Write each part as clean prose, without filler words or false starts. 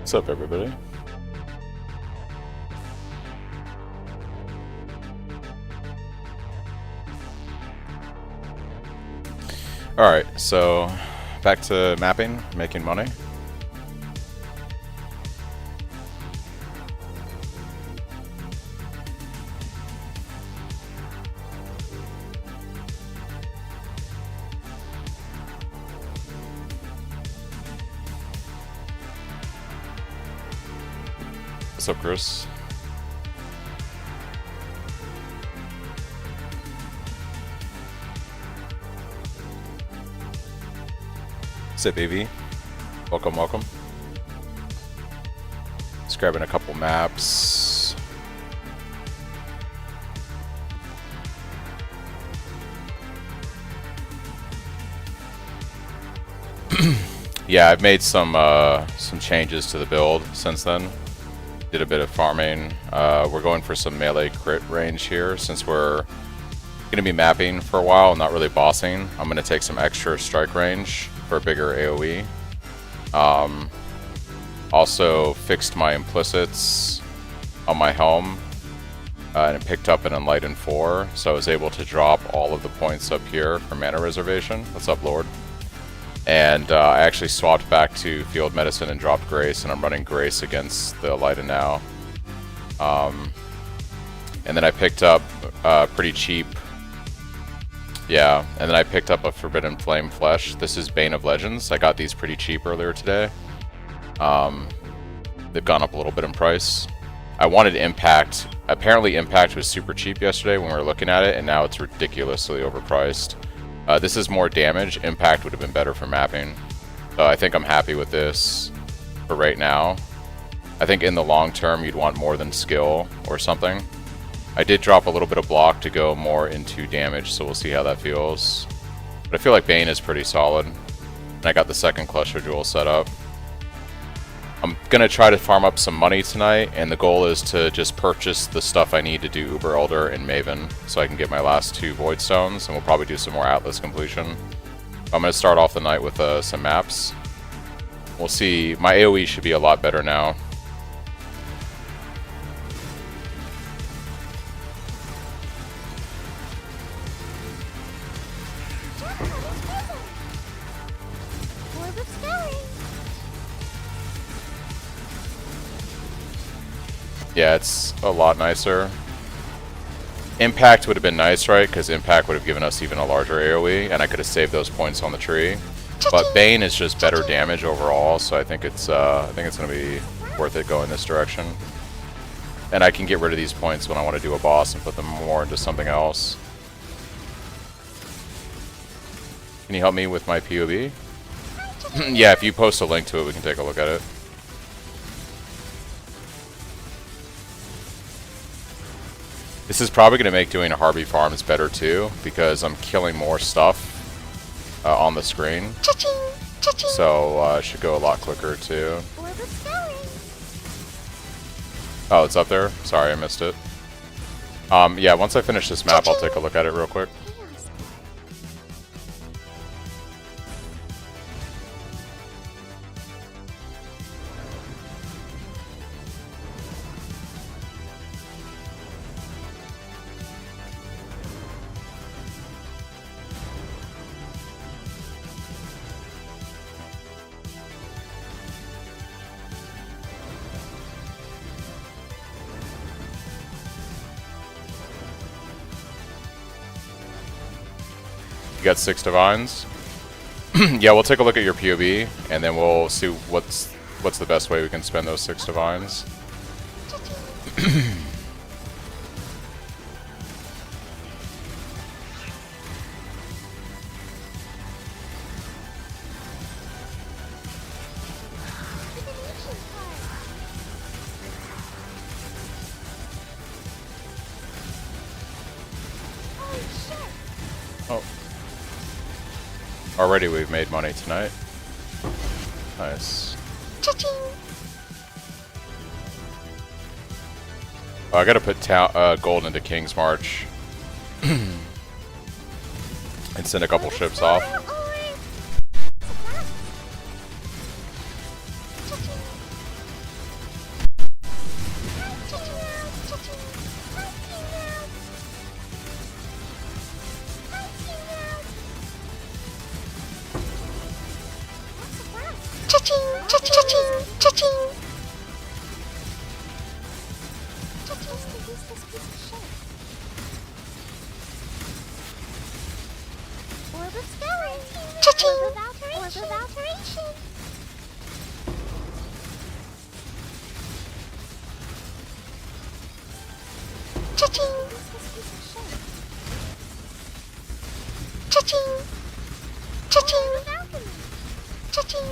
What's up, everybody? Alright, so back to mapping, making money. What's up, Chris? What's up, AV? Welcome, welcome. Just grabbing a couple maps. Yeah, I've made some changes to the build since then. Did a bit of farming. We're going for some melee crit range here since we're going to be mapping for a while, not really bossing. I'm going to take some extra strike range for a bigger AoE. Also fixed my implicits on my helm and it picked up an Enlightened 4, so I was able to drop all of the points up here for mana reservation. What's up, Lord? And I actually swapped back to Field Medicine and dropped Grace, and I'm running Grace against the Enlightened now. And then I picked up pretty cheap. Yeah, and then I picked up a Forbidden Flame Flesh. This is Bane of Legends. I got these pretty cheap earlier today. They've gone up a little bit in price. I wanted Impact. Apparently Impact was super cheap yesterday when we were looking at it, and now it's ridiculously overpriced. This is more damage. Impact would have been better for mapping. So I think I'm happy with this for right now. I think in the long term you'd want more than skill or something. I did drop a little bit of block to go more into damage, so we'll see how that feels. But I feel like Bane is pretty solid. And I got the second Cluster Jewel set up. I'm going to try to farm up some money tonight, and the goal is to just purchase the stuff I need to do Uber Elder and Maven, so I can get my last 2 Void Stones, and we'll probably do some more Atlas completion. I'm going to start off the night with some maps. We'll see. My AoE should be a lot better now. Yeah, it's a lot nicer. Impact would have been nice, right? Because Impact would have given us even a larger AoE, and I could have saved those points on the tree. But Bane is just better damage overall, so I think it's going to be worth it going this direction. And I can get rid of these points when I want to do a boss and put them more into something else. Can you help me with my POV? Yeah, if you post a link to it, we can take a look at it. This is probably going to make doing a Harby farms better too, because I'm killing more stuff on the screen. So it should go a lot quicker too. Oh, it's up there? Sorry, I missed it. Yeah, once I finish this map, I'll take a look at it real quick. You got 6 divines. Yeah, we'll take a look at your POV, and then we'll see what's the best way we can spend those 6 divines. Oh. Already we've made money tonight. Nice. Oh, I gotta put gold into King's March. And send a couple ships off. Cha-ching! Cha-ching! Orbit's going! Cha-ching! Orb of alteration! Cha-ching! Cha-ching! Cha-ching! Cha-ching!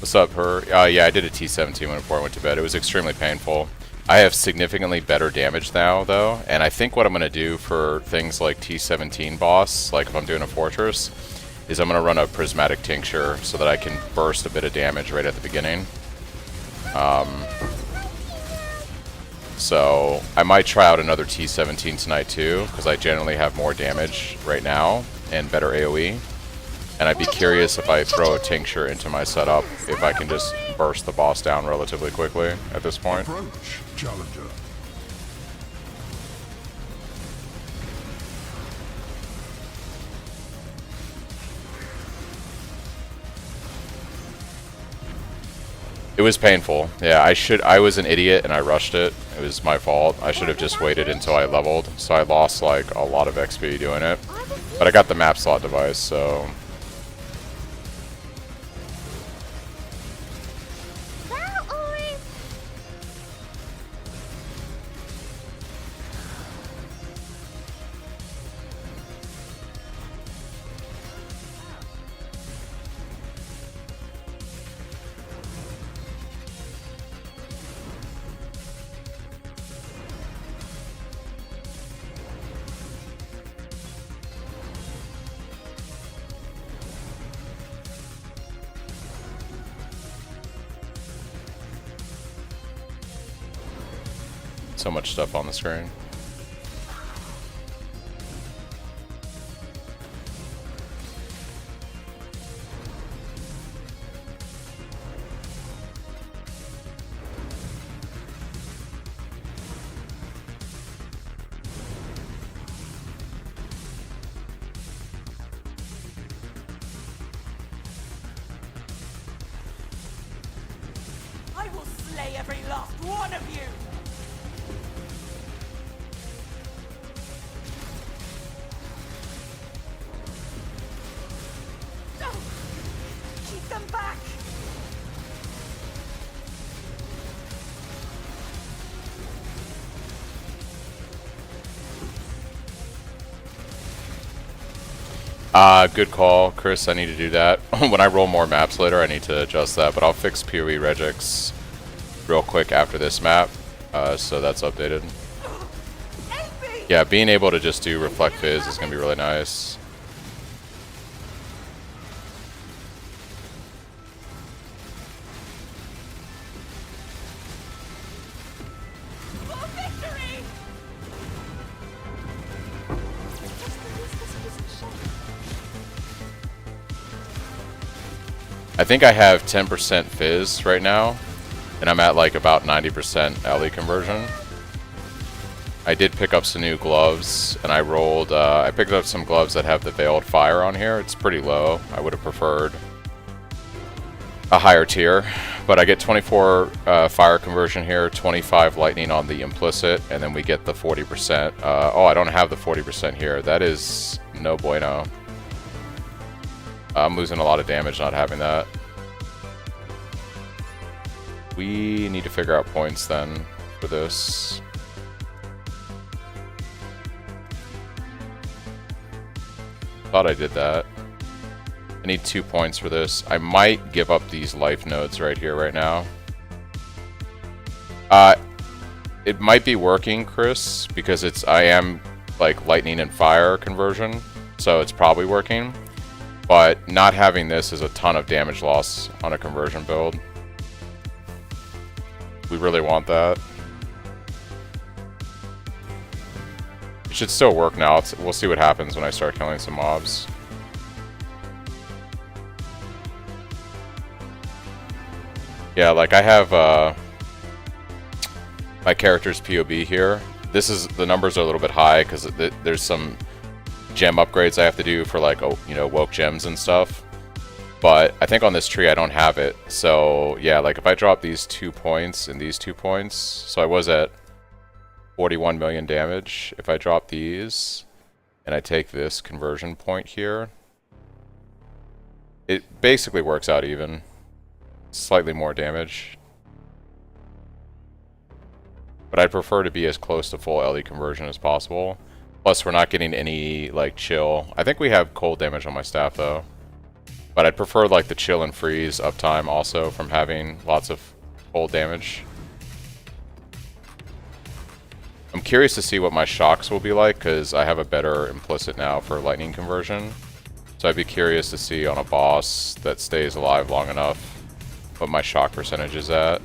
What's up, her? Yeah, I did a T17 when before I went to bed. It was extremely painful. I have significantly better damage now, though, and I think what I'm going to do for things like T17 boss, like if I'm doing a fortress, is I'm going to run a prismatic tincture so that I can burst a bit of damage right at the beginning. So I might try out another T17 tonight too, because I generally have more damage right now and better AoE. And I'd be curious if I throw a tincture into my setup, if I can just burst the boss down relatively quickly at this point. Approach, challenger. It was painful. Yeah, I was an idiot and I rushed it. It was my fault. I should have just waited until I leveled. So I lost like a lot of XP doing it. But I got the map slot device, so so much stuff on the screen. I will slay every last one of you! Keep them back! Good call, Chris. I need to do that. When I roll more maps later, I need to adjust that, but I'll fix PoE regex real quick after this map, so that's updated. Yeah, being able to just do Reflect Fizz is going to be really nice. For victory! I think I have 10% Fizz right now, and I'm at like about 90% LE conversion. I did pick up some new gloves, and I rolled, I picked up some gloves that have the Veiled Fire on here. It's pretty low. I would have preferred a higher tier, but I get 24 fire conversion here, 25 lightning on the implicit, and then we get the 40%. Oh, I don't have the 40% here. That is no bueno. I'm losing a lot of damage not having that. We need to figure out points then for this. Thought I did that. I need 2 points for this. I might give up these life nodes right here, right now. It might be working, Chris, because I am like lightning and fire conversion, so it's probably working. But not having this is a ton of damage loss on a conversion build. We really want that. It should still work now. We'll see what happens when I start killing some mobs. Yeah, like I have my character's POB here. The numbers are a little bit high because there's some gem upgrades I have to do for like, oh, you know, woke gems and stuff. But I think on this tree I don't have it. So yeah, like if I drop these 2 points and these 2 points, so I was at 41 million damage. If I drop these and I take this conversion point here, it basically works out even. Slightly more damage. But I'd prefer to be as close to full LE conversion as possible. Plus we're not getting any like chill. I think we have cold damage on my staff though. But I'd prefer like the chill and freeze uptime also from having lots of cold damage. I'm curious to see what my shocks will be like because I have a better implicit now for lightning conversion. So I'd be curious to see on a boss that stays alive long enough what my shock percentage is at.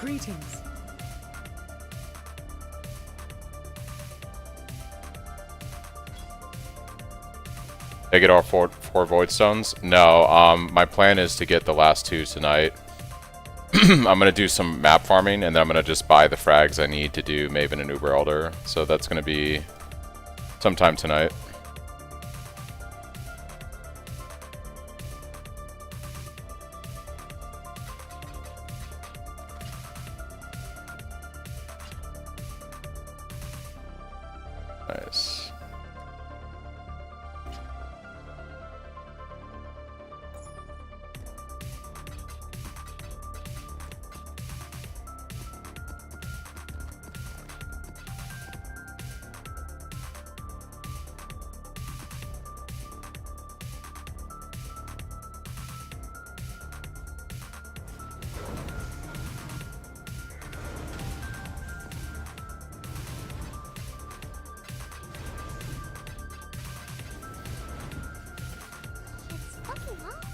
Greetings. Did I get all four void stones? No, my plan is to get the last 2 tonight. I'm gonna do some map farming and then I'm gonna just buy the frags I need to do Maven and Uber Elder. So that's gonna be sometime tonight. Nice. It's fucking hot.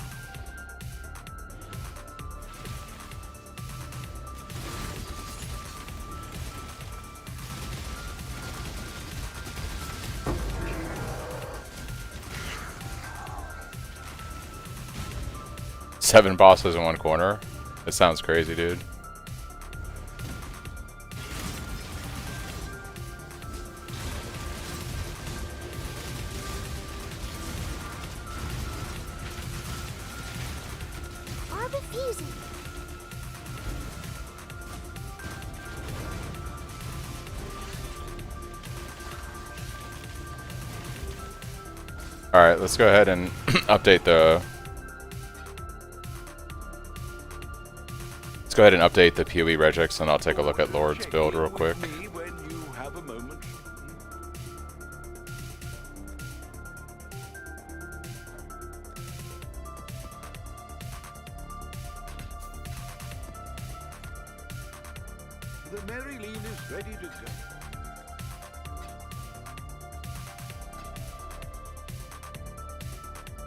Seven bosses in one corner? That sounds crazy, dude. Are refusing. Alright, let's go ahead and update the... Let's go ahead and update the PoE regex and I'll take a look at Lord's build real quick. The Mary Lean is ready to go.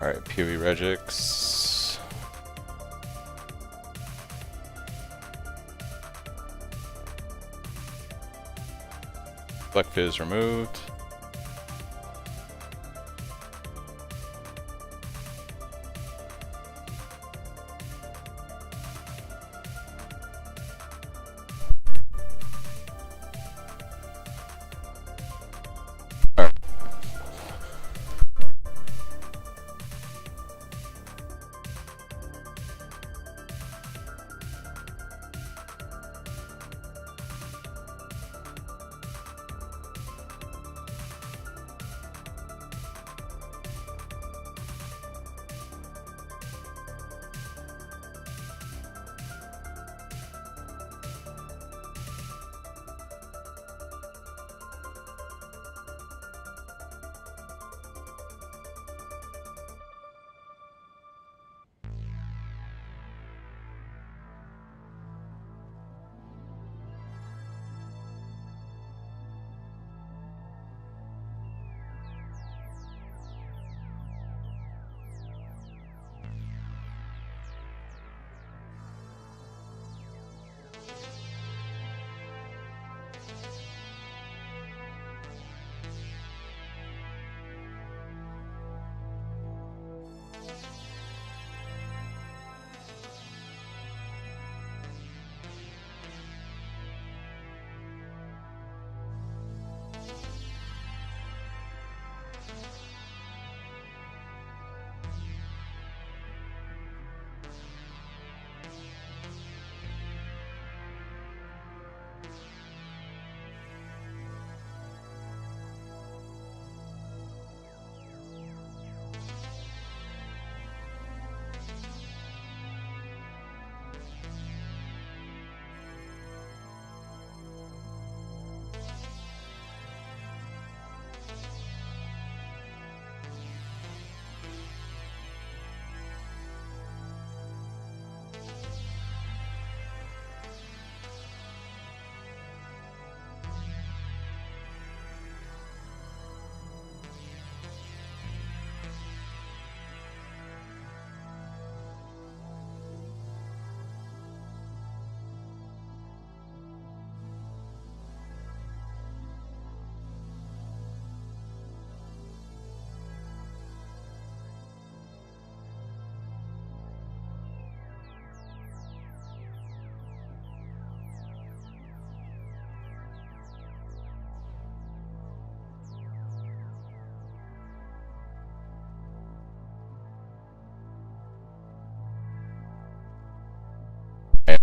Alright, PoE regex. Black Fizz removed.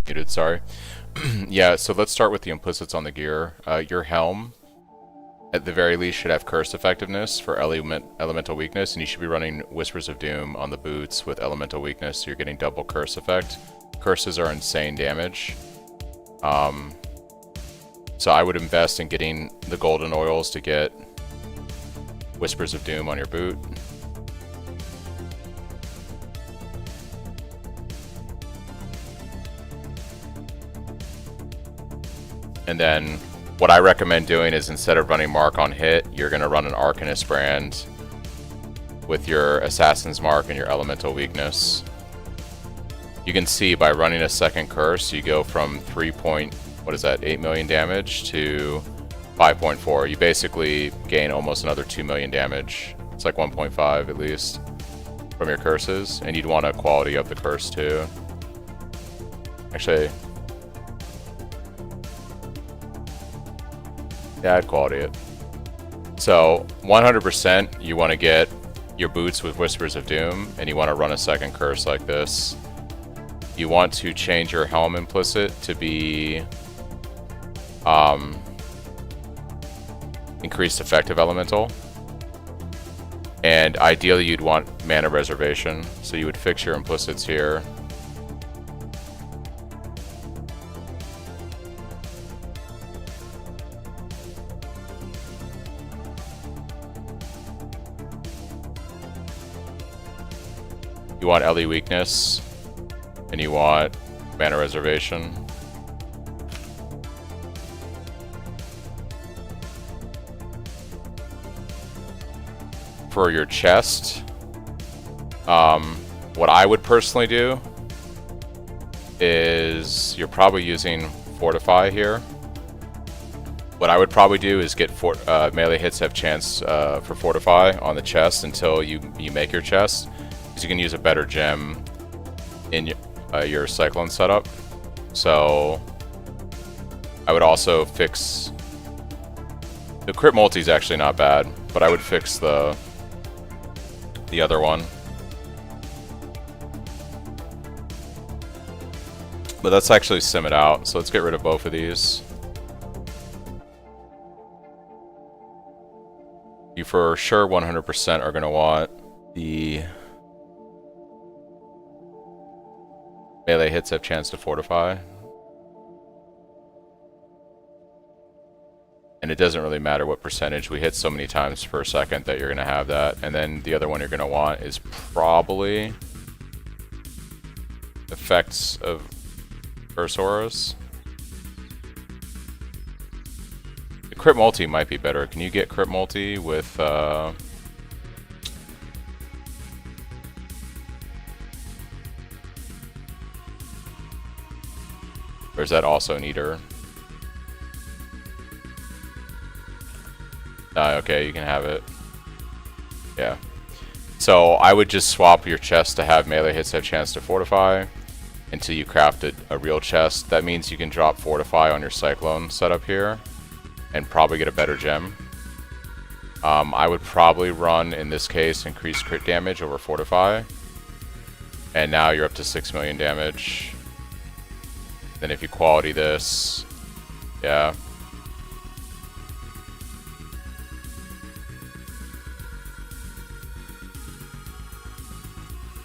Muted, sorry. Yeah, so let's start with the implicits on the gear. Your helm, at the very least, should have curse effectiveness for elemental weakness, and you should be running Whispers of Doom on the boots with elemental weakness, so you're getting double curse effect. Curses are insane damage. So I would invest in getting the golden oils to get Whispers of Doom on your boot. And then what I recommend doing is instead of running Mark on hit, you're going to run an Arcanist brand with your Assassin's Mark and your Elemental Weakness. You can see by running a second curse, you go from 8 million damage to 5.4. You basically gain almost another 2 million damage. It's like 1.5 at least from your curses, and you'd want to quality up the curse too. Actually, yeah, I'd quality it. So 100% you want to get your boots with Whispers of Doom, and you want to run a second curse like this. You want to change your helm implicit to be increased effective elemental. And ideally you'd want mana reservation, so you would fix your implicits here. You want LE weakness, and you want mana reservation. For your chest, what I would personally do is, you're probably using Fortify here. What I would probably do is get melee hits have chance for Fortify on the chest until you make your chest, because you can use a better gem in your Cyclone setup. So I would also fix the crit multi is actually not bad, but I would fix the other one. But let's actually sim it out, so let's get rid of both of these. You for sure 100% are going to want the melee hits have chance to fortify. And it doesn't really matter what percentage. We hit so many times per second that you're going to have that. And then the other one you're going to want is probably effects of Curse Auras. The crit multi might be better. Can you get crit multi with or is that also an eater? Okay, you can have it. Yeah. So I would just swap your chest to have melee hits have chance to fortify until you crafted a real chest. That means you can drop fortify on your Cyclone setup here and probably get a better gem. I would probably run, in this case, increased crit damage over fortify. And now you're up to 6 million damage. Then if you quality this, yeah.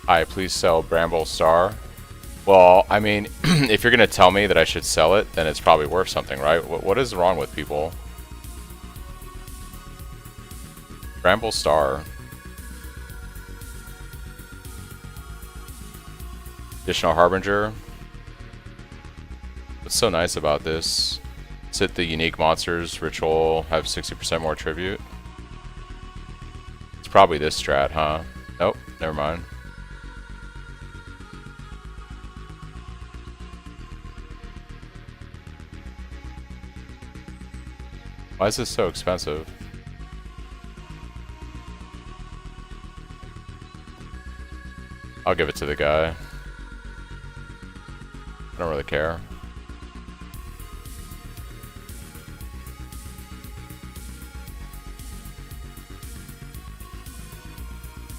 Hi, please sell Bramble Star. Well, I mean, if you're gonna tell me that I should sell it, then it's probably worth something, right? What is wrong with people? Bramble Star. Additional Harbinger. What's so nice about this? Is it the unique monsters ritual have 60% more tribute? It's probably this strat, huh? Nope, never mind. Why is this so expensive? I'll give it to the guy. I don't really care.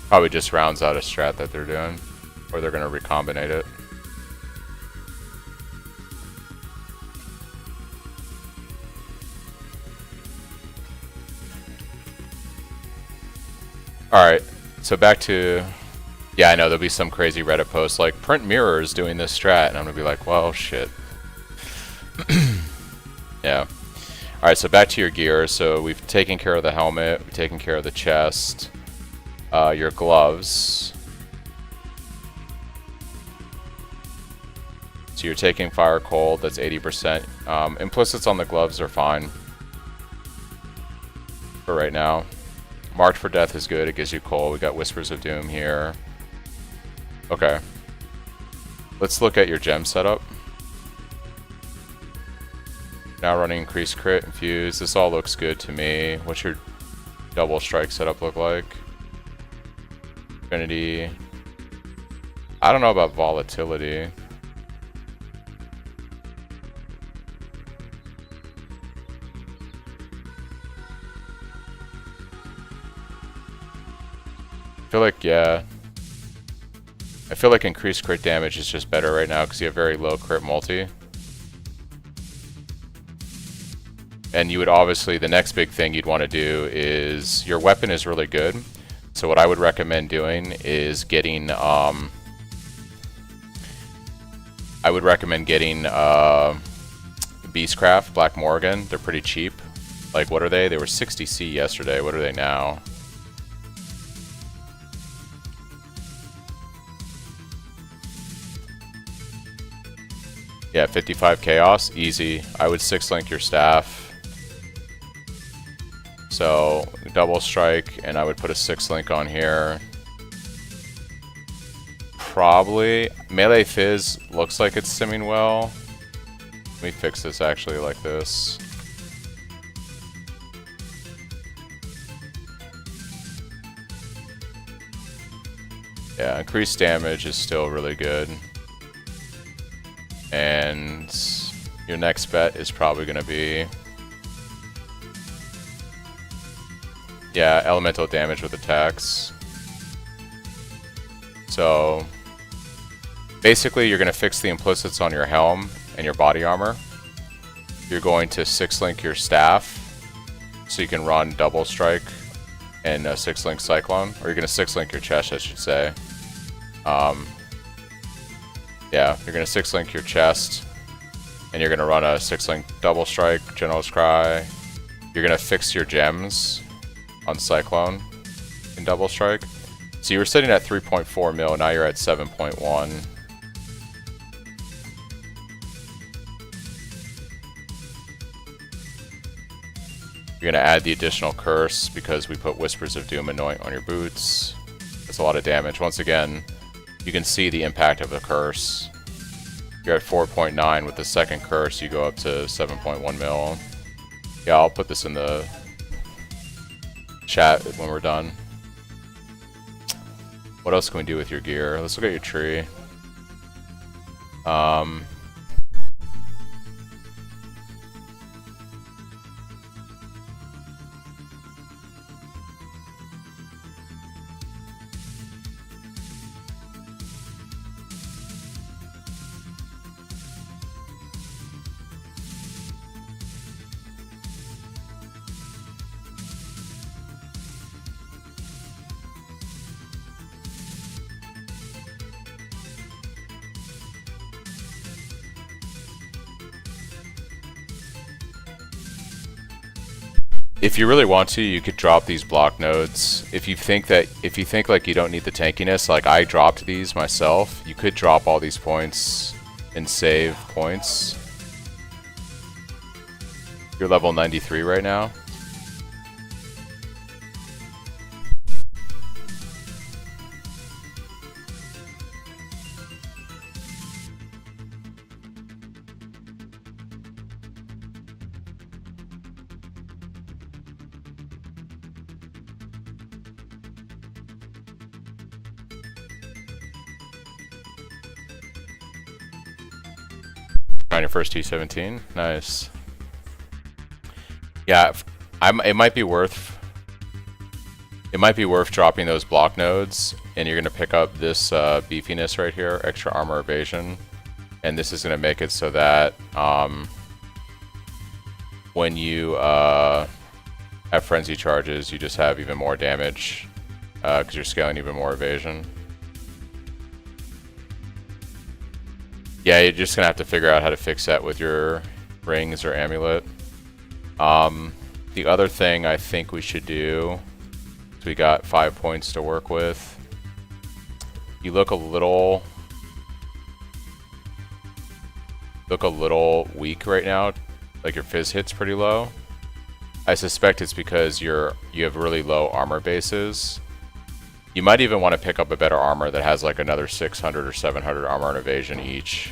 Probably just rounds out a strat that they're doing, or they're gonna recombinate it. Alright, so back to... Yeah, I know there'll be some crazy Reddit post like, Print Mirror is doing this strat, and I'm gonna be like, well, shit. Yeah. Alright, so back to your gear. So we've taken care of the helmet, we've taken care of the chest, your gloves. So you're taking fire cold, that's 80%. Implicits on the gloves are fine for right now. Marked for death is good, it gives you cold. We got Whispers of Doom here. Okay. Let's look at your gem setup. Now running increased crit, infuse. This all looks good to me. What's your double strike setup look like? Trinity. I don't know about volatility. I feel like, yeah. I feel like increased crit damage is just better right now because you have very low crit multi. And you would obviously, the next big thing you'd want to do is, your weapon is really good. So what I would recommend doing is getting, I would recommend getting Beastcraft, Black Morgan. They're pretty cheap. Like, what are they? They were 60C yesterday. What are they now? Yeah, 55 Chaos, easy. I would 6-link your staff. So, double strike, and I would put a 6-link on here. Probably. Melee Fizz looks like it's simming well. Let me fix this actually like this. Yeah, increased damage is still really good. And your next bet is probably going to be... Yeah, elemental damage with attacks. So basically you're going to fix the implicits on your helm and your body armor. You're going to 6-link your staff so you can run double strike and 6-link Cyclone. Or you're going to 6-link your chest, I should say. Yeah, you're going to 6-link your chest and you're going to run a 6-link double strike, General's Cry. You're going to fix your gems on Cyclone in double strike. So you were sitting at 3.4 mil, now you're at 7.1. You're gonna add the additional curse because we put Whispers of Doom Anoint on your boots. That's a lot of damage. Once again, you can see the impact of the curse. You're at 4.9 with the second curse, you go up to 7.1 mil. Yeah, I'll put this in the chat when we're done. What else can we do with your gear? Let's look at your tree. If you really want to, you could drop these block nodes. If you think like you don't need the tankiness, like I dropped these myself, you could drop all these points and save points. You're level 93 right now. On your first T17, nice. Yeah, it might be worth dropping those block nodes, and you're gonna pick up this beefiness right here, extra armor evasion, and this is gonna make it so that when you have frenzy charges, you just have even more damage because you're scaling even more evasion. Yeah, you're just gonna have to figure out how to fix that with your rings or amulet. The other thing I think we should do, is we got 5 points to work with. You look a little weak right now. Like your fizz hit's pretty low. I suspect it's because you have really low armor bases. You might even want to pick up a better armor that has like another 600 or 700 armor and evasion each,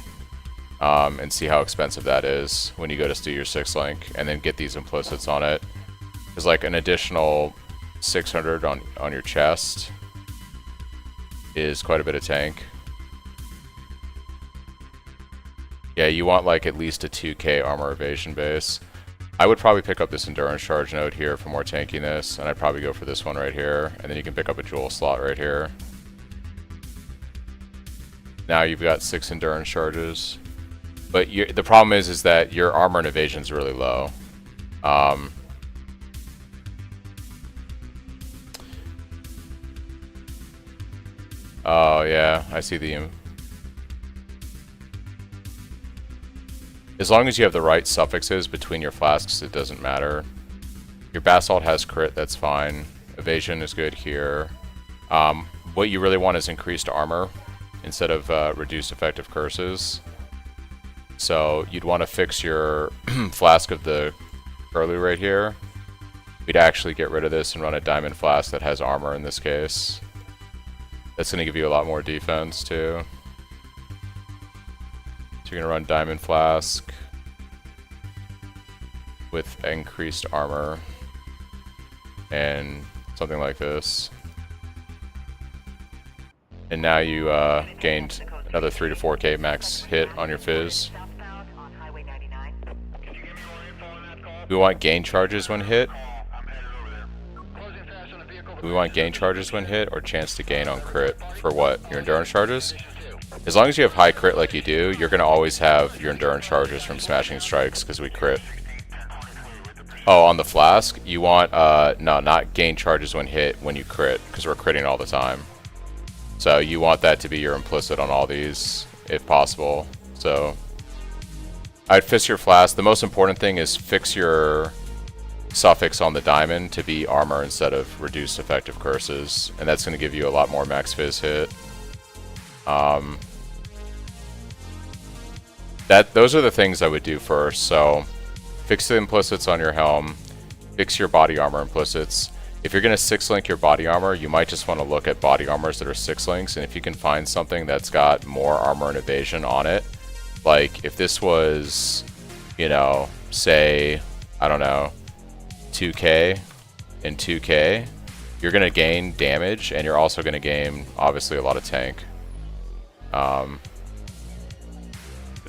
and see how expensive that is when you go to do your 6-link, and then get these implicits on it. There's like an additional 600 on your chest is quite a bit of tank. Yeah, you want like at least a 2k armor evasion base. I would probably pick up this endurance charge node here for more tankiness, and I'd probably go for this one right here, and then you can pick up a jewel slot right here. Now you've got 6 endurance charges, but the problem is that your armor and evasion is really low. Oh yeah, I see the. As long as you have the right suffixes between your flasks, it doesn't matter. Your basalt has crit, that's fine. Evasion is good here. What you really want is increased armor instead of reduced effective curses. So you'd want to fix your flask of the curlew right here. We'd actually get rid of this and run a diamond flask that has armor in this case. That's going to give you a lot more defense too. So you're going to run diamond flask with increased armor and something like this. And now you gained another 3 to 4k max hit on your fizz. We want gain charges when hit. We want gain charges when hit, or chance to gain on crit. For what? Your endurance charges? As long as you have high crit like you do, you're going to always have your endurance charges from smashing strikes because we crit. Oh, on the flask, you want, no, not gain charges when hit when you crit, because we're critting all the time. So you want that to be your implicit on all these, if possible. So I'd fix your flask. The most important thing is fix your suffix on the diamond to be armor instead of reduced effective curses, and that's going to give you a lot more max fizz hit. Those are the things I would do first. So fix the implicits on your helm, fix your body armor implicits. If you're going to 6-link your body armor, you might just want to look at body armors that are 6-links, and if you can find something that's got more armor and evasion on it, like if this was, you know, say, I don't know, 2k and 2k, you're going to gain damage, and you're also going to gain, obviously, a lot of tank. Did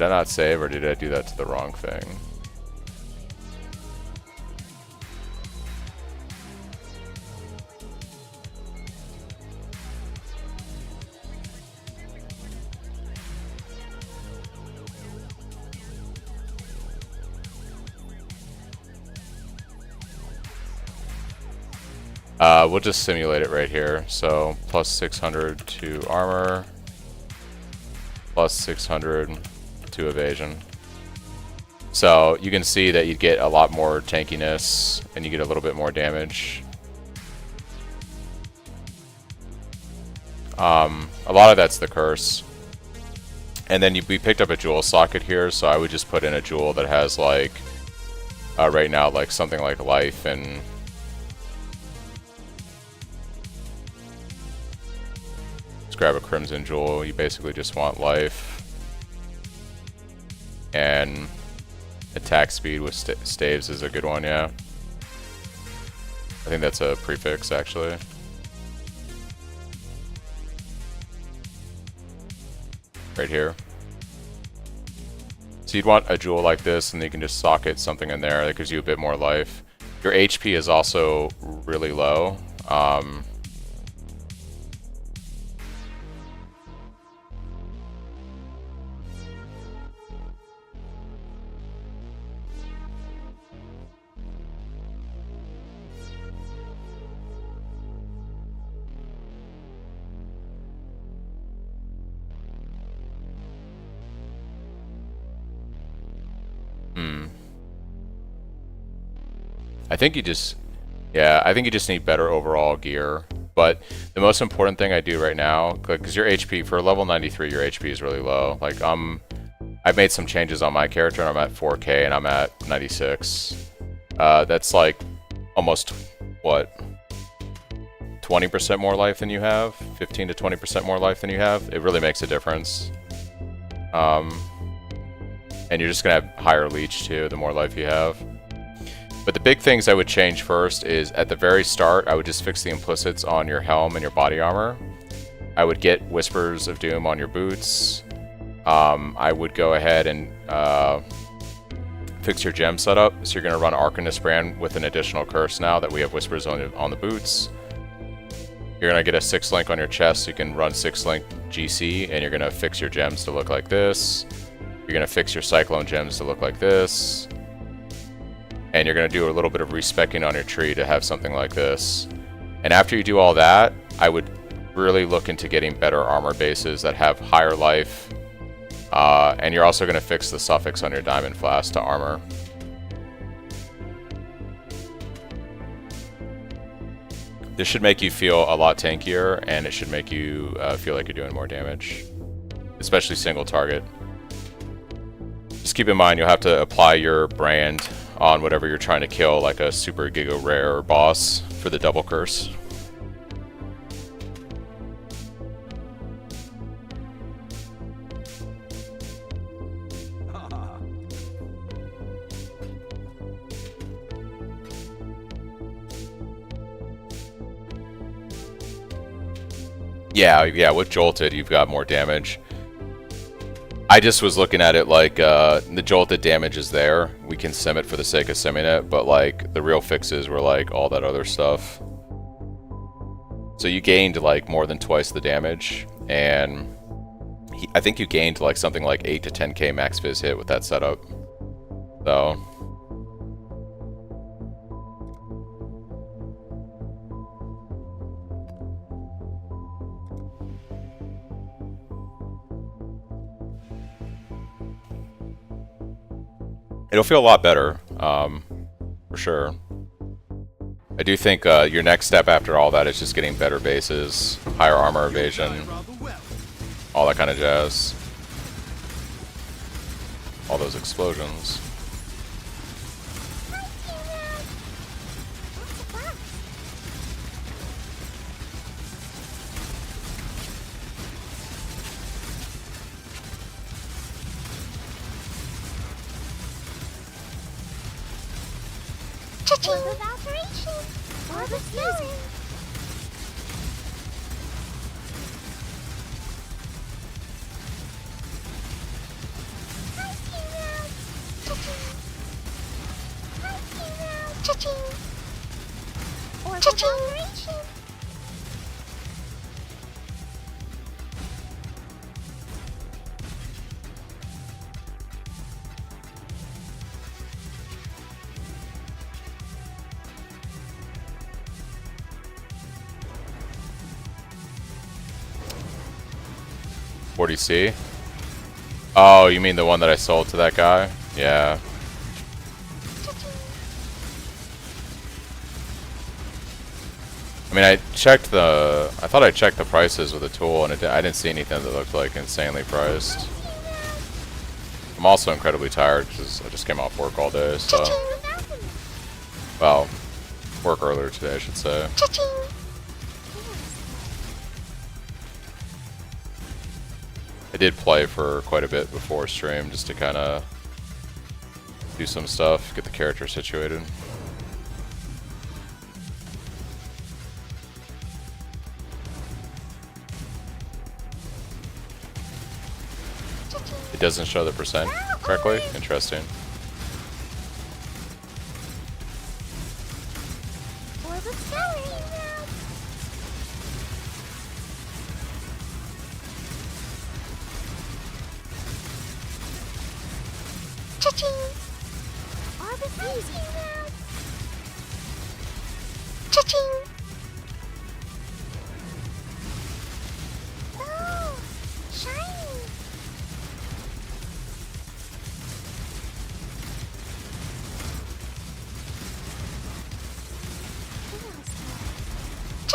I not save, or did I do that to the wrong thing? We'll just simulate it right here. So plus 600 to armor, plus 600 to evasion. So you can see that you get a lot more tankiness and you get a little bit more damage. A lot of that's the curse. And then we picked up a jewel socket here, so I would just put in a jewel that has like, right now, like something like life and grab a crimson jewel. You basically just want life and attack speed with staves is a good one. Yeah, I think that's a prefix actually. Right here. So you'd want a jewel like this, and you can just socket something in there that gives you a bit more life. Your HP is also really low. I think you just, yeah, I think you just need better overall gear. But the most important thing I do right now, because your HP, for level 93, your HP is really low. Like, I've made some changes on my character, and I'm at 4K, and I'm at 96. That's like almost, what, 20% more life than you have? 15 to 20% more life than you have? It really makes a difference. And you're just going to have higher leech, too, the more life you have. But the big things I would change first is, at the very start, I would just fix the implicits on your helm and your body armor. I would get Whispers of Doom on your boots. I would go ahead and fix your gem setup. So you're going to run Arcanist Brand with an additional curse now that we have Whispers on the boots. You're going to get a 6-link on your chest, so you can run 6-link GC, and you're going to fix your gems to look like this. You're going to fix your Cyclone gems to look like this. And you're going to do a little bit of respecking on your tree to have something like this. And after you do all that, I would really look into getting better armor bases that have higher life. And you're also going to fix the suffix on your Diamond Flask to armor. This should make you feel a lot tankier, and it should make you feel like you're doing more damage. Especially single target. Just keep in mind, you'll have to apply your brand on whatever you're trying to kill, like a super giga rare boss for the double curse. Yeah, with Jolted, you've got more damage. I just was looking at it like, the Jolted damage is there. We can sim it for the sake of simming it, but like, the real fixes were like all that other stuff. So you gained like more than twice the damage, and I think you gained like something like 8 to 10k max fizz hit with that setup. So... it'll feel a lot better, for sure. I do think your next step after all that is just getting better bases, higher armor evasion, all that kind of jazz. All those explosions. Orb of Alteration! Orb of Fusion! Orb of Alteration! C. Oh, you mean the one that I sold to that guy? Yeah. I mean, I thought I checked the prices with the tool, and I didn't see anything that looked like insanely priced. I'm also incredibly tired because I just came off work all day, so... well, work earlier today, I should say. I did play for quite a bit before stream just to kind of do some stuff, get the character situated. It doesn't show the percent correctly? Interesting.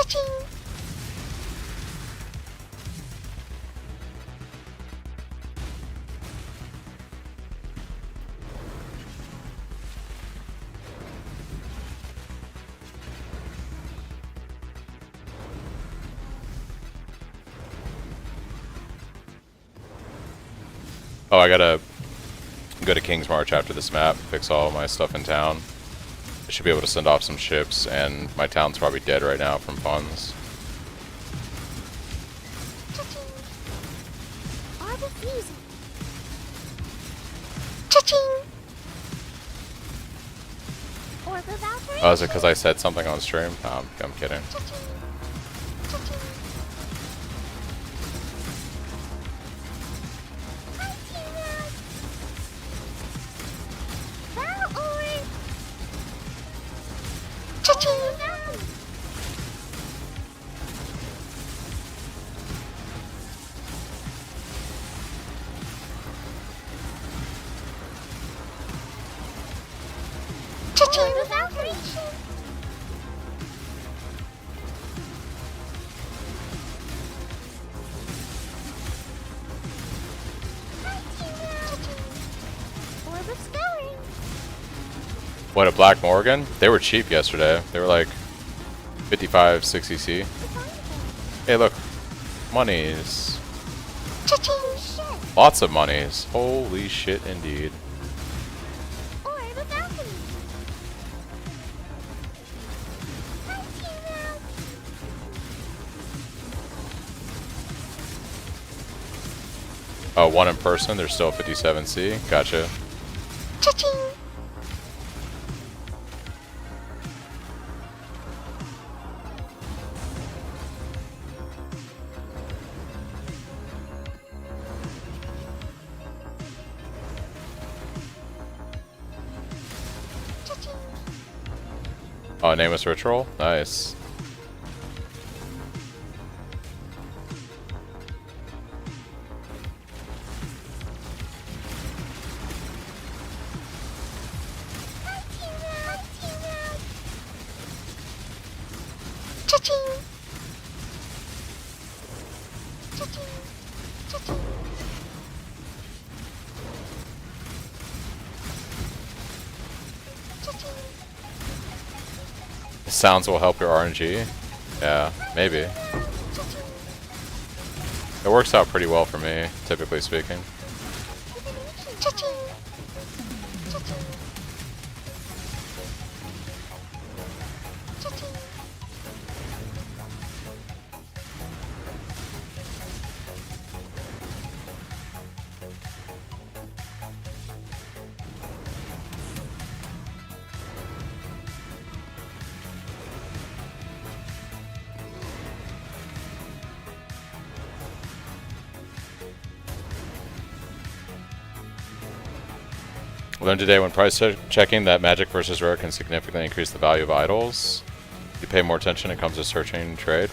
Cha-ching! Oh, I gotta go to King's March after this map, fix all my stuff in town. I should be able to send off some ships, and my town's probably dead right now from funds. Cha-ching! Orb fusing. Cha-ching! Orb of alteration. Oh, is it because I said something on stream? No, I'm kidding. Cha-ching! Cha-ching! What, a Black Morgan? They were cheap yesterday. They were like 55, 60C. Hey, look. Monies. Lots of monies. Holy shit, indeed. Oh, one in person, they're still 57C. Gotcha. Cha-ching! Oh, Nameless Ritual? Nice. Cha-ching! Cha-ching! Cha-ching! Cha-ching! Sounds will help your RNG. Yeah, maybe. It works out pretty well for me, typically speaking. Cha-ching! Cha-ching! Cha-ching! Learned today when price checking that magic versus rare can significantly increase the value of idols. If you pay more attention, it comes to searching trade.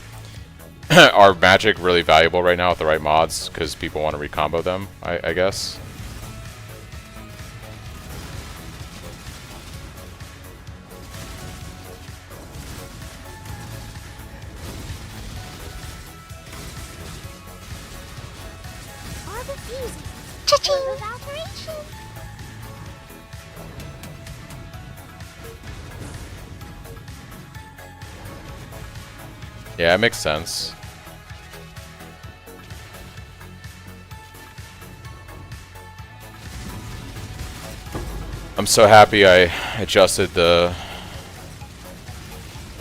Are magic really valuable right now with the right mods? Because people want to recombo them, I guess. Cha-ching! Yeah, it makes sense. I'm so happy I adjusted the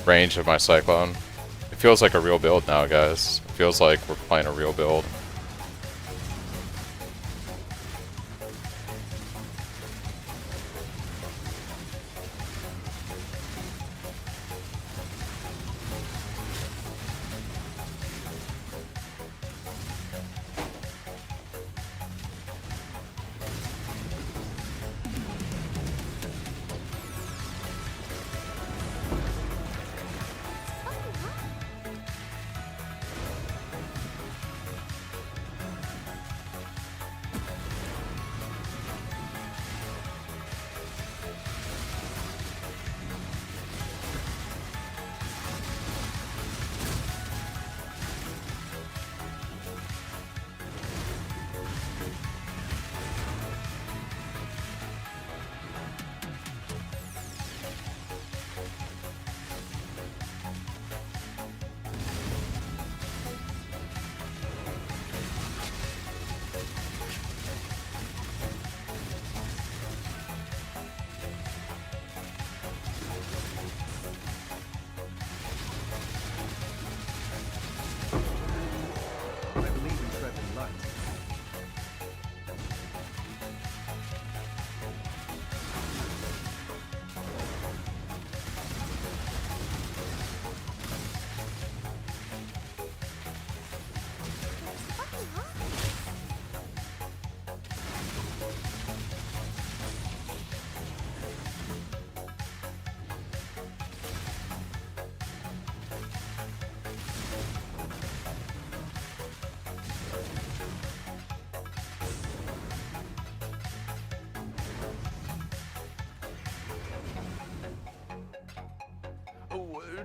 range of my Cyclone. It feels like a real build now, guys. It feels like we're playing a real build.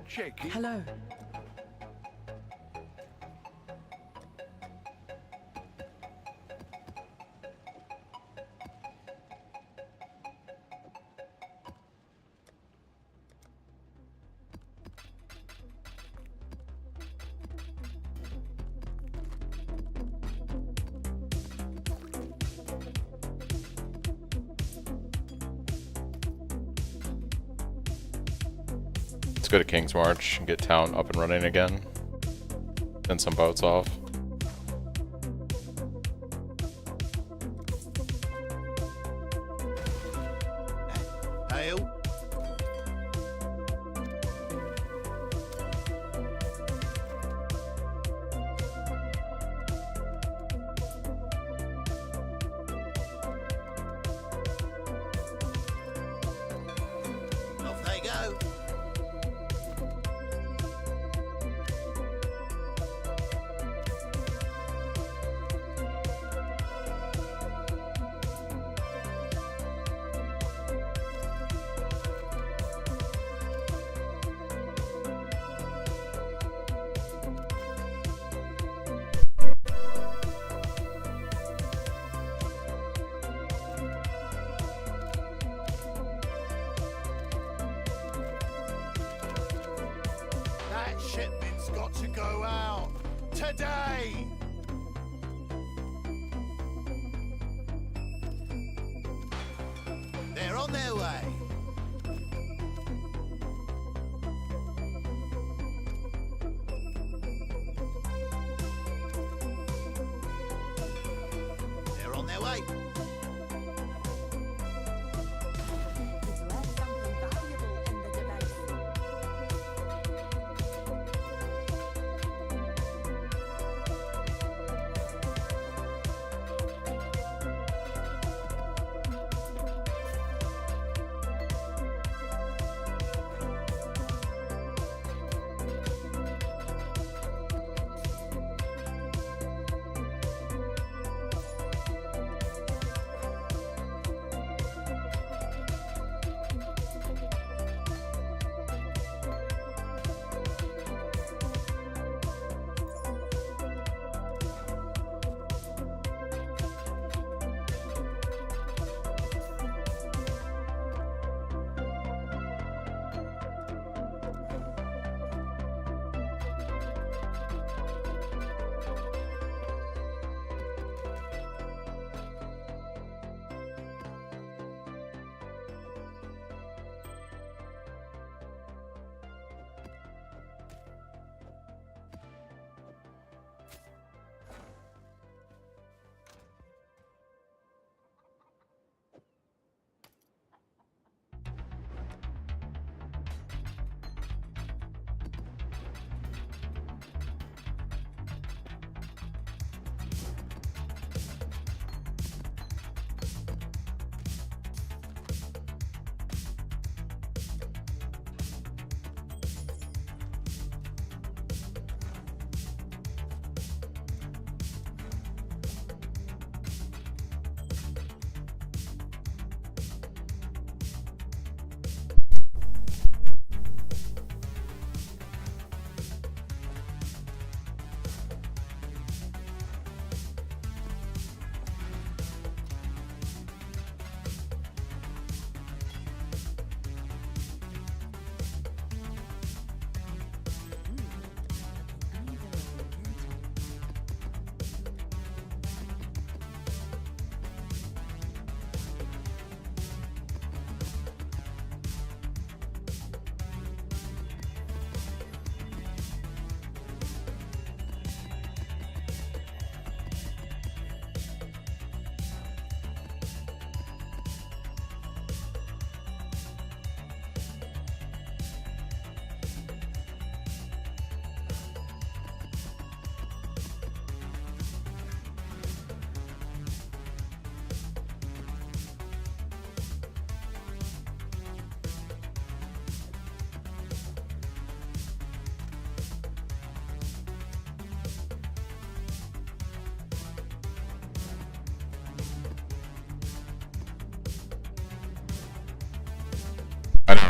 check it. Hello. Let's go to King's March and get town up and running again. Send some boats off. Hail. Off they go. That shipment's got to go out today. They're on their way. They're on their way. He's left something valuable in the device.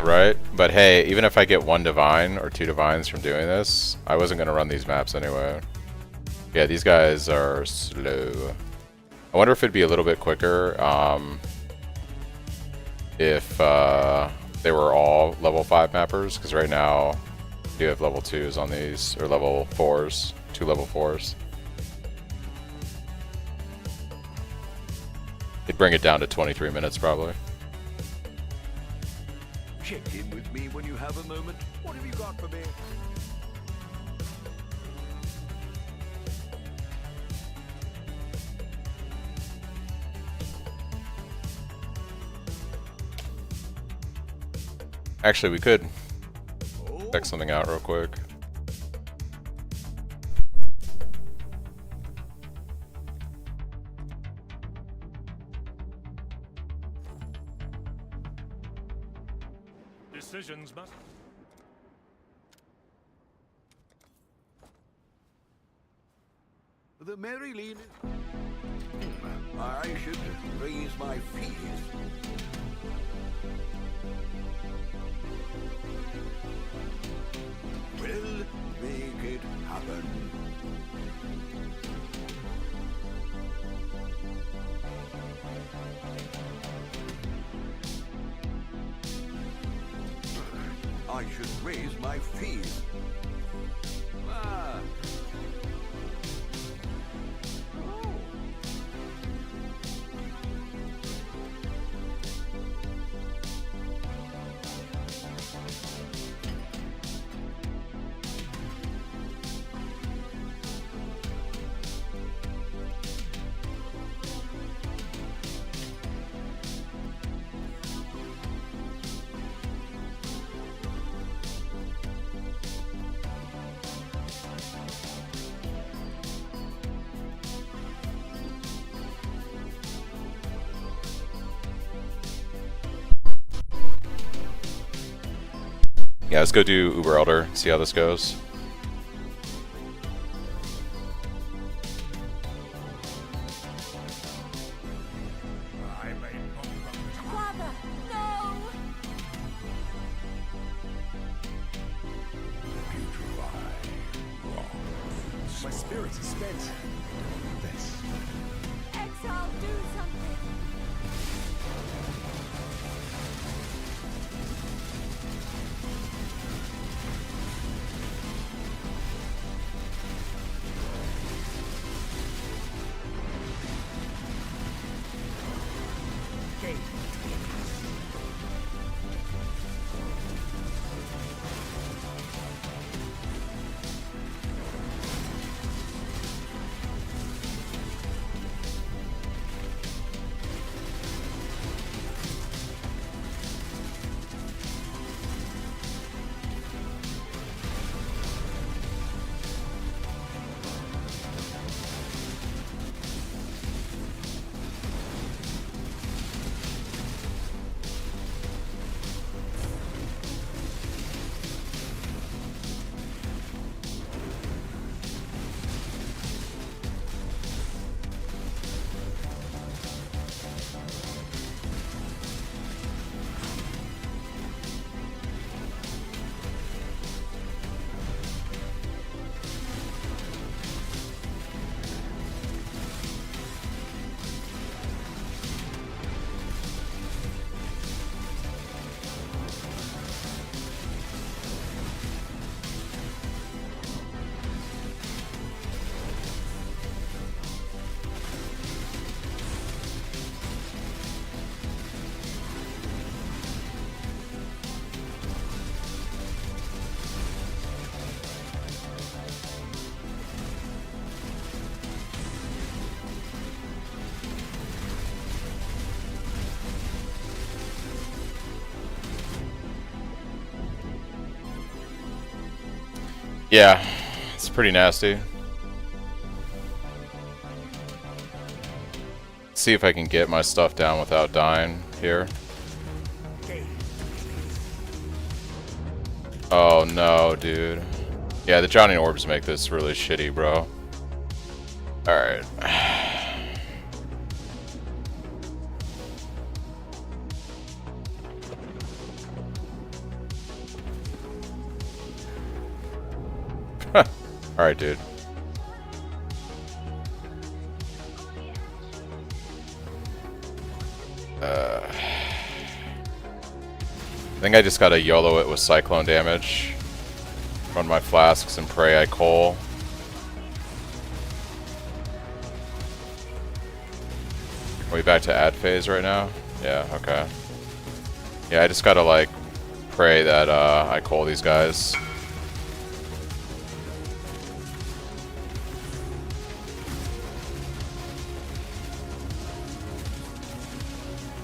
Right? But hey, even if I get 1 divine or 2 divines from doing this, I wasn't gonna run these maps anyway. Yeah, these guys are slow. I wonder if it'd be a little bit quicker if they were all level 5 mappers, because right now you have level 2s on these, or level 4s, 2 level 4s. It'd bring it down to 23 minutes probably. Check in with me when you have a moment. What have you got for me? Actually, we could check something out real quick. Decisions must. The Mary Lean. I should raise my fees. We'll make it happen. I should raise my fees. Ah. Oh. Yeah, let's go do Uber Elder, see how this goes. Father, no! My spirit is spent. This. Exile, do something! Yeah, it's pretty nasty. See if I can get my stuff down without dying here. Oh no, dude. Yeah, the Johnny Orbs make this really shitty, bro. Alright. Alright, dude. I think I just gotta YOLO it with Cyclone damage. Run my flasks and pray I coal. Are we back to ad phase right now? Yeah, okay. Yeah, I just gotta like pray that I coal these guys.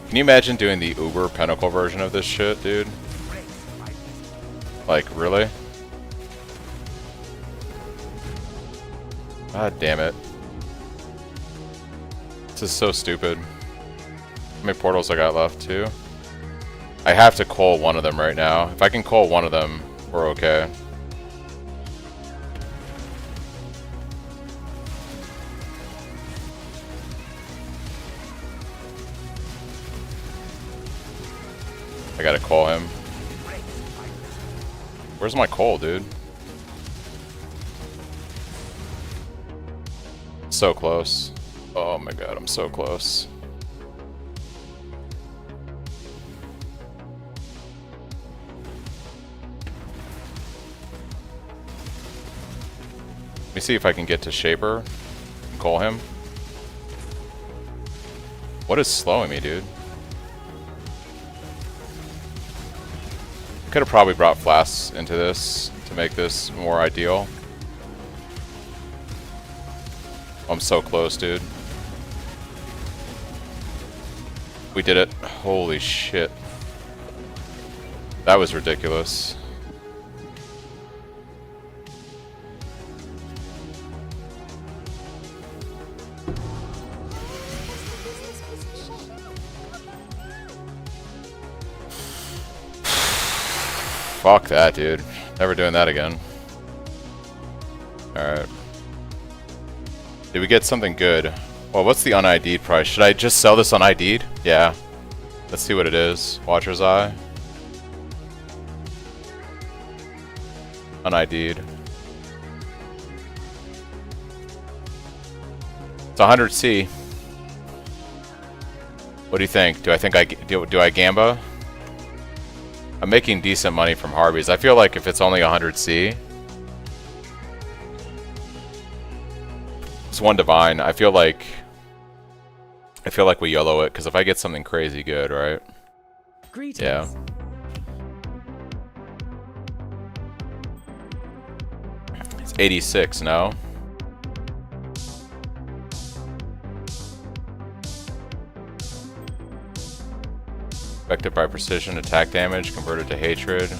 Can you imagine doing the Uber Pinnacle version of this shit, dude? Like, really? God damn it. This is so stupid. How many portals I got left, too? I have to coal one of them right now. If I can coal one of them, we're okay. I gotta call him. Where's my coal, dude? So close. Oh my god, I'm so close. Let me see if I can get to Shaper and call him. What is slowing me, dude? Could have probably brought flasks into this to make this more ideal. I'm so close, dude. We did it. Holy shit. That was ridiculous. Fuck that, dude. Never doing that again. Alright. Did we get something good? Well, what's the un-ID'd price? Should I just sell this un-ID'd? Yeah. Let's see what it is. Watcher's Eye. Un-ID'd. It's 100C. What do you think? Do I think do I gamba? I'm making decent money from Harbys. I feel like if it's only 100C, it's one divine. I feel like we YOLO it because if I get something crazy good, right? Greetings. Yeah. It's 86, no? Affected by precision, attack damage, converted to hatred.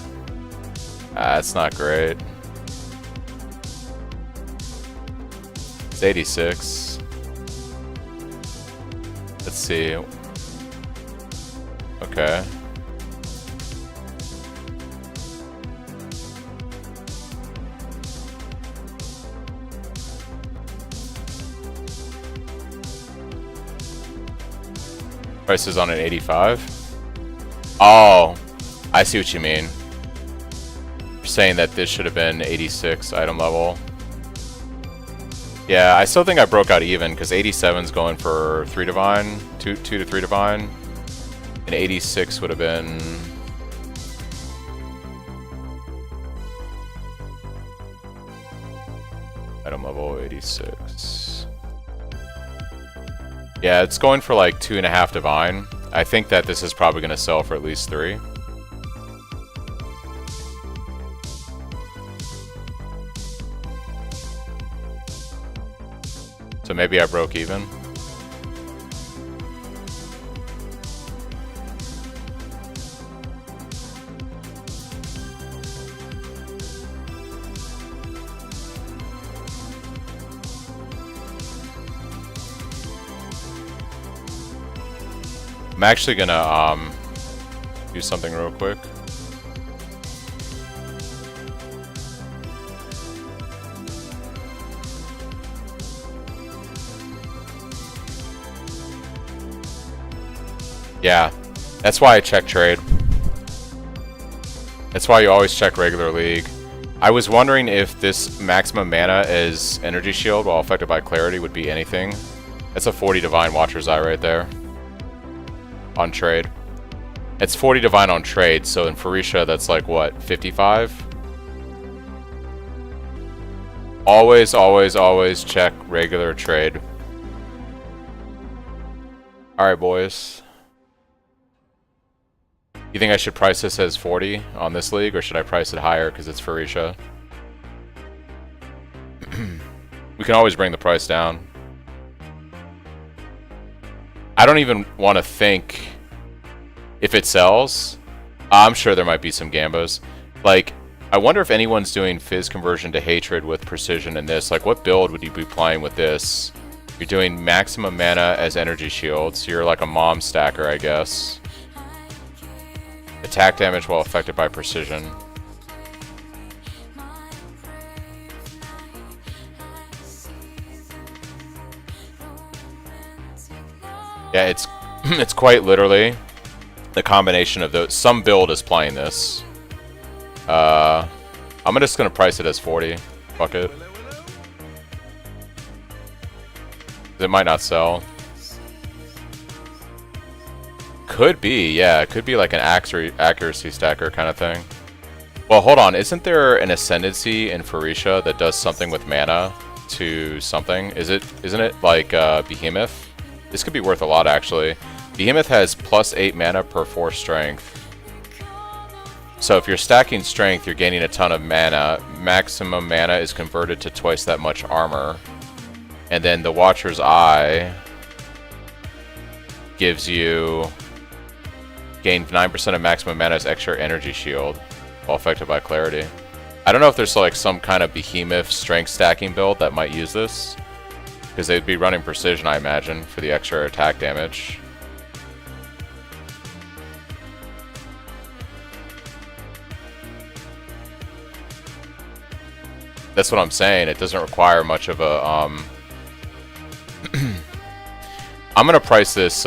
That's not great. It's 86. Let's see. Okay. Price is on an 85. Oh, I see what you mean. You're saying that this should have been 86 item level. Yeah, I still think I broke out even because 87's going for 3 divine, 2 to 3 divine, and 86 would have been. Item level 86. Yeah, it's going for like 2.5 divine. I think that this is probably going to sell for at least 3. So maybe I broke even. I'm actually gonna do something real quick. Yeah, that's why I check trade. That's why you always check regular league. I was wondering if this maximum mana as energy shield while affected by clarity would be anything. That's a 40 Divine Watcher's Eye right there. On trade. It's 40 Divine on trade, so in Phrecia that's like what, 55? Always, always, always check regular trade. Alright, boys. You think I should price this as 40 on this league, or should I price it higher because it's Phrecia? We can always bring the price down. I don't even want to think if it sells. I'm sure there might be some gambos. Like, I wonder if anyone's doing Fizz conversion to Hatred with precision in this. Like, what build would you be playing with this? You're doing maximum mana as energy shield, so you're like a mom stacker, I guess. Attack damage while affected by precision. Yeah, it's quite literally the combination of those. Some build is playing this. I'm just gonna price it as 40. Fuck it. It might not sell. Could be, yeah. It could be like an accuracy stacker kind of thing. Well, hold on. Isn't there an ascendancy in Phrecia that does something with mana to something? Isn't it like Behemoth? This could be worth a lot, actually. Behemoth has +8 mana per 4 strength. So if you're stacking strength, you're gaining a ton of mana. Maximum mana is converted to twice that much armor. And then the Watcher's Eye gives you gain 9% of maximum mana as extra energy shield while affected by clarity. I don't know if there's like some kind of Behemoth strength stacking build that might use this, because they'd be running precision, I imagine, for the extra attack damage. That's what I'm saying. It doesn't require much of a I'm gonna price this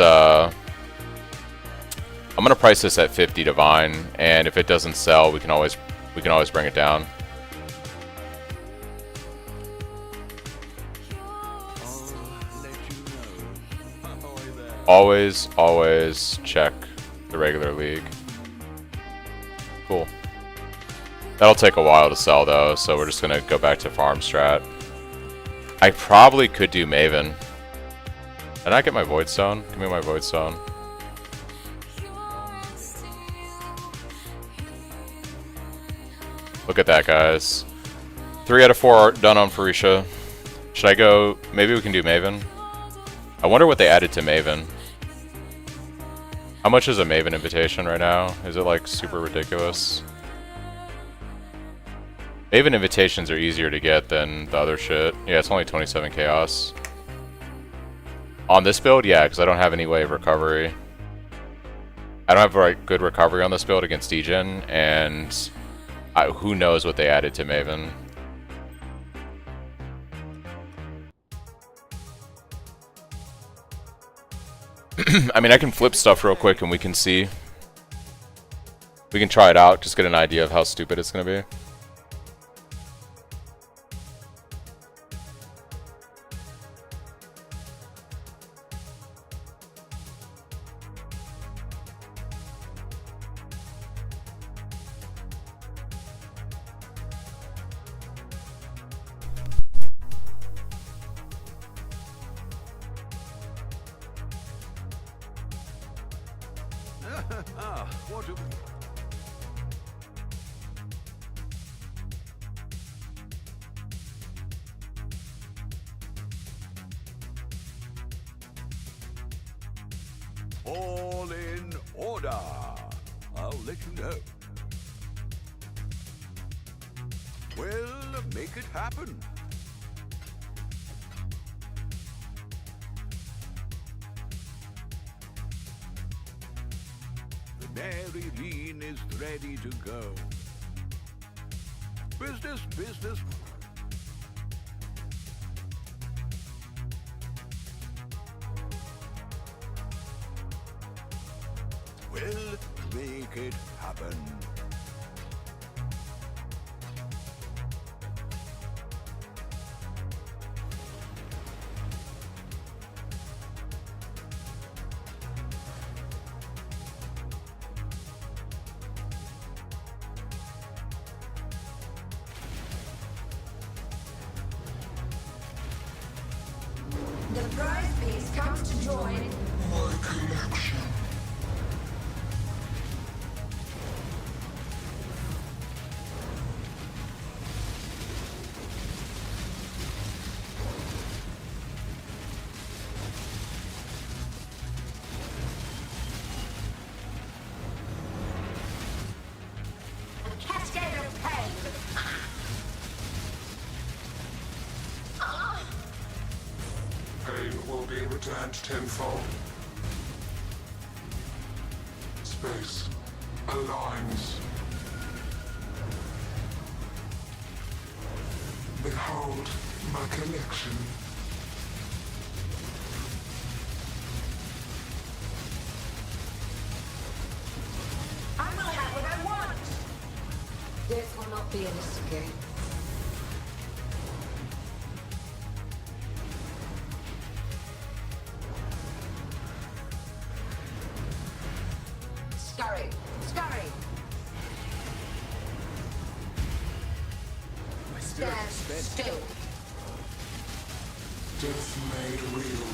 at 50 Divine, and if it doesn't sell, we can always bring it down. Always check the regular league. Cool. That'll take a while to sell though, so we're just gonna go back to farm strat. I probably could do Maven. Did I get my Void Stone? Give me my Void Stone. Look at that, guys. 3 out of 4 are done on Phrecia. Should I go? Maybe we can do Maven. I wonder what they added to Maven. How much is a Maven invitation right now? Is it like super ridiculous? Maven invitations are easier to get than the other shit. Yeah, it's only 27 chaos. On this build, yeah, because I don't have any way of recovery. I don't have like good recovery on this build against Degen, and who knows what they added to Maven. I mean, I can flip stuff real quick and we can see. We can try it out, just get an idea of how stupid it's going to be. What do we... All in order. I'll let you know. Well, make it happen. The Mary Lean is ready to go. Business, business. We'll make it happen. prize piece comes to join. My collection. A cascade of pain. Pain will be returned tenfold. Space aligns. Behold my collection. I will have what I want. Death will not be an escape. Scurry, scurry. My spirit Stand is spent. still. Death made real.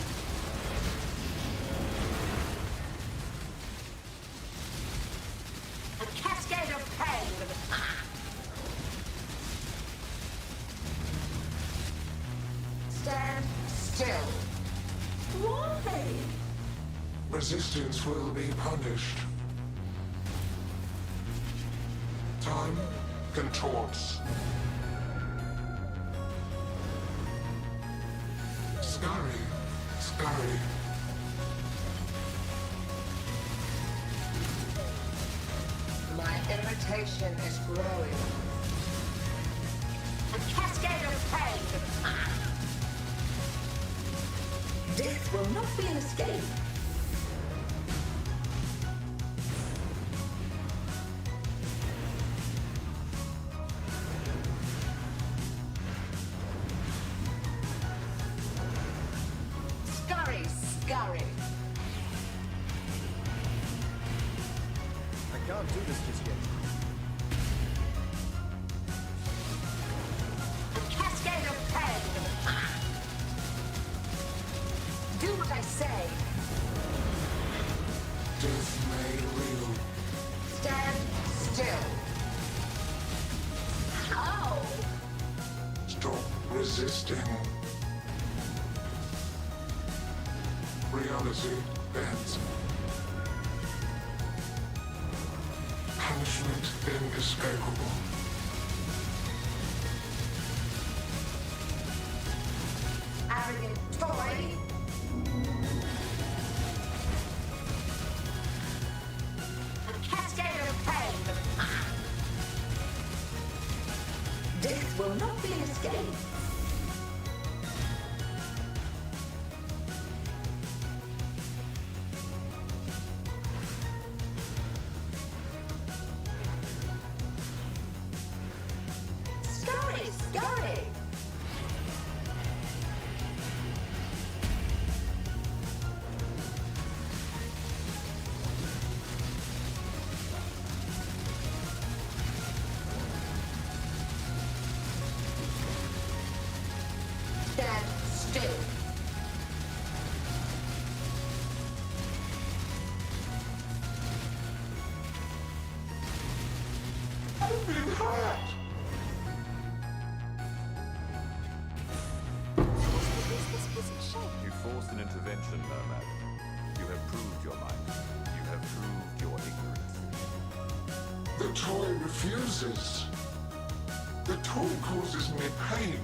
A cascade of pain. Stand still. Why? Resistance will be punished. Time contorts. Scurry, scurry. My irritation is growing. A cascade of pain. Death will not be an escape. Scurry, scurry. I can't do this just yet. A cascade of pain. Do what I say. Death made real. Stand still. How? Stop resisting. Reality bends. Punishment inescapable. Arrogant toy. A cascade of pain. Death will not be an escape. Scurry, scurry. Stand still. Open heart! What is this position? You forced an intervention, Nomad. You have proved your might. You have proved your ignorance. The toy refuses. The toy causes me pain.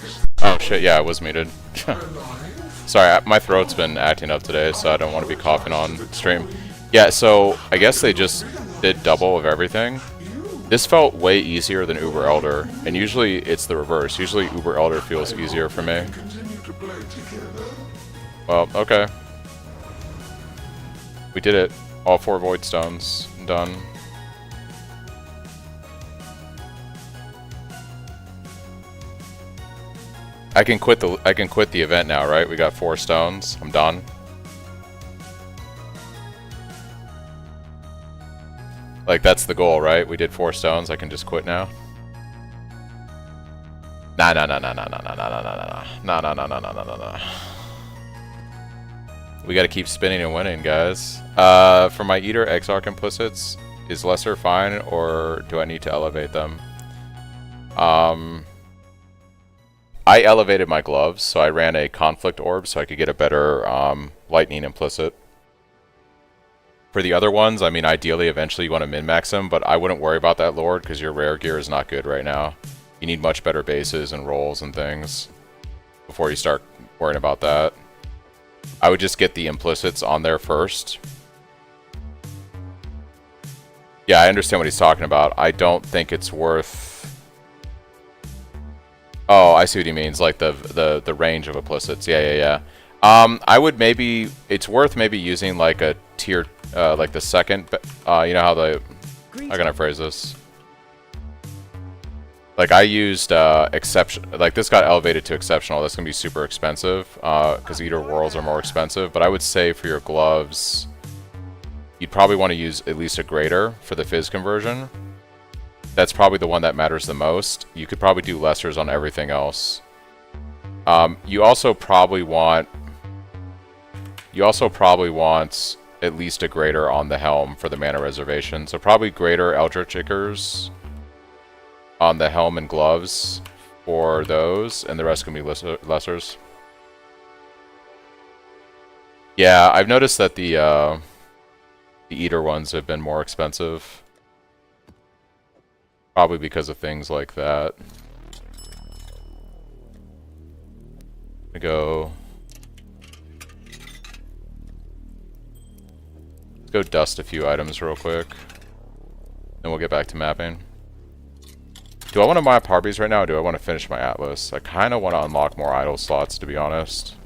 Is Oh shit, yeah, I was muted. alive? Sorry, my throat's been acting up today, so I don't want to be coughing on stream. Yeah, so I guess they just did double of everything. This felt way easier than Uber Elder, and usually it's the reverse. Usually Uber Elder feels easier for me. Continue to play together. Well, okay. We did it. All 4 Void Stones done. I can quit the event now, right? We got 4 stones. I'm done. Like, that's the goal, right? We did 4 stones. I can just quit now. Nah, nah, nah, nah, nah, nah, nah, nah, nah, nah, nah, nah, nah, nah, nah, nah, nah, nah. We gotta keep spinning and winning, guys. For my Eater Exarch implicits, is lesser fine, or do I need to elevate them? I elevated my gloves, so I ran a conflict orb so I could get a better lightning implicit. For the other ones, I mean, ideally, eventually you want to min-max them, but I wouldn't worry about that, Lord, because your rare gear is not good right now. You need much better bases and rolls and things before you start worrying about that. I would just get the implicits on there first. Yeah, I understand what he's talking about. I don't think it's worth... Oh, I see what he means, like the range of implicits. Yeah. I would maybe... It's worth maybe using like a tier... like the second... you know how the... How can I phrase this? Like I used exception... Like this got elevated to exceptional. That's going to be super expensive. Because Eater Worlds are more expensive. But I would say for your gloves... You'd probably want to use at least a greater for the fizz conversion. That's probably the one that matters the most. You could probably do lessers on everything else. You also probably want at least a greater on the helm for the mana reservation. So probably greater Eldritch Ichors on the helm and gloves for those, and the rest can be lessers. Yeah, I've noticed that the Eater ones have been more expensive. Probably because of things like that. Let's go dust a few items real quick. Then we'll get back to mapping. Do I want to map Harbys right now, or do I want to finish my Atlas? I kind of want to unlock more idle slots, to be honest.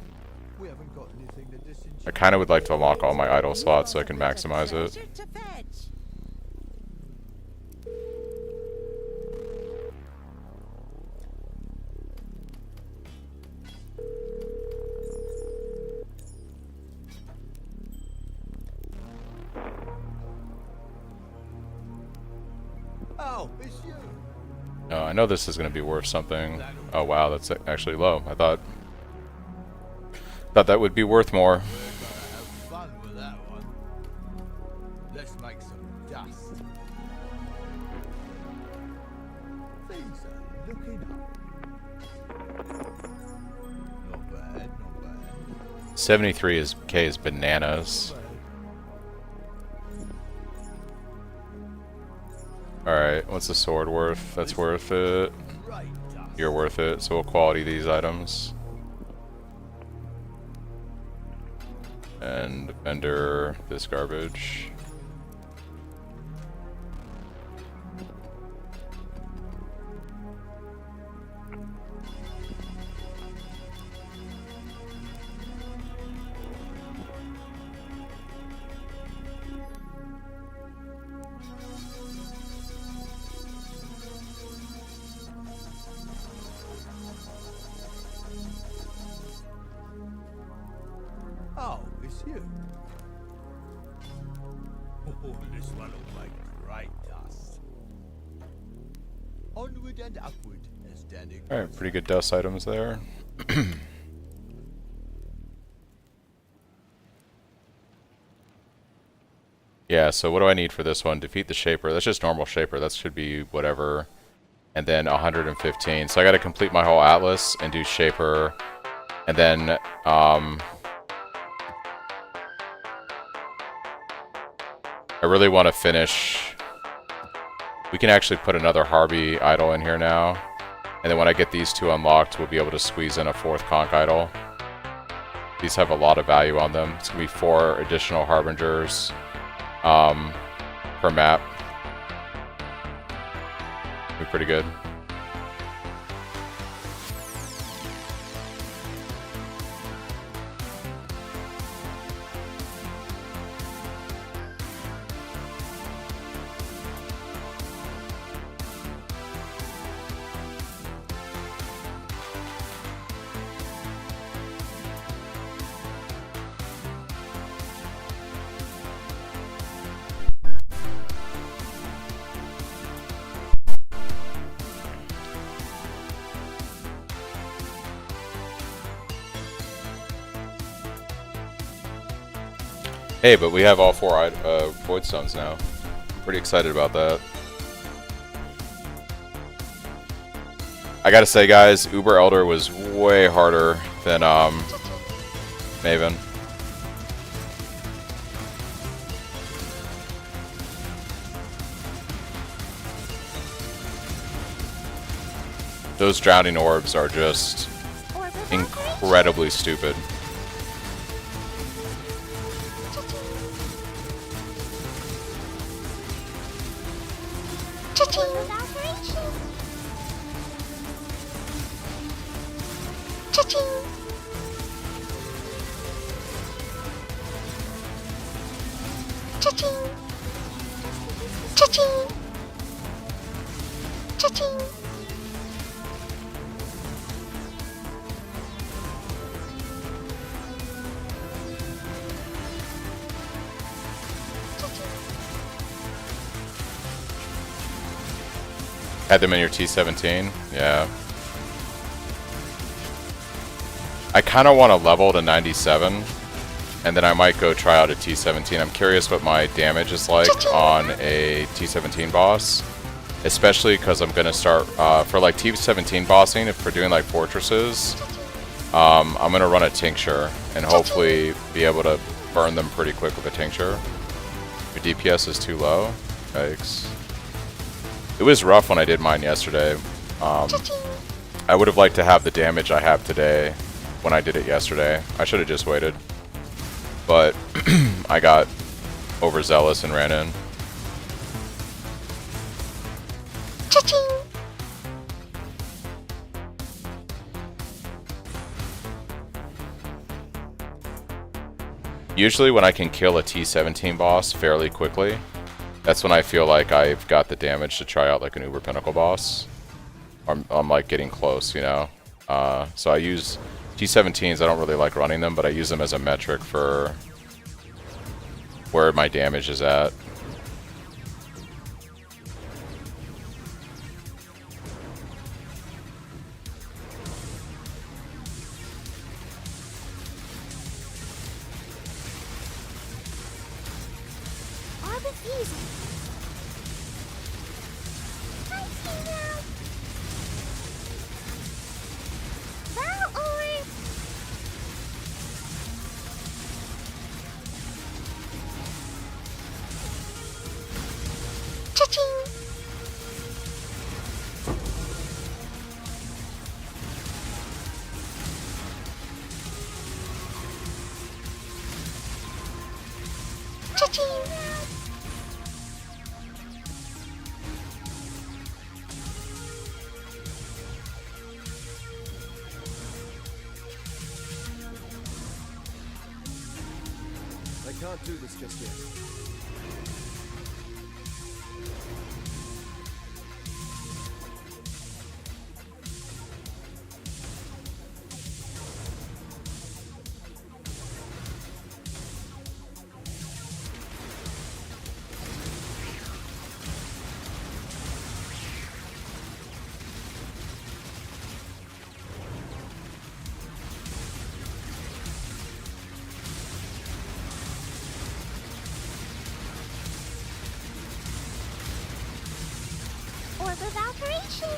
I kind of would like to unlock all my idle slots so I can maximize it. Oh, it's you. Oh, I know this is going to be worth something. Oh wow, that's actually low. I thought that would be worth more. Have fun with that one. Let's make some dust. Things are looking up. Not bad, not bad. 73K is bananas. Alright, what's the sword worth? That's worth it. You're worth it, so we'll quality these items. And vendor this garbage. Oh, it's you. Oh, this one will make great dust. Onward and upward, as Danny. Alright, pretty good dust items there. Yeah, so what do I need for this one? Defeat the Shaper. That's just normal Shaper. That should be whatever. And then 115. So I gotta complete my whole Atlas and do Shaper. And then, I really want to finish... We can actually put another Harby idol in here now. And then when I get these two unlocked, we'll be able to squeeze in a fourth Conch idol. These have a lot of value on them. It's going to be 4 additional Harbingers per map. Be pretty good. Hey, but we have all 4 Void Stones now. Pretty excited about that. I gotta say, guys, Uber Elder was way harder than Maven. Those drowning orbs are just incredibly stupid. Had them in your T17? Yeah. I kind of want to level to 97, and then I might go try out a T17. I'm curious what my damage is like on a T17 boss, especially because I'm going to start, for like T17 bossing, if we're doing like fortresses, I'm going to run a tincture, and hopefully be able to burn them pretty quick with a tincture. Your DPS is too low? Yikes. It was rough when I did mine yesterday. I would have liked to have the damage I have today when I did it yesterday. I should have just waited. But I got overzealous and ran in. Usually when I can kill a T17 boss fairly quickly, that's when I feel like I've got the damage to try out like an Uber Pinnacle boss. I'm like getting close, you know? So I use T17s, I don't really like running them, but I use them as a metric for where my damage is at. I can't do this just yet. Orb of Alteration.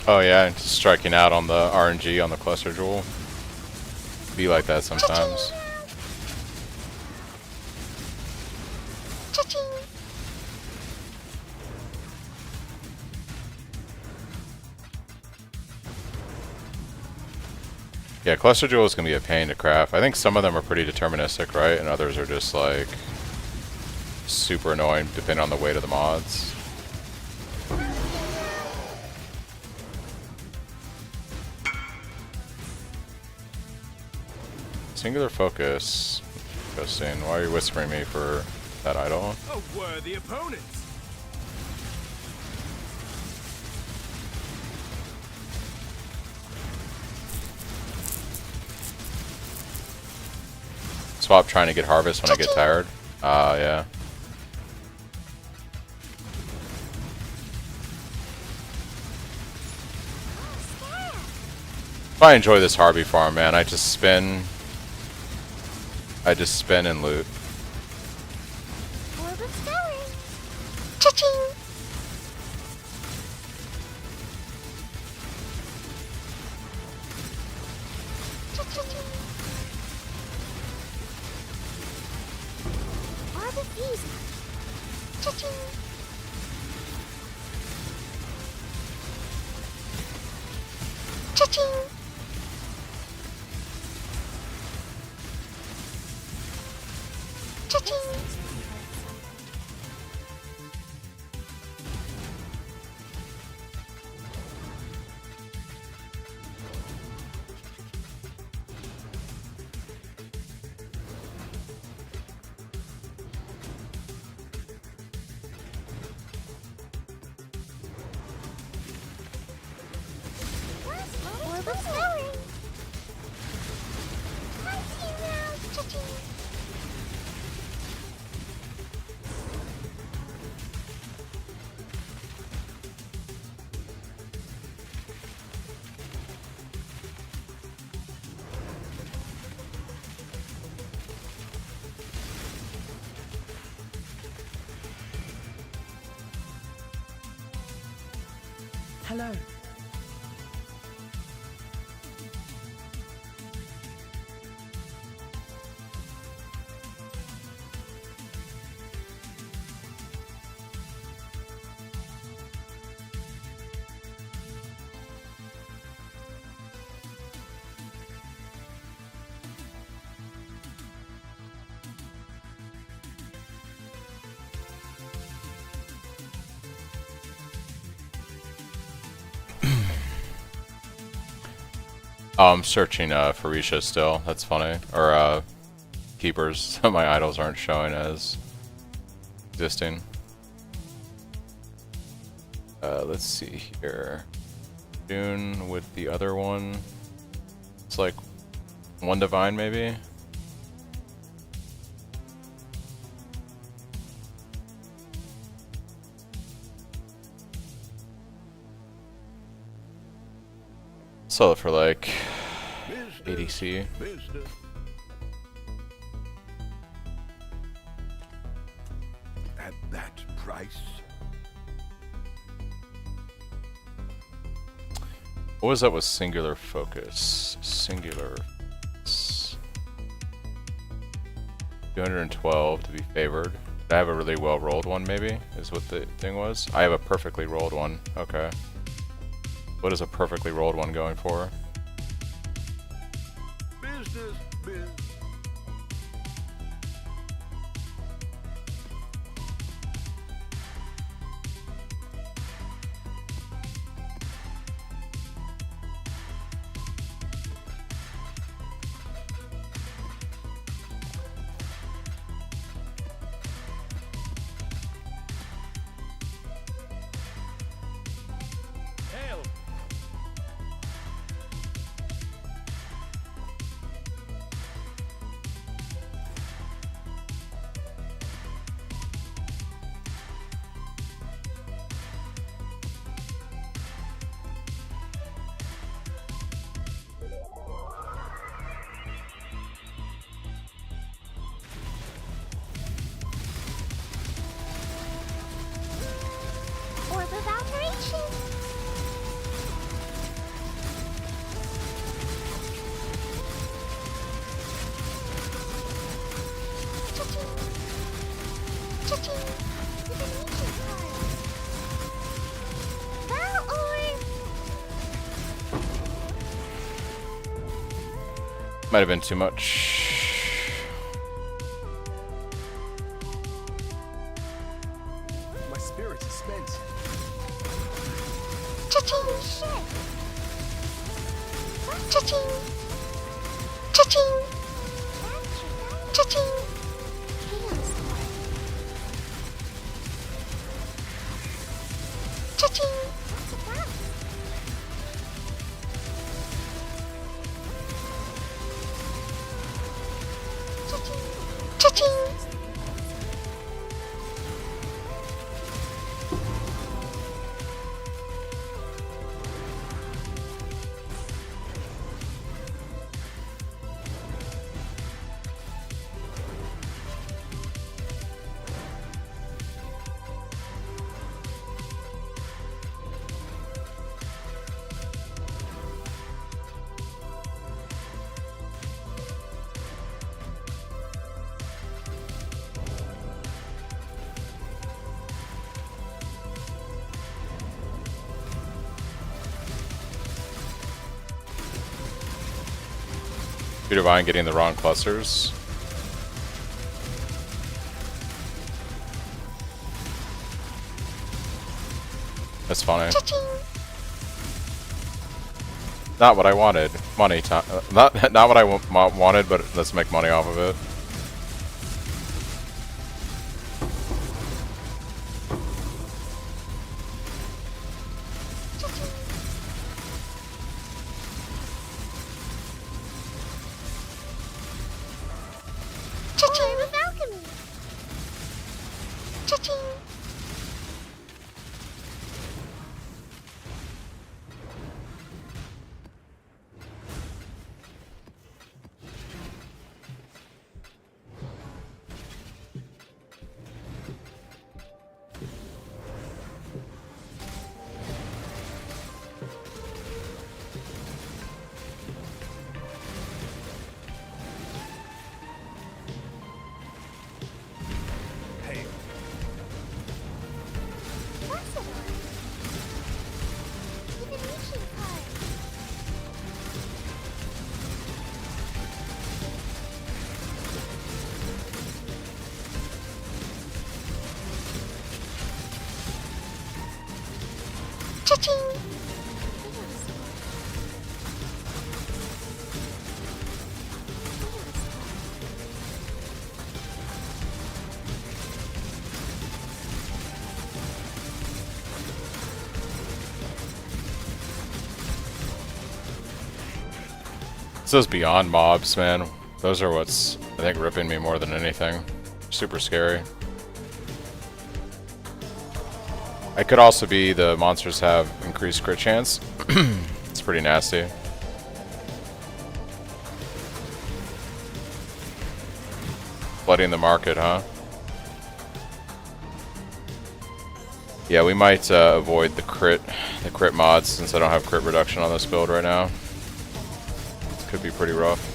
Oh yeah, and just striking out on the RNG on the cluster jewel. Be like that sometimes. Cha-ching. Yeah, cluster jewel is gonna be a pain to craft. I think some of them are pretty deterministic, right? And others are just like super annoying depending on the weight of the mods. Singular focus. Interesting. Why are you whispering me for that idol? A worthy opponent. Swap trying to get Harbys when I get tired. Yeah. If I enjoy this Harby farm, man, I just spin and loot. Orb of Sowing. Cha-ching. Cha-ching. Orb of Fusing. Cha-ching. Cha-ching. Cha-ching. Orb of Sowing. I see you now. Cha-ching. Hello. Oh, I'm searching Phrecia still. That's funny. Or keepers. My idols aren't showing as existing. Let's see here. June with the other one. It's like one divine maybe. Sell it for like ADC. Business. At that price? What was up with singular focus? Singular. 212 to be favored. Did I have a really well rolled one maybe? Is what the thing was? I have a perfectly rolled one. Okay. What is a perfectly rolled one going for? Business. Business. Cha-ching! Divination card. Battle orb. Might have been too much. My spirit is spent. Cha-ching! Shit! Cha-ching! Cha-ching! Cha-ching! Chaos orb. Cha-ching! What's that? Cha-ching! Cha-ching! Peter Vine getting the wrong clusters. That's funny. Cha-ching! Not what I wanted. Money time. Not what I wanted, but let's make money off of it. Cha-ching! With alchemy. Cha-ching! Hail. Divination card. Cha-ching! It's those beyond mobs, man. Those are what's, I think, ripping me more than anything. Super scary. It could also be the monsters have increased crit chance. It's pretty nasty. Flooding the market, huh? Yeah, we might avoid the crit mods since I don't have crit reduction on this build right now. Could be pretty rough.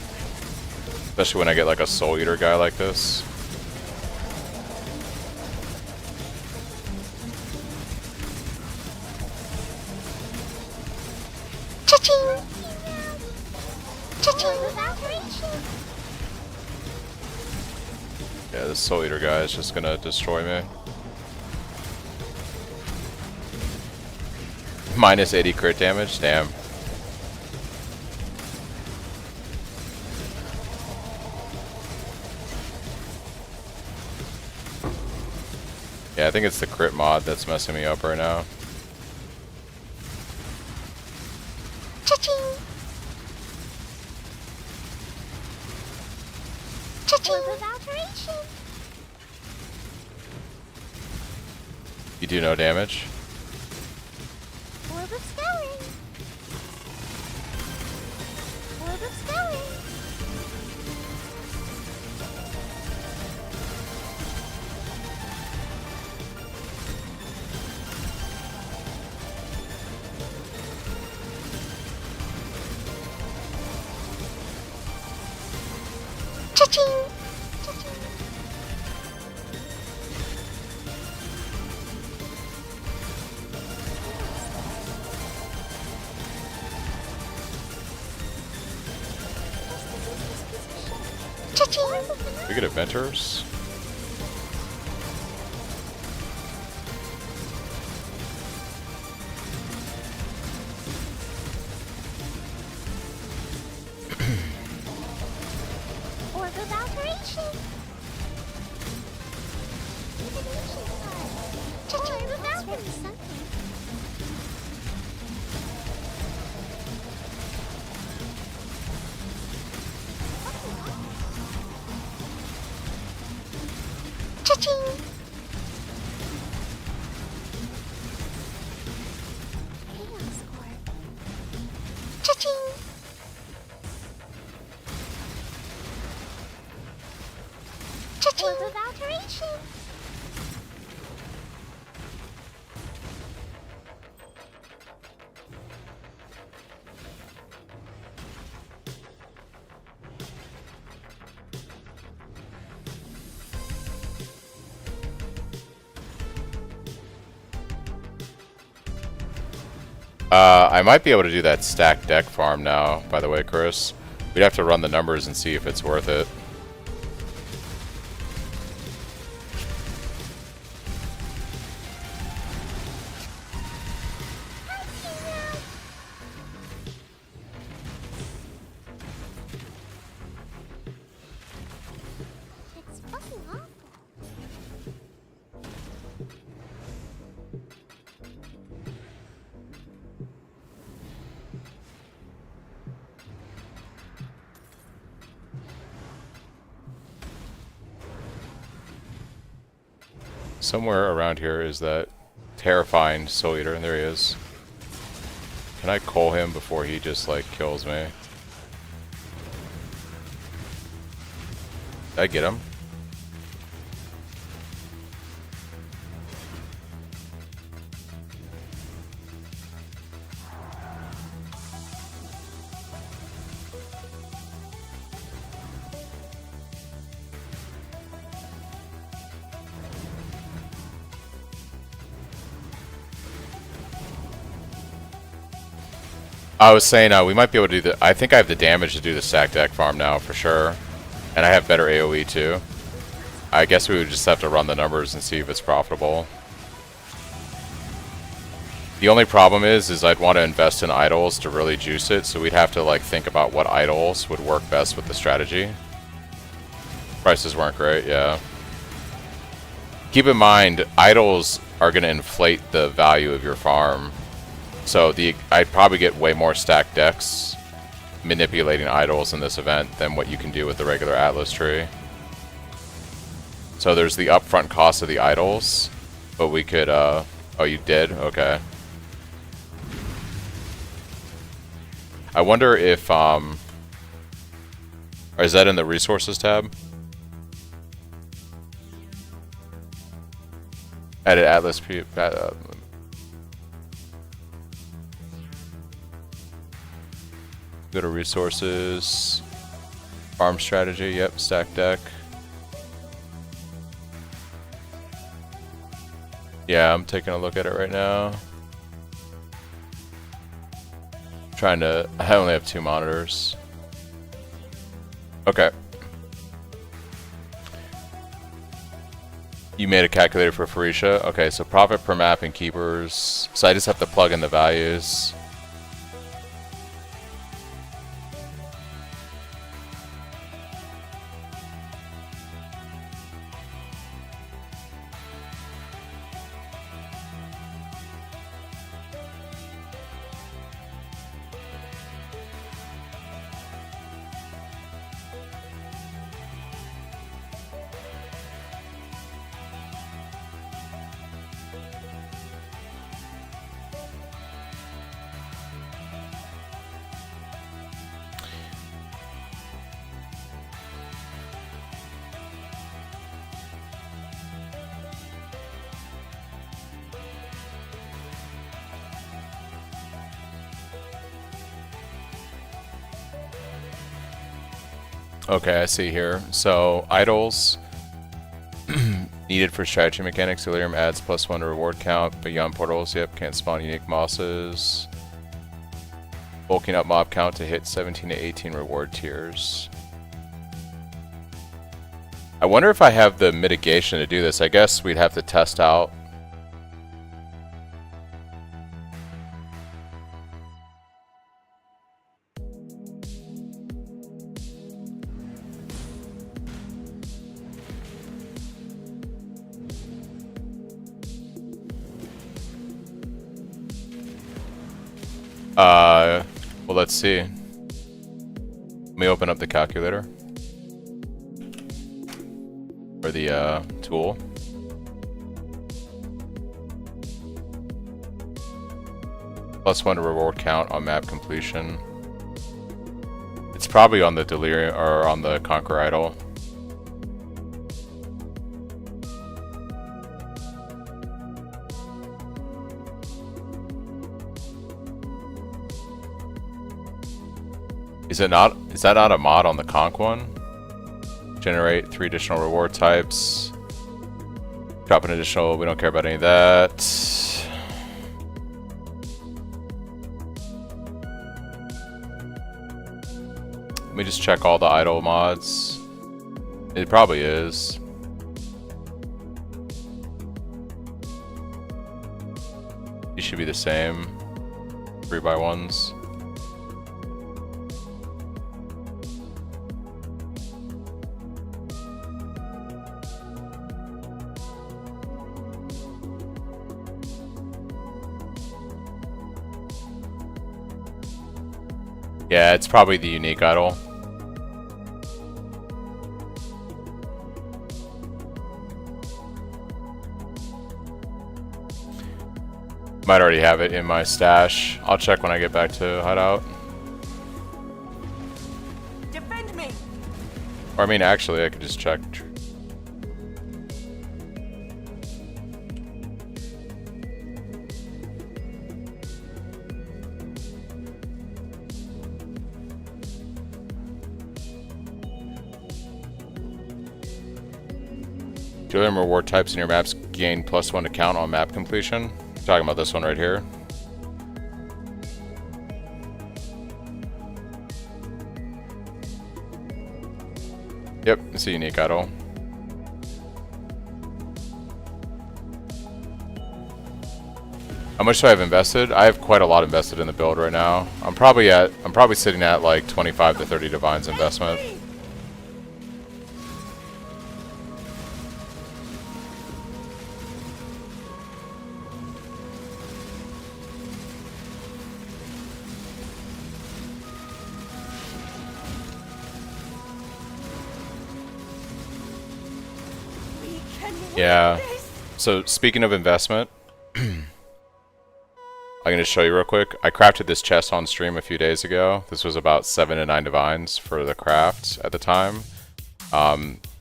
Especially when I get like a Soul Eater guy like this. Cha-ching! Cha-ching! With alteration. Yeah, this Soul Eater guy is just gonna destroy me. Minus 80 crit damage? Damn. Yeah, I think it's the crit mod that's messing me up right now. Cha-ching! Cha-ching! With alteration. You do no damage? Orb of Scouring. Orb of Scouring. Cha-ching! Cha-ching! We get adventures. Orb of alteration. Divination card. Orb of alchemy. Something. Cha-ching! Chaos Orb. Cha-ching! Cha-ching! Orb of alteration. I might be able to do that stack deck farm now, by the way, Chris. We'd have to run the numbers and see if it's worth it. It's fucking awful. Somewhere around here is that terrifying Soul Eater, and there he is. Can I call him before he just, like, kills me? Did I get him? I was saying we might be able to do the... I think I have the damage to do the stack deck farm now for sure. And I have better AoE too. I guess we would just have to run the numbers and see if it's profitable. The only problem is I'd want to invest in idols to really juice it, so we'd have to like think about what idols would work best with the strategy. Prices weren't great, yeah. Keep in mind, idols are going to inflate the value of your farm. So I'd probably get way more stacked decks manipulating idols in this event than what you can do with the regular Atlas tree. So there's the upfront cost of the idols, but we could, oh, you did? Okay. I wonder if, or is that in the resources tab? Added Atlas, go to resources, farm strategy, yep, stack deck. Yeah, I'm taking a look at it right now. I only have 2 monitors. Okay. You made a calculator for Phrecia? Okay, so profit per map and keepers. So I just have to plug in the values. Okay, I see here. So, idols needed for strategy mechanics. Delirium adds +1 to reward count. Beyond portals, yep, can't spawn unique bosses. Bulking up mob count to hit 17 to 18 reward tiers. I wonder if I have the mitigation to do this. I guess we'd have to test out. Well, let's see. Let me open up the calculator. Or the, tool. +1 to reward count on map completion. It's probably on the Delirium, or on the Conquer Idol. Is that not a mod on the Conq one? Generate 3 additional reward types. Drop an additional, we don't care about any of that. Let me just check all the idle mods. It probably is. These should be the same. 3x1s. Yeah, it's probably the unique idol. Might already have it in my stash. I'll check when I get back to hideout. Defend me. Or I mean, actually, I could just check. Do them reward types in your maps gain +1 to count on map completion? Talking about this one right here. Yep, it's a unique idol. How much do I have invested? I have quite a lot invested in the build right now. I'm probably sitting at like 25 to 30 divines investment. Yeah, so speaking of investment, I'm going to show you real quick. I crafted this chest on stream a few days ago. This was about 7 to 9 divines for the craft at the time.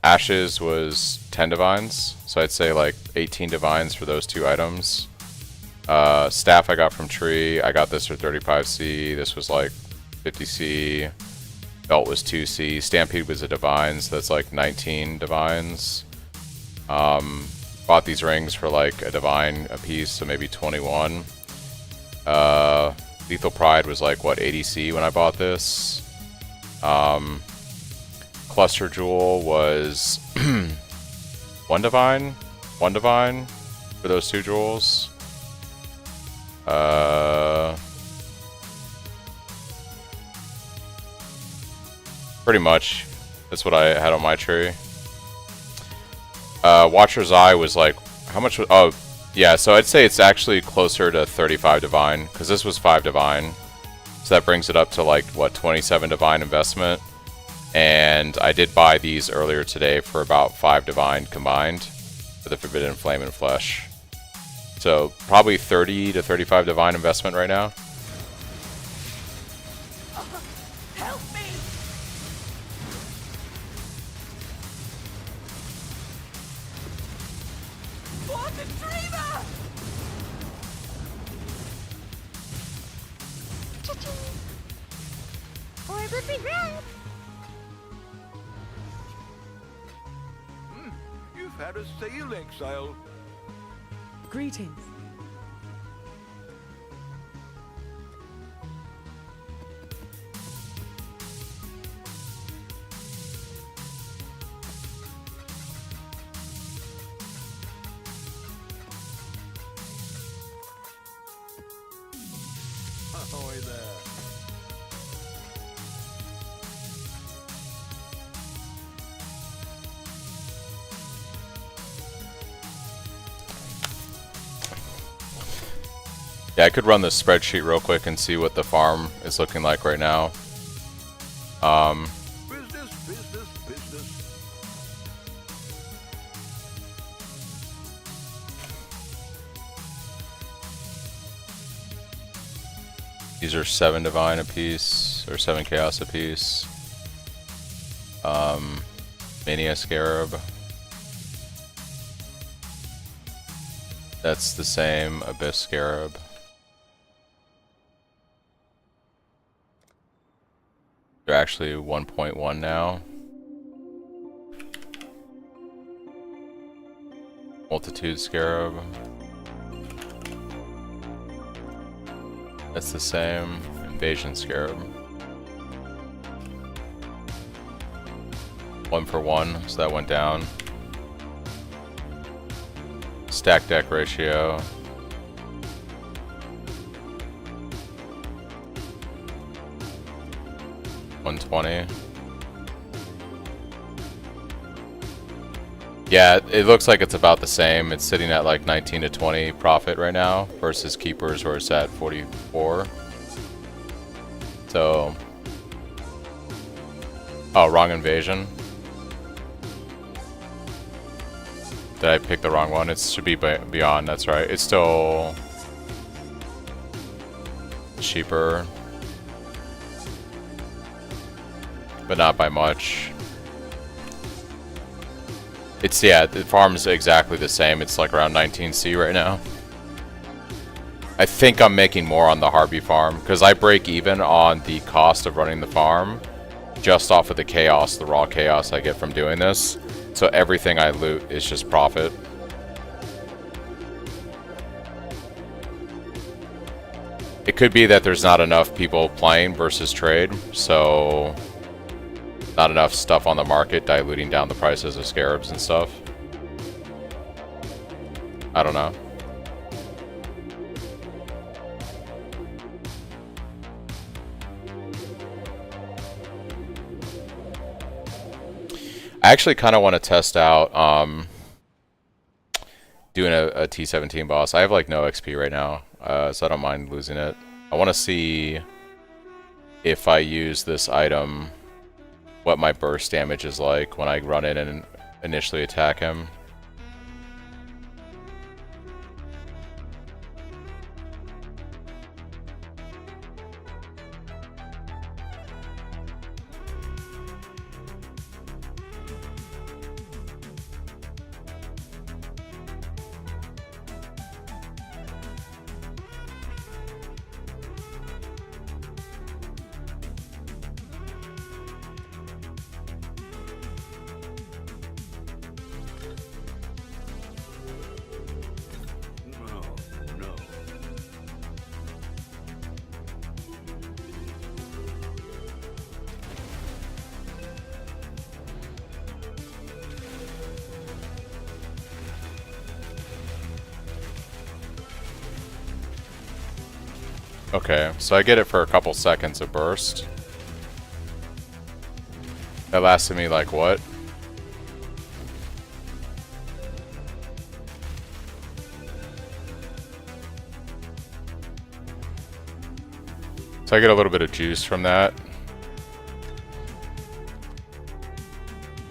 Ashes was 10 divines, so I'd say like 18 divines for those 2 items. Staff I got from Tree, I got this for 35C, this was like 50C. Belt was 2C, Stampede was a divine, so that's like 19 divines. Bought these rings for like a divine a piece, so maybe 21. Lethal Pride was like, what, 80C when I bought this. Cluster Jewel was 1 divine for those 2 jewels. Pretty much, that's what I had on my tree. Watcher's Eye was like, how much was, oh, yeah, so I'd say it's actually closer to 35 divine, because this was 5 divine. So that brings it up to like, what, 27 divine investment. And I did buy these earlier today for about 5 divine combined for the Forbidden Flame and Flesh. So probably 30 to 35 divine investment right now. Help me. For the dreamer. Orb would be red. You've had a sail exile. Greetings. Ahoy there. Yeah, I could run this spreadsheet real quick and see what the farm is looking like right now. Business, business, business. These are 7 divine apiece, or 7 chaos apiece. Mania Scarab. That's the same. Abyss Scarab. They're actually 1.1 now. Multitude Scarab. That's the same. Invasion Scarab. 1 for 1, so that went down. Stack deck ratio. $120. Yeah, it looks like it's about the same. It's sitting at like 19 to 20 profit right now versus Keepers where it's at 44. So, oh, wrong invasion. Did I pick the wrong one? It should be beyond, that's right. It's still cheaper, but not by much. It's, yeah, the farm's exactly the same. It's like around 19C right now. I think I'm making more on the Harby farm because I break even on the cost of running the farm just off of the chaos, the raw chaos I get from doing this. So everything I loot is just profit. It could be that there's not enough people playing versus trade, so not enough stuff on the market diluting down the prices of scarabs and stuff. I don't know. I actually kind of want to test out doing a T17 boss. I have like no XP right now, so I don't mind losing it. I want to see if I use this item, what my burst damage is like when I run in and initially attack him. Okay, so I get it for a couple seconds of burst. That lasted me like what? So I get a little bit of juice from that.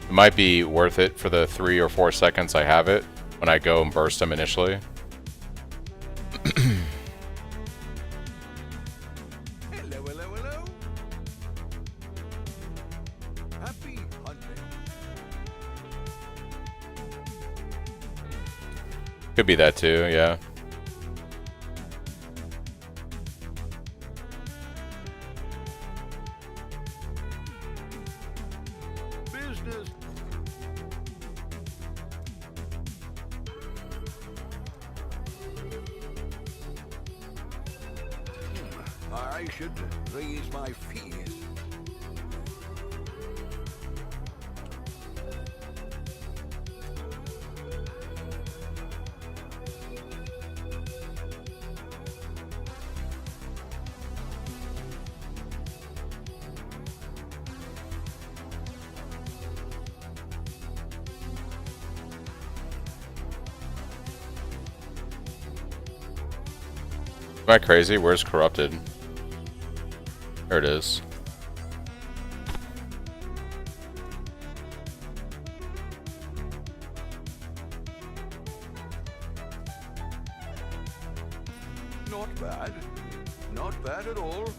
It might be worth it for the 3 or 4 seconds I have it when I go and burst them initially. Could be that too, yeah. Business. I should raise my fees. Am I crazy? Where's corrupted? There it is. Not bad. Not bad at all.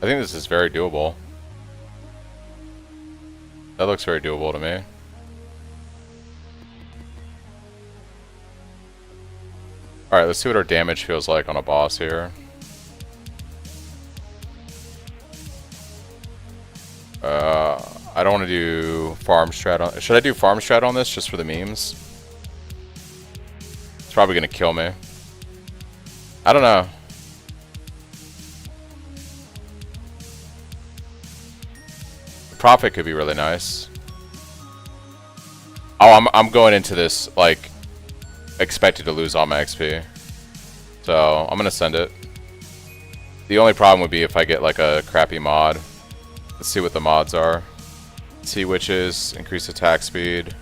I think this is very doable. That looks very doable to me. Alright, let's see what our damage feels like on a boss here. I don't want to do farm strat on... Should I do farm strat on this just for the memes? It's probably going to kill me. I don't know. Profit could be really nice. Oh, I'm going into this like expected to lose all my XP, so I'm gonna send it. The only problem would be if I get like a crappy mod. Let's see what the mods are. Sea Witches, increase attack speed.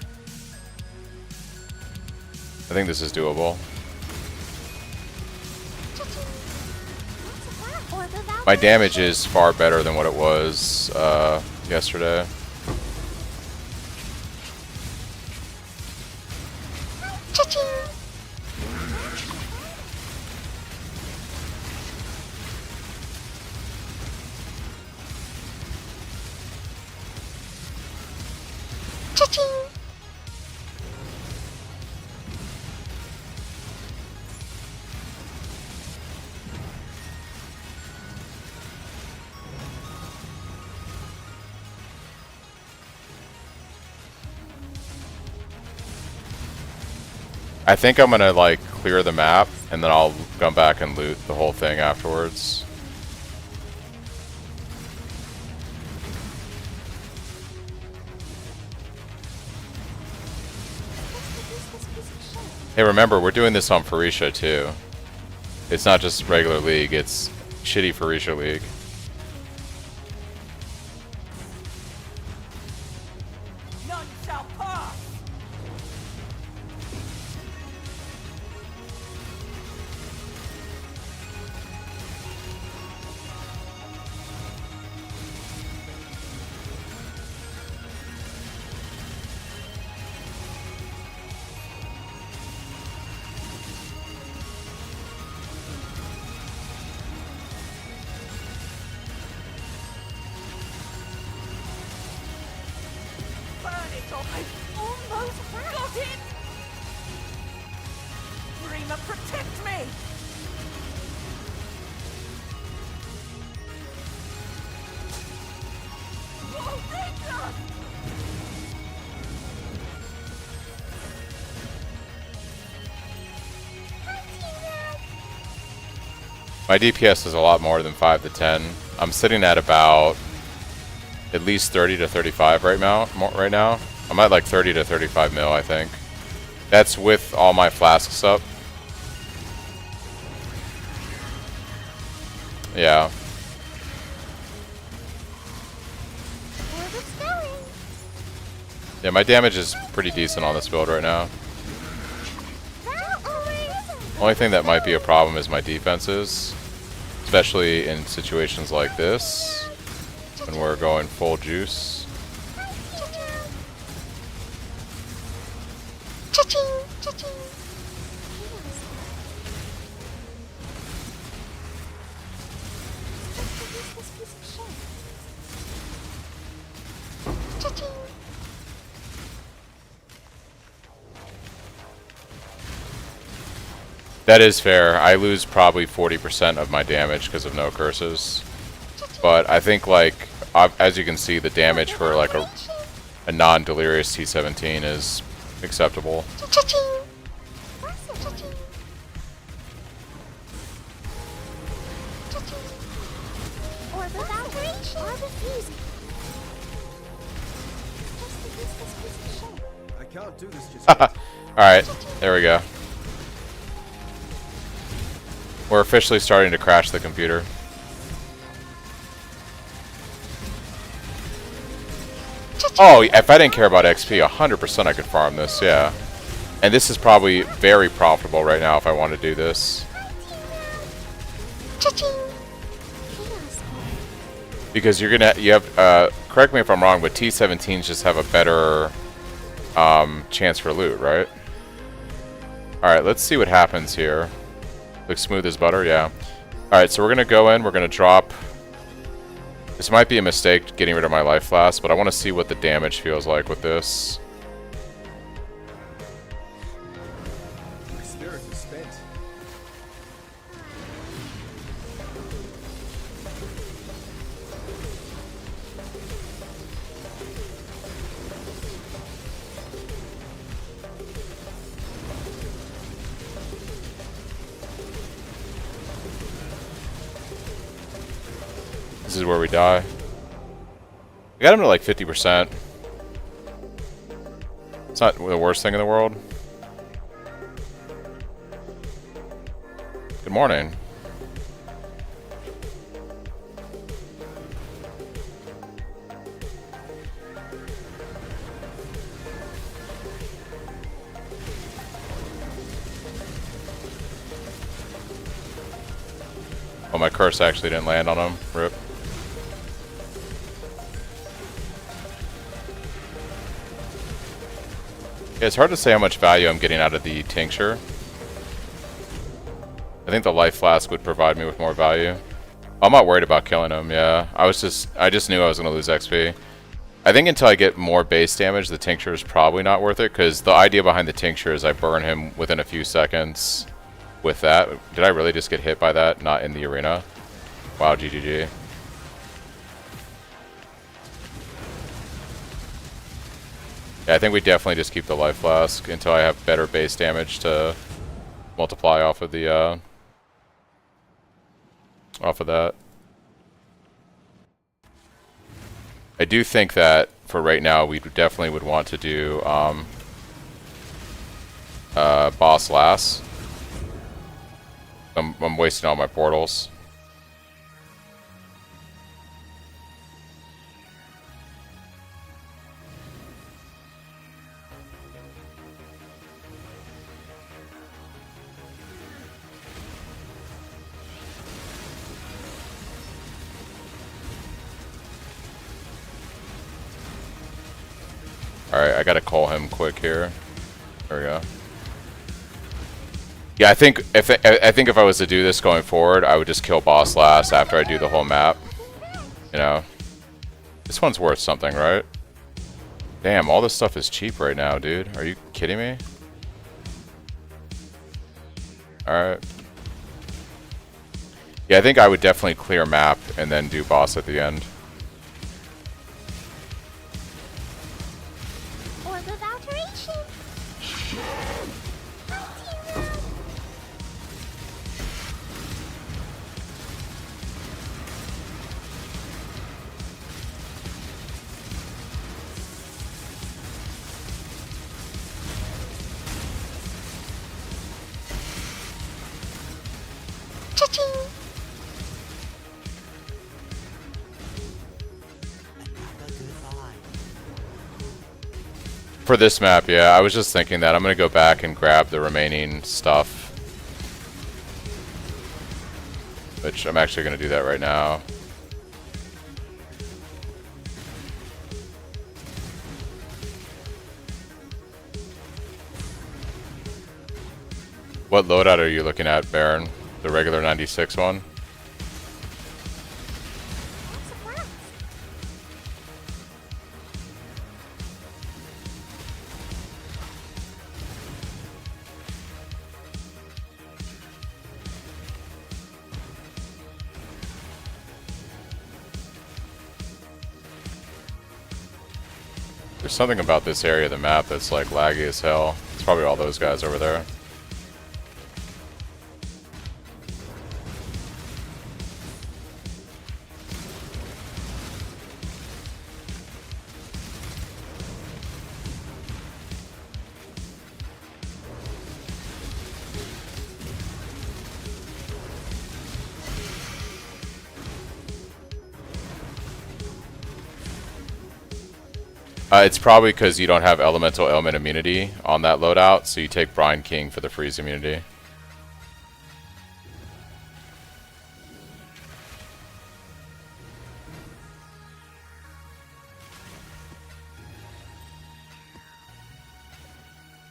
I think this is doable. My damage is far better than what it was yesterday. I think I'm gonna like clear the map and then I'll come back and loot the whole thing afterwards. Hey, remember, we're doing this on Phrecia too. It's not just regular League, it's shitty Phrecia League. None shall pass. I've almost got it! Dreamer, protect me! Oh, Ranger! My DPS is a lot more than 5 to 10. I'm sitting at about at least 30 to 35 right now. I'm at like 30 to 35 mil, I think. That's with all my flasks up. Yeah. Yeah, my damage is pretty decent on this build right now. Only thing that might be a problem is my defenses, especially in situations like this when we're going full juice. That is fair. I lose probably 40% of my damage because of no curses. But I think, like, as you can see, the damage for like a non-delirious T17 is acceptable. Cha-ching! Cha-ching! Cha-ching! Orb of alteration! Orb of fusing! Just a useless piece of shit. I can't do this just yet. Alright, there we go. We're officially starting to crash the computer. Oh, if I didn't care about XP, 100% I could farm this, yeah. And this is probably very profitable right now if I want to do this. Cha-ching! Because you have, correct me if I'm wrong, but T17s just have a better chance for loot, right? Alright, let's see what happens here. Looks smooth as butter, yeah. Alright, so we're going to go in, we're going to drop... This might be a mistake getting rid of my life flask, but I want to see what the damage feels like with this. My spirit is spent. This is where we die. We got him to like 50%. It's not the worst thing in the world. Good morning. Oh, my curse actually didn't land on him. Rip. Yeah, it's hard to say how much value I'm getting out of the tincture. I think the life flask would provide me with more value. I'm not worried about killing him, yeah. I just knew I was going to lose XP. I think until I get more base damage, the tincture is probably not worth it, because the idea behind the tincture is I burn him within a few seconds with that. Did I really just get hit by that? Not in the arena. Wow, GGG. Yeah, I think we definitely just keep the life flask until I have better base damage to multiply off of the that. I do think that for right now we definitely would want to do boss last. I'm wasting all my portals. Alright, I gotta call him quick here. There we go. Yeah, I think if I was to do this going forward, I would just kill boss last after I do the whole map. You know, this one's worth something, right? Damn, all this stuff is cheap right now, dude. Are you kidding me? Alright. Yeah, I think I would definitely clear map and then do boss at the end. Orb of alteration! Cha-ching! For this map, yeah, I was just thinking that. I'm gonna go back and grab the remaining stuff. Which I'm actually gonna do that right now. What loadout are you looking at, Baron? The regular 96 one? There's something about this area of the map that's like laggy as hell. It's probably all those guys over there. It's probably because you don't have elemental element immunity on that loadout, so you take Brine King for the freeze immunity.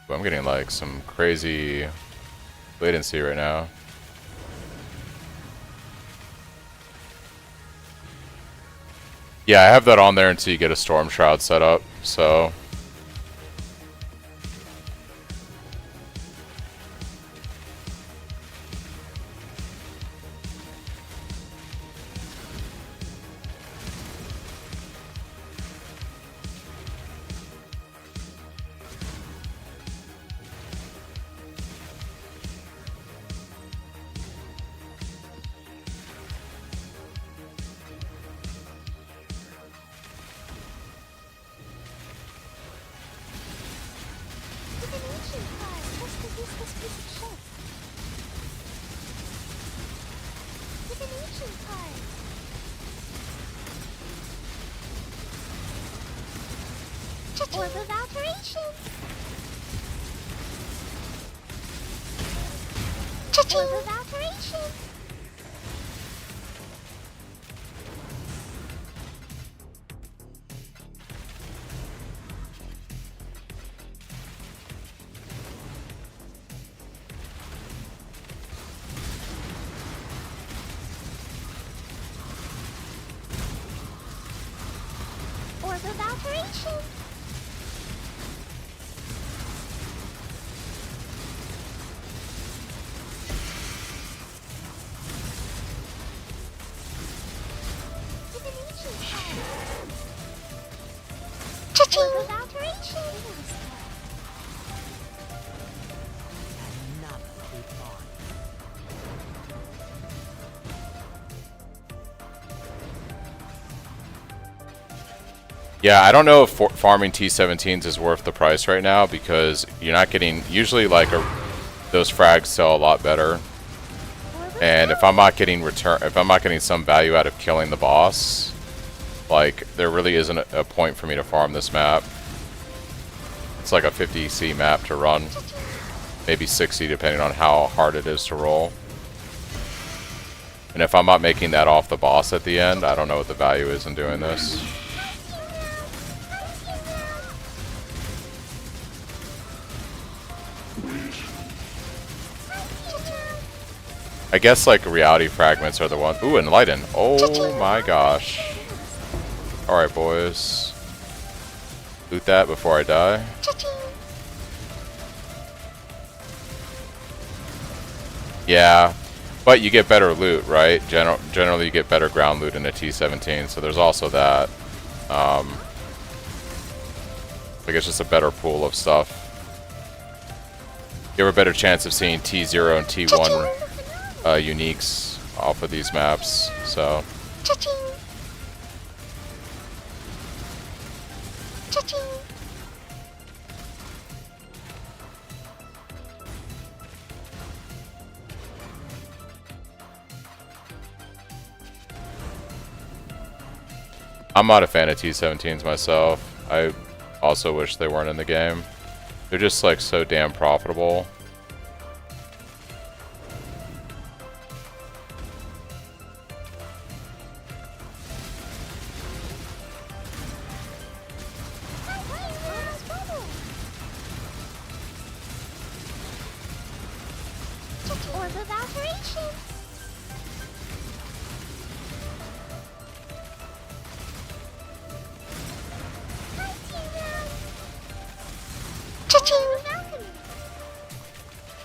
But I'm getting like some crazy latency right now. Yeah, I have that on there until you get a Storm Shroud set up, so... Orb of Alteration! Orb of Alteration! Orb of Alteration! Orb of Alteration! Yeah, I don't know if farming T17s is worth the price right now because you're not getting... Usually, like, those frags sell a lot better. And if I'm not getting some value out of killing the boss, like, there really isn't a point for me to farm this map. It's like a 50C map to run. Maybe 60 depending on how hard it is to roll. And if I'm not making that off the boss at the end, I don't know what the value is in doing this. I guess like reality fragments are the one. Ooh, enlighten. Oh my gosh. Alright, boys. Loot that before I die. Yeah, but you get better loot, right? Generally you get better ground loot in a T17, so there's also that. Like it's just a better pool of stuff. You have a better chance of seeing T0 and T1 uniques off of these maps, so... I'm not a fan of T17s myself. I also wish they weren't in the game. They're just like so damn profitable. Orb of Alteration!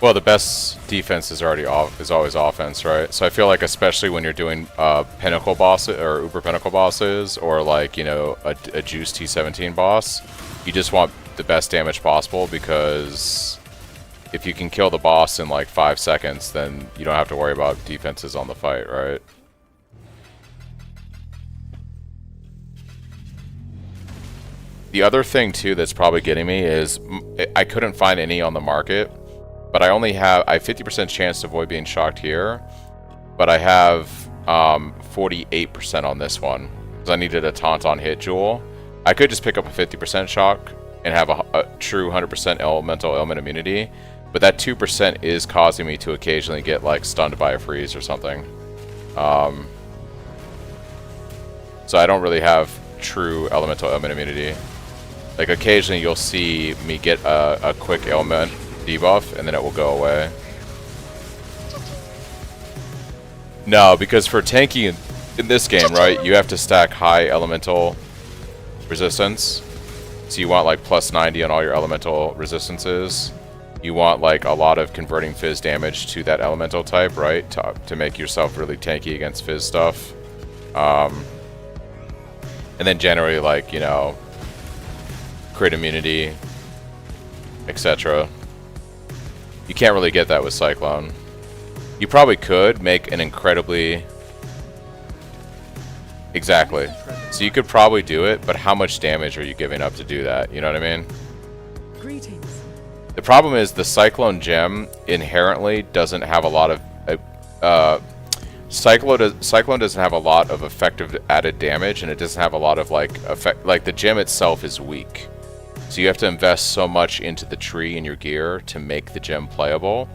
Well, the best defense is already always offense, right? So I feel like especially when you're doing pinnacle bosses or uber pinnacle bosses, or like, you know, a juice T17 boss, you just want the best damage possible, because if you can kill the boss in like 5 seconds, then you don't have to worry about defenses on the fight, right? The other thing too that's probably getting me is I couldn't find any on the market, but I have 50% chance to avoid being shocked here, but I have 48% on this one because I needed a taunt on hit jewel. I could just pick up a 50% shock and have a true 100% elemental ailment immunity, but that 2% is causing me to occasionally get like stunned by a freeze or something. So I don't really have true elemental ailment immunity. Like occasionally you'll see me get a quick ailment debuff and then it will go away. No, because for tanking in this game, right, you have to stack high elemental resistance. So you want like plus 90 on all your elemental resistances. You want like a lot of converting fizz damage to that elemental type, right, to make yourself really tanky against fizz stuff. And then generally like, you know, crit immunity, etc. You can't really get that with Cyclone. You probably could make an incredibly... Exactly. So you could probably do it, but how much damage are you giving up to do that? You know what I mean? Greetings. The problem is the Cyclone gem inherently doesn't have a lot of... Cyclone doesn't have a lot of effective added damage, and it doesn't have a lot of like effect. Like the gem itself is weak, so you have to invest so much into the tree in your gear to make the gem playable.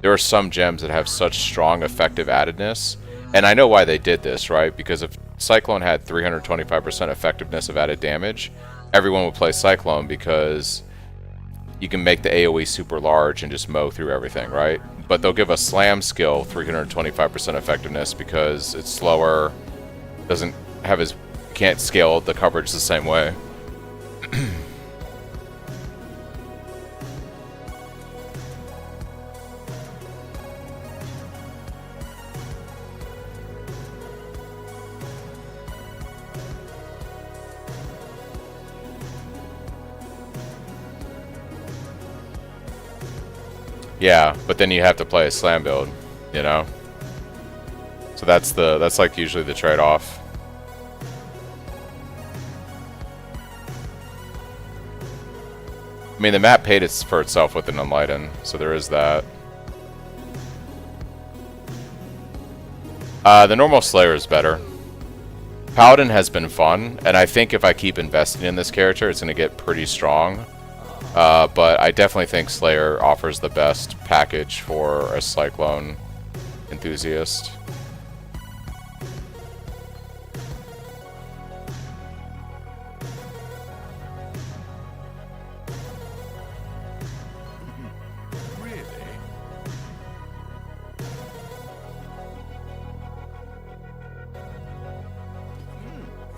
There are some gems that have such strong effectiveness, and I know why they did this, right? Because if Cyclone had 325% effectiveness of added damage, everyone would play Cyclone because you can make the AoE super large and just mow through everything, right? But they'll give a slam skill 325% effectiveness because it's slower, doesn't have as, can't scale the coverage the same way. Yeah, but then you have to play a slam build, you know? So that's like usually the trade-off. I mean, the map paid for itself with an Enlighten, so there is that. The normal Slayer is better. Paladin has been fun, and I think if I keep investing in this character, it's going to get pretty strong. But I definitely think Slayer offers the best package for a Cyclone enthusiast. Really?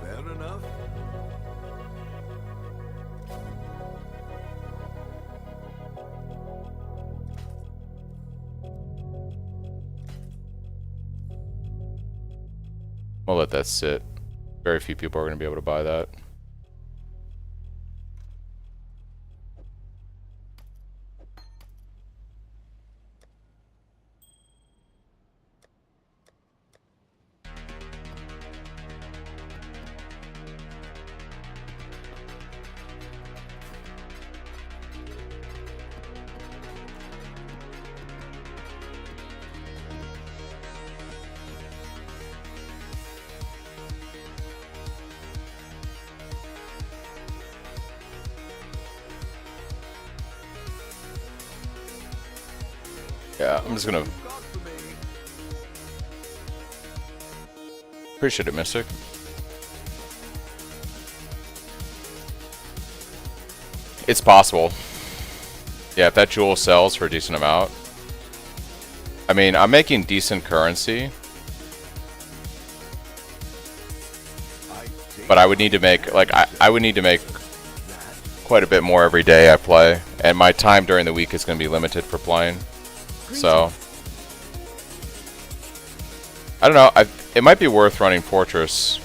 Fair enough. We'll let that sit. Very few people are going to be able to buy that. Yeah, I'm just gonna... Appreciate it, Mystic. It's possible. Yeah, if that jewel sells for a decent amount. I mean, I'm making decent currency. But I would need to make, like, I would need to make quite a bit more every day I play. And my time during the week is going to be limited for playing. So, I don't know. It might be worth running Fortress.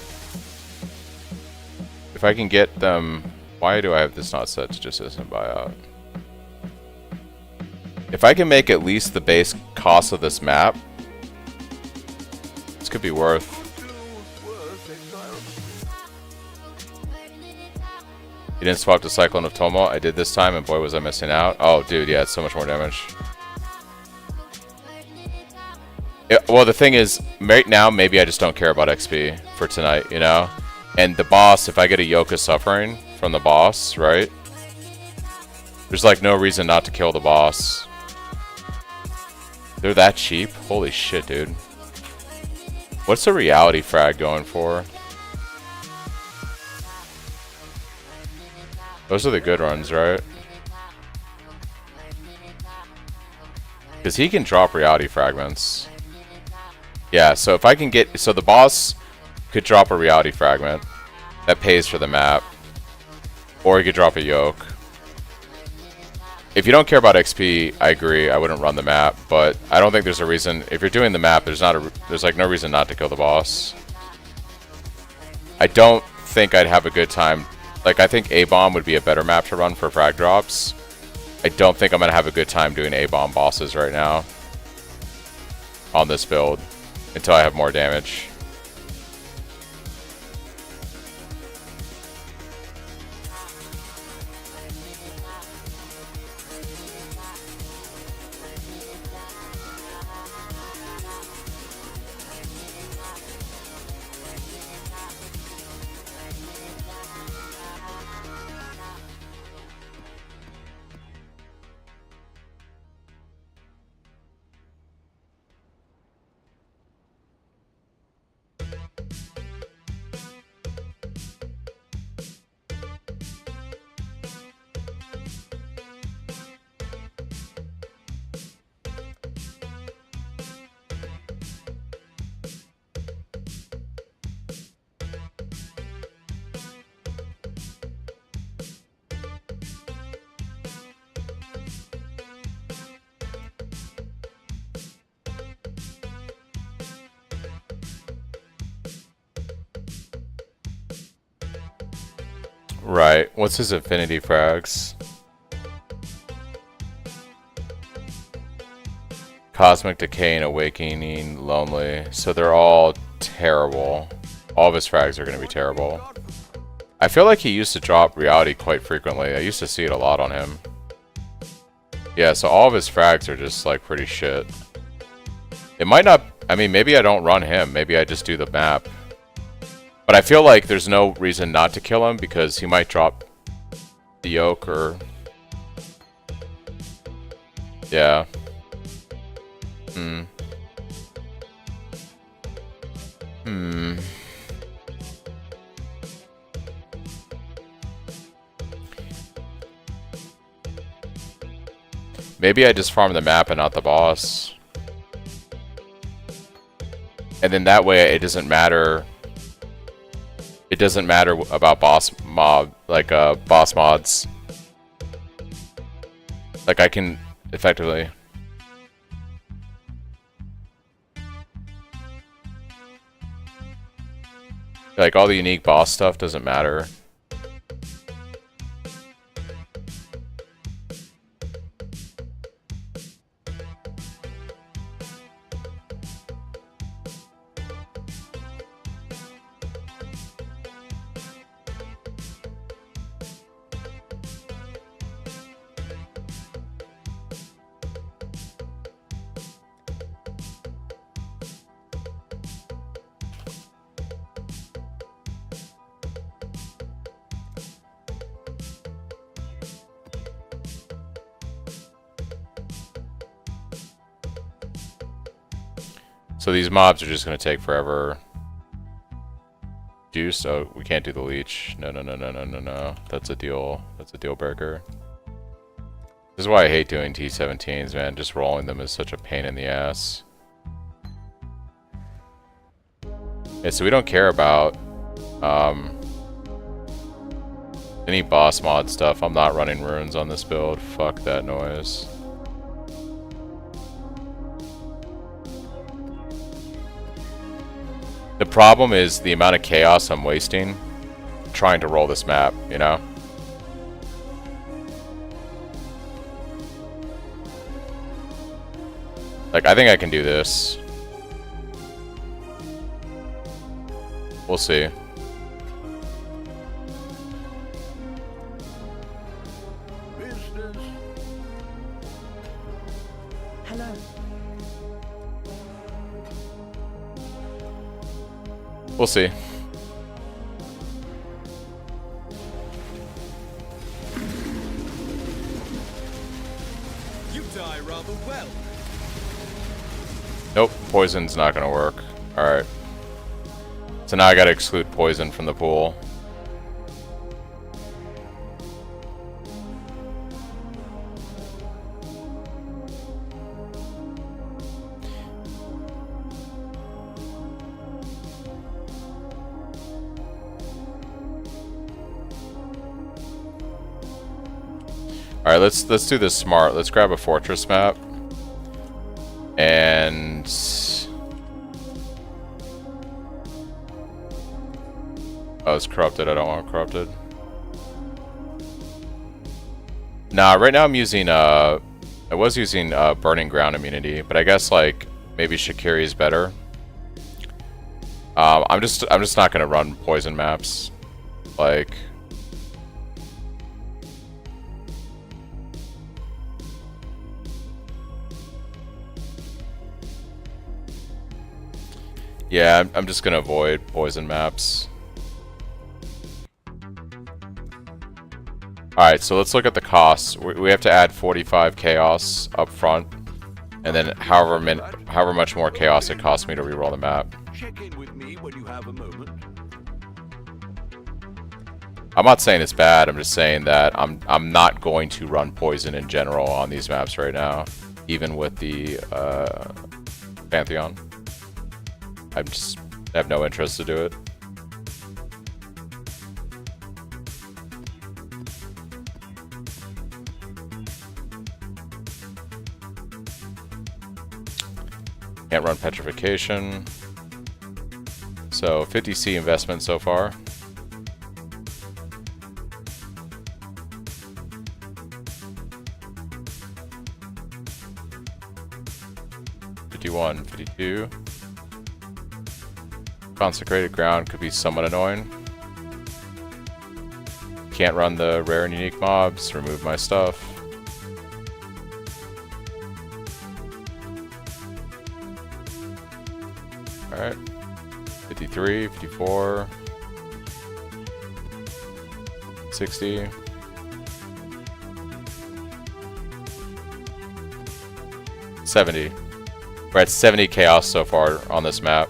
If I can get them Why do I have this not set to just instant buyout? If I can make at least the base cost of this map, this could be worth. You didn't swap to Cyclone of Tumult? I did this time, and boy was I missing out. Oh, dude, yeah, it's so much more damage. Well, the thing is, right now, maybe I just don't care about XP for tonight, you know? And the boss, if I get a Yoke of Suffering from the boss, right? There's like no reason not to kill the boss. They're that cheap? Holy shit, dude. What's the reality frag going for? Those are the good runs, right? Because he can drop reality fragments. Yeah, so if I can get... So the boss could drop a reality fragment. That pays for the map. Or he could drop a yoke. If you don't care about XP, I agree. I wouldn't run the map. But I don't think there's a reason... If you're doing the map, there's like no reason not to kill the boss. I don't think I'd have a good time... Like, I think A-Bomb would be a better map to run for frag drops. I don't think I'm going to have a good time doing A-Bomb bosses right now. On this build. Until I have more damage. Right. What's his affinity frags? Cosmic Decay and Awakening, Lonely. So they're all terrible. All of his frags are going to be terrible. I feel like he used to drop reality quite frequently. I used to see it a lot on him. Yeah, so all of his frags are just like pretty shit. It might not... I mean, maybe I don't run him. Maybe I just do the map. But I feel like there's no reason not to kill him because he might drop the yoke or... Yeah. Maybe I just farm the map and not the boss. And then that way it doesn't matter... It doesn't matter about boss mods. Like I can effectively... Like all the unique boss stuff doesn't matter. So these mobs are just going to take forever. So we can't do the leech. No. That's a deal. That's a deal breaker. This is why I hate doing T17s, man. Just rolling them is such a pain in the ass. Yeah, so we don't care about any boss mod stuff. I'm not running runes on this build. Fuck that noise. The problem is the amount of chaos I'm wasting trying to roll this map, you know? Like, I think I can do this. We'll see. Business. Hello. We'll see. You die rather well. Nope, poison's not gonna work. Alright. So now I gotta exclude poison from the pool. Alright, let's do this smart. Let's grab a fortress map. And oh, it's corrupted. I don't want corrupted. Nah, right now I'm using I was using burning ground immunity, but I guess like maybe Shakiri is better. I'm just not gonna run poison maps. Like, yeah, I'm just gonna avoid poison maps. Alright, so let's look at the costs. We have to add 45 chaos up front, and then however much more chaos it costs me to reroll the map. Check in with me when you have a moment. I'm not saying it's bad, I'm just saying that I'm not going to run poison in general on these maps right now, even with the Pantheon. I have no interest to do it. Can't run petrification. So 50C investment so far. $51, $52. Consecrated ground could be somewhat annoying. Can't run the rare and unique mobs. Remove my stuff. Alright. 53, 54. 60. $70. We're at 70 chaos so far on this map.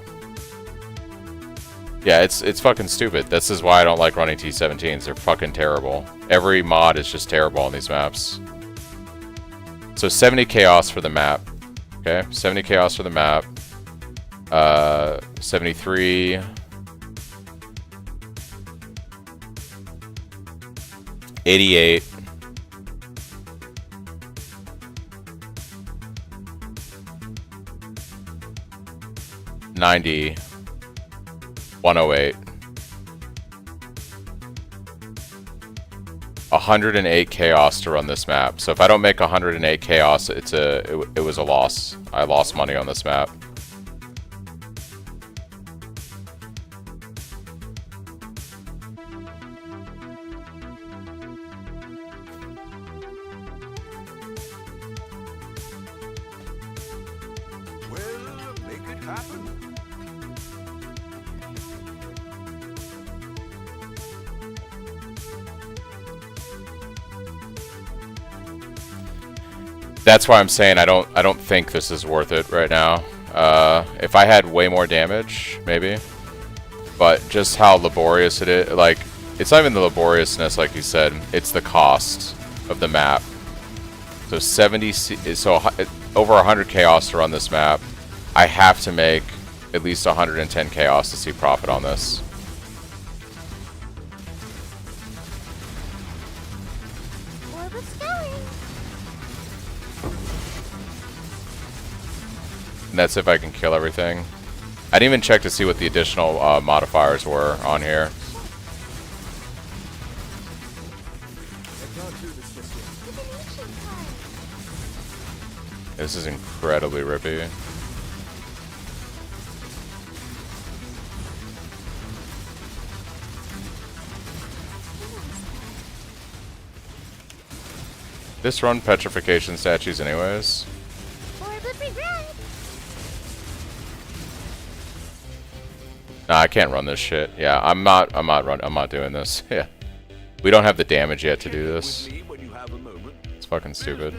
Yeah, it's fucking stupid. This is why I don't like running T17s. They're fucking terrible. Every mod is just terrible on these maps. So 70 chaos for the map. Okay, 70 chaos for the map. 73. 88. 90. 108. 108 chaos to run this map. So if I don't make 108 chaos, it was a loss. I lost money on this map. Well, make it happen. That's why I'm saying I don't think this is worth it right now. If I had way more damage, maybe. But just how laborious it is, like, it's not even the laboriousness, like you said, it's the cost of the map. So 70, so over 100 chaos to run this map. I have to make at least 110 chaos to see profit on this. Orbit's going. And that's if I can kill everything. I didn't even check to see what the additional modifiers were on here. I can't do this just yet. Divination card. This is incredibly rippy. This run petrification statues anyways. For the regret. Nah, I can't run this shit. Yeah, I'm not doing this. Yeah. We don't have the damage yet to do this. When you have a moment. It's fucking stupid.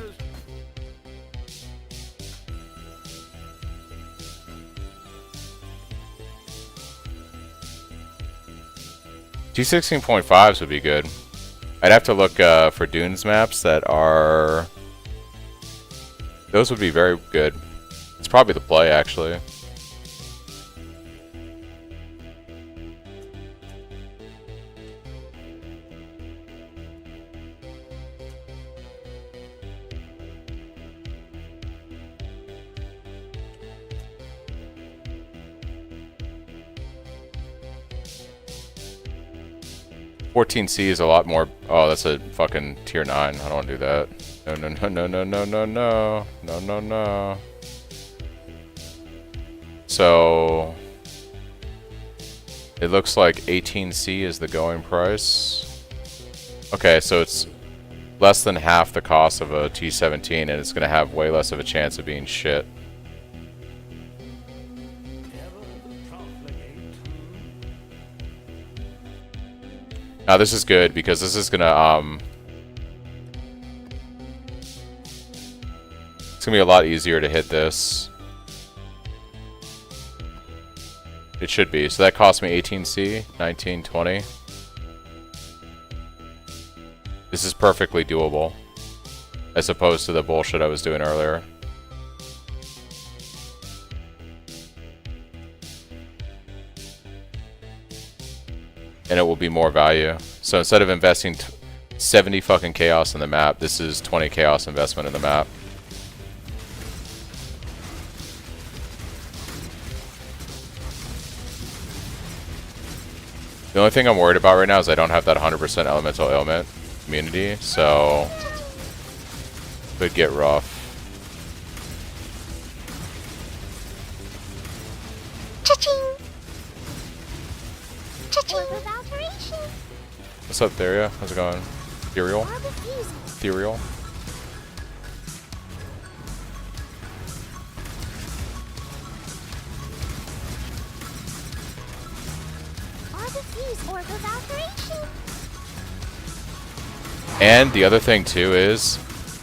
T16.5s would be good. I'd have to look for Dunes maps that are... Those would be very good. It's probably the play, actually. $14C is a lot more. Oh, that's a fucking tier 9. I don't want to do that. No, no, no, no, no, no, no, no, no, no, no. So it looks like 18C is the going price. Okay, so it's less than half the cost of a T17, and it's going to have way less of a chance of being shit. Now this is good because this is gonna it's gonna be a lot easier to hit this. It should be. So that cost me 18C, 19, 20. This is perfectly doable, as opposed to the bullshit I was doing earlier. And it will be more value. So instead of investing 70 fucking chaos in the map, this is 20 chaos investment in the map. The only thing I'm worried about right now is I don't have that 100% elemental ailment immunity, so could get rough. Cha-ching! Cha-ching! With alteration. What's up, Theria? How's it going? Ethereal? Barbecue. Ethereal? Barbecue or with alteration. And the other thing too is,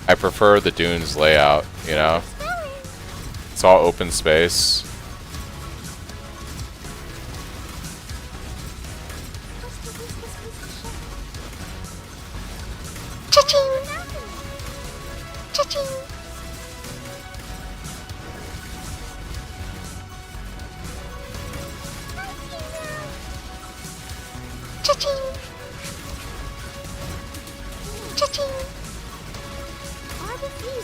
I prefer the Dunes layout, you know? It's all open space. Cha-ching! Cha-ching! Cha-ching! Cha-ching! Barbecue.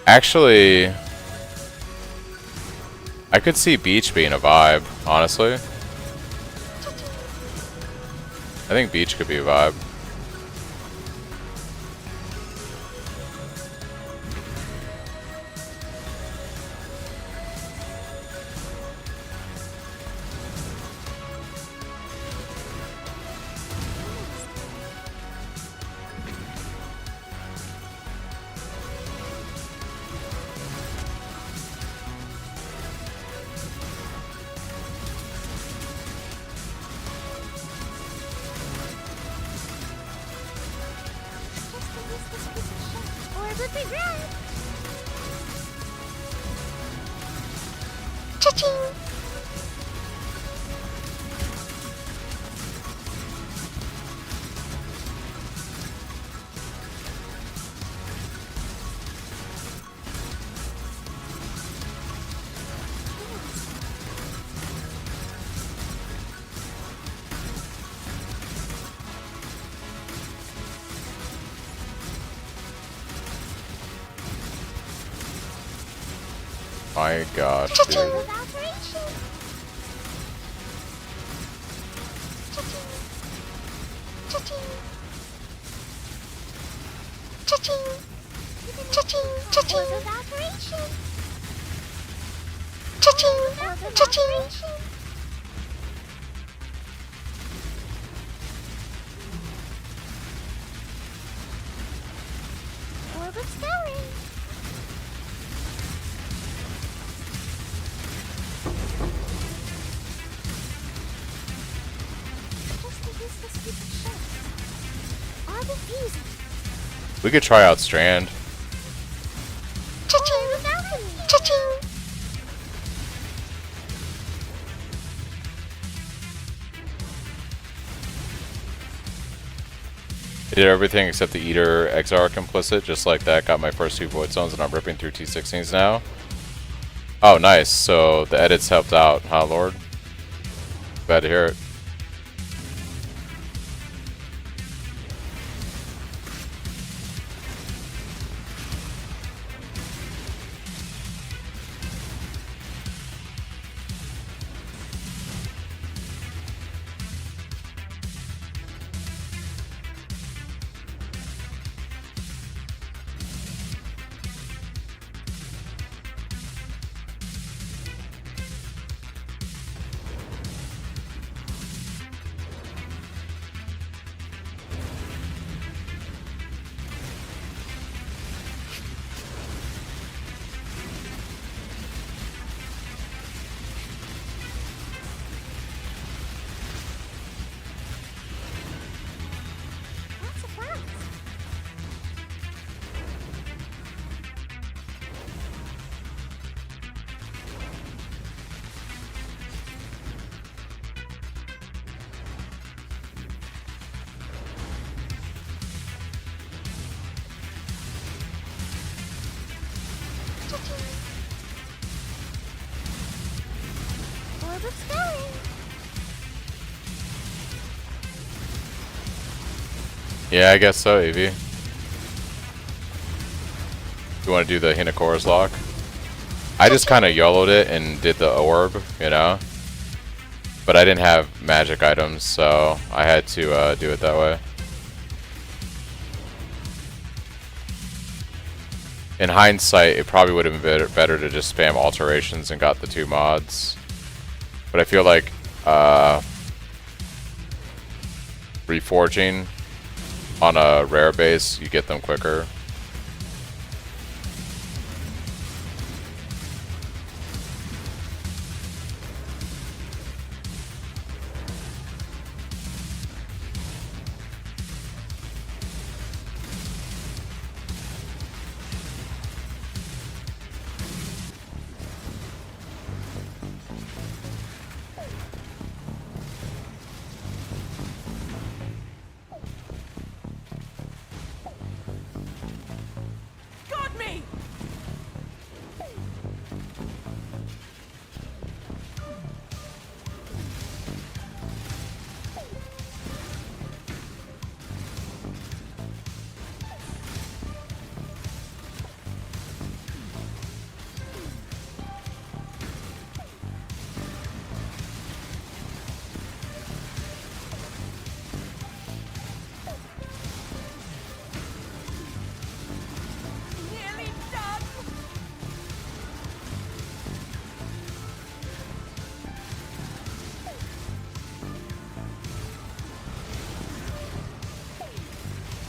Actually, I could see beach being a vibe, honestly. I think beach could be a vibe. Or with regret. Cha-ching! My gosh, Cha-ching! dude. Evaporation! Cha-ching! Cha-ching! Cha-ching! Cha-ching! Cha-ching! Evaporation! Cha-ching! Cha-ching! Orb of scouring! Just to use the stupid shot. Orb of fusing. We could try out Strand. Cha-ching! Orb of alchemy! Cha-ching! I did everything except the Eater Exarch implicit, just like that. Got my first 2 Void Zones and I'm ripping through T16s now. Oh, nice. So the edits helped out, huh, Lord? Glad to hear it. Lots of frogs. Cha-ching! Orb of scouring! Yeah, I guess so, Evie. You want to do the Hinakora's lock? I just kind of YOLO'd it and did the orb, you know? But I didn't have magic items, so I had to do it that way. In hindsight, it probably would have been better to just spam alterations and got the 2 mods. But I feel like reforging on a rare base, you get them quicker. Got me! Nearly done!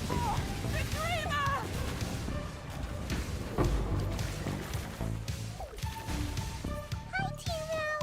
Oh, the dreamer! Hi, Tiro!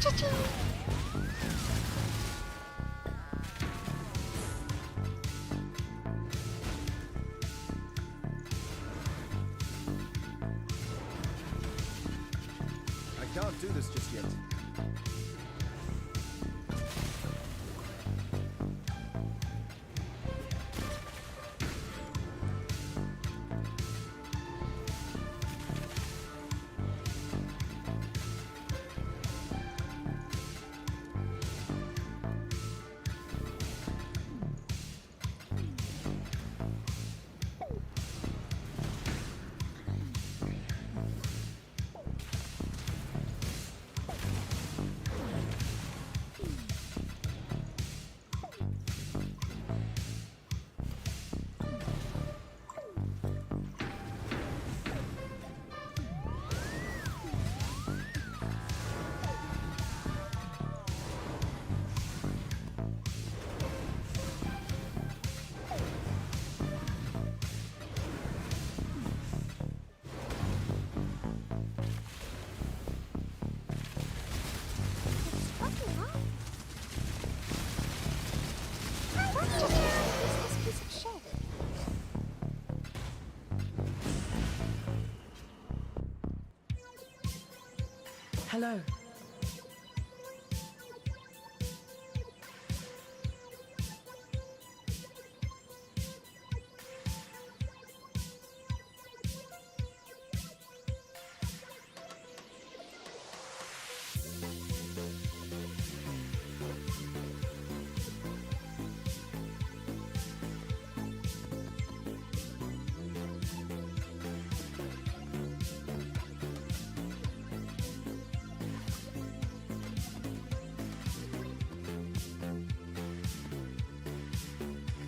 Cha-ching! I can't do this just yet. Hello.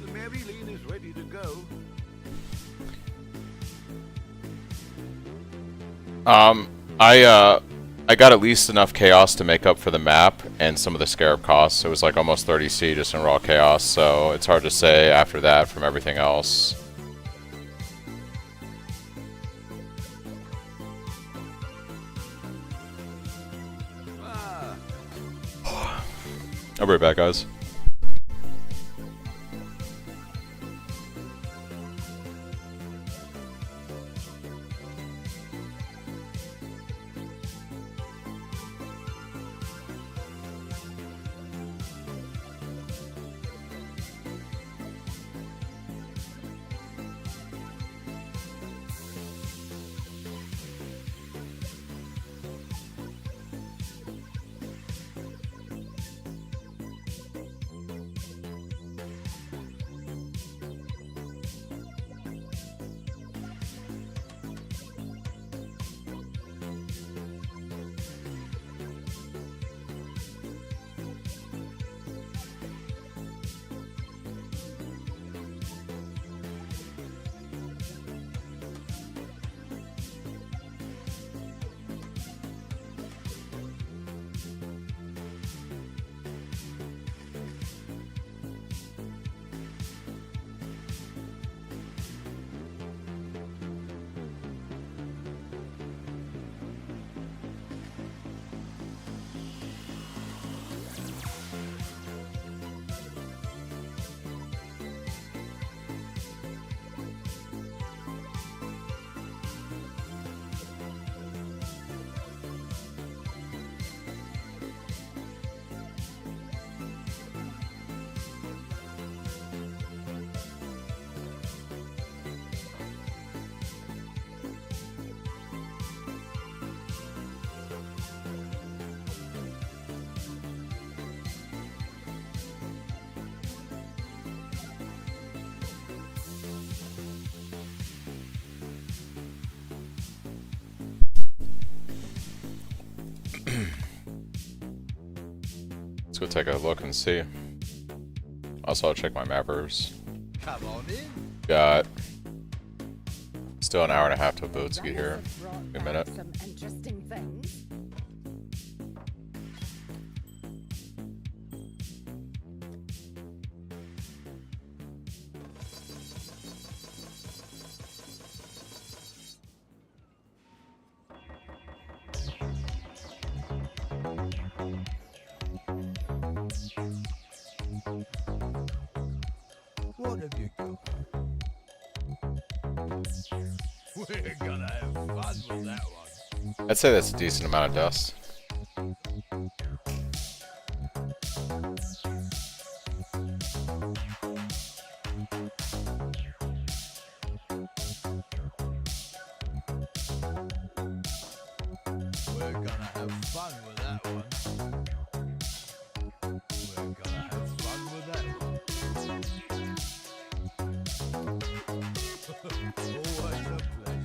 The Maryline is ready to go. I got at least enough chaos to make up for the map and some of the scarab costs. It was like almost 30C just in raw chaos, so it's hard to say after that from everything else. I'll be right back, guys. Let's go take a look and see. Also, I'll check my mappers. Come on in. Got still an hour and a half till boats get here. A minute. Some interesting things. What have you got? We're gonna have fun with that one. I'd say that's a decent amount of dust. We're gonna have fun with that one. We're gonna have fun with that one. Always a pleasure.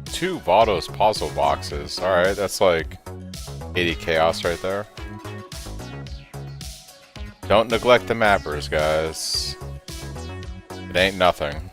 2 Vados puzzle boxes. Alright, that's like 80 chaos right there. Don't neglect the mappers, guys. It ain't nothing.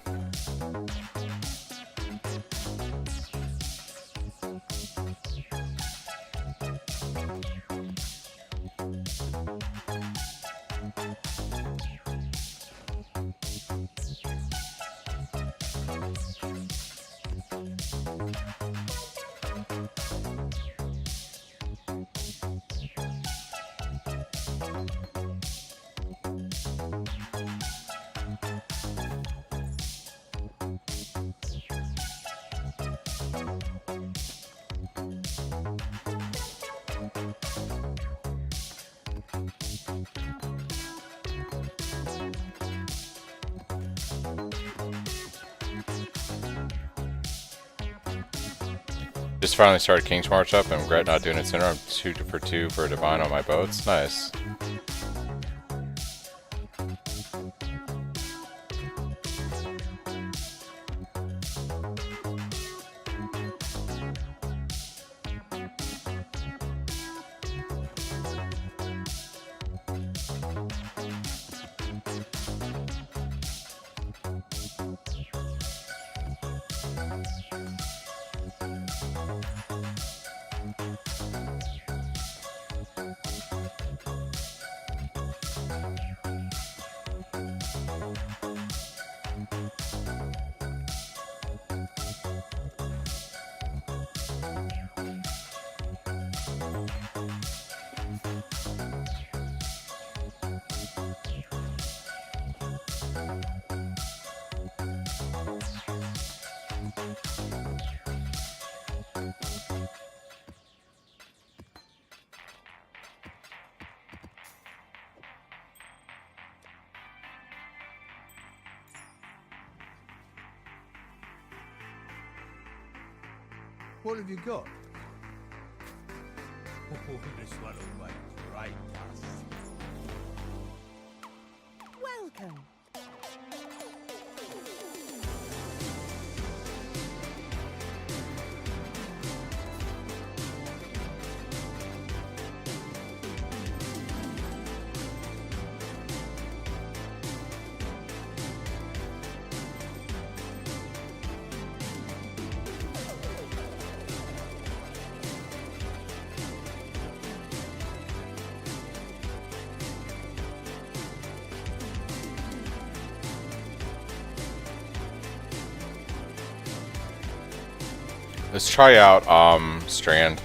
Just finally started King's March up and regret not doing it sooner. I'm 2 for 2 for a Divine on my boats. Nice. What have you got? Oh, this one will make great dust. Welcome. Let's try out Strand.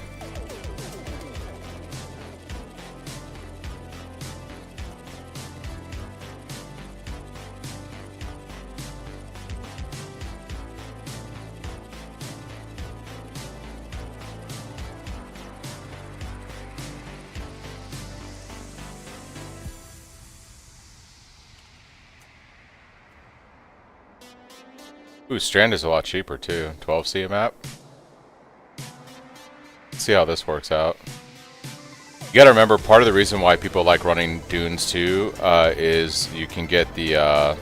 Ooh, Strand is a lot cheaper too. 12C a map. Let's see how this works out. You gotta remember, part of the reason why people like running Dunes too is you can get the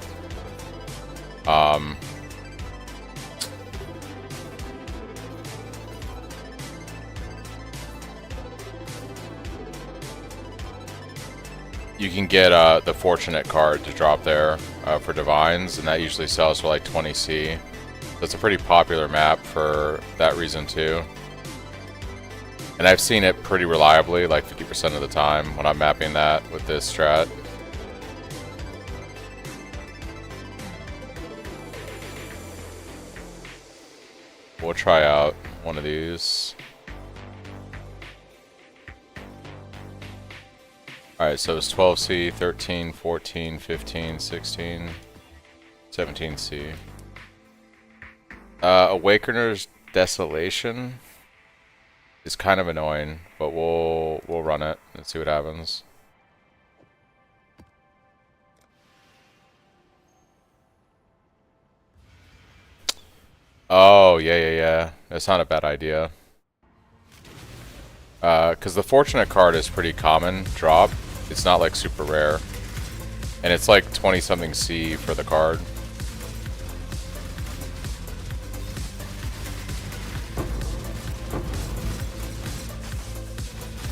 you can get the Fortunate card to drop there for Divines, and that usually sells for like 20C. So it's a pretty popular map for that reason too. And I've seen it pretty reliably, like 50% of the time when I'm mapping that with this strat. We'll try out one of these. Alright, so it's 12C, 13, 14, 15, 16, 17C. Awakener's Desolation is kind of annoying, but we'll run it and see what happens. Oh, yeah. That's not a bad idea. Because the Fortunate card is pretty common drop. It's not like super rare. And it's like 20-something C for the card.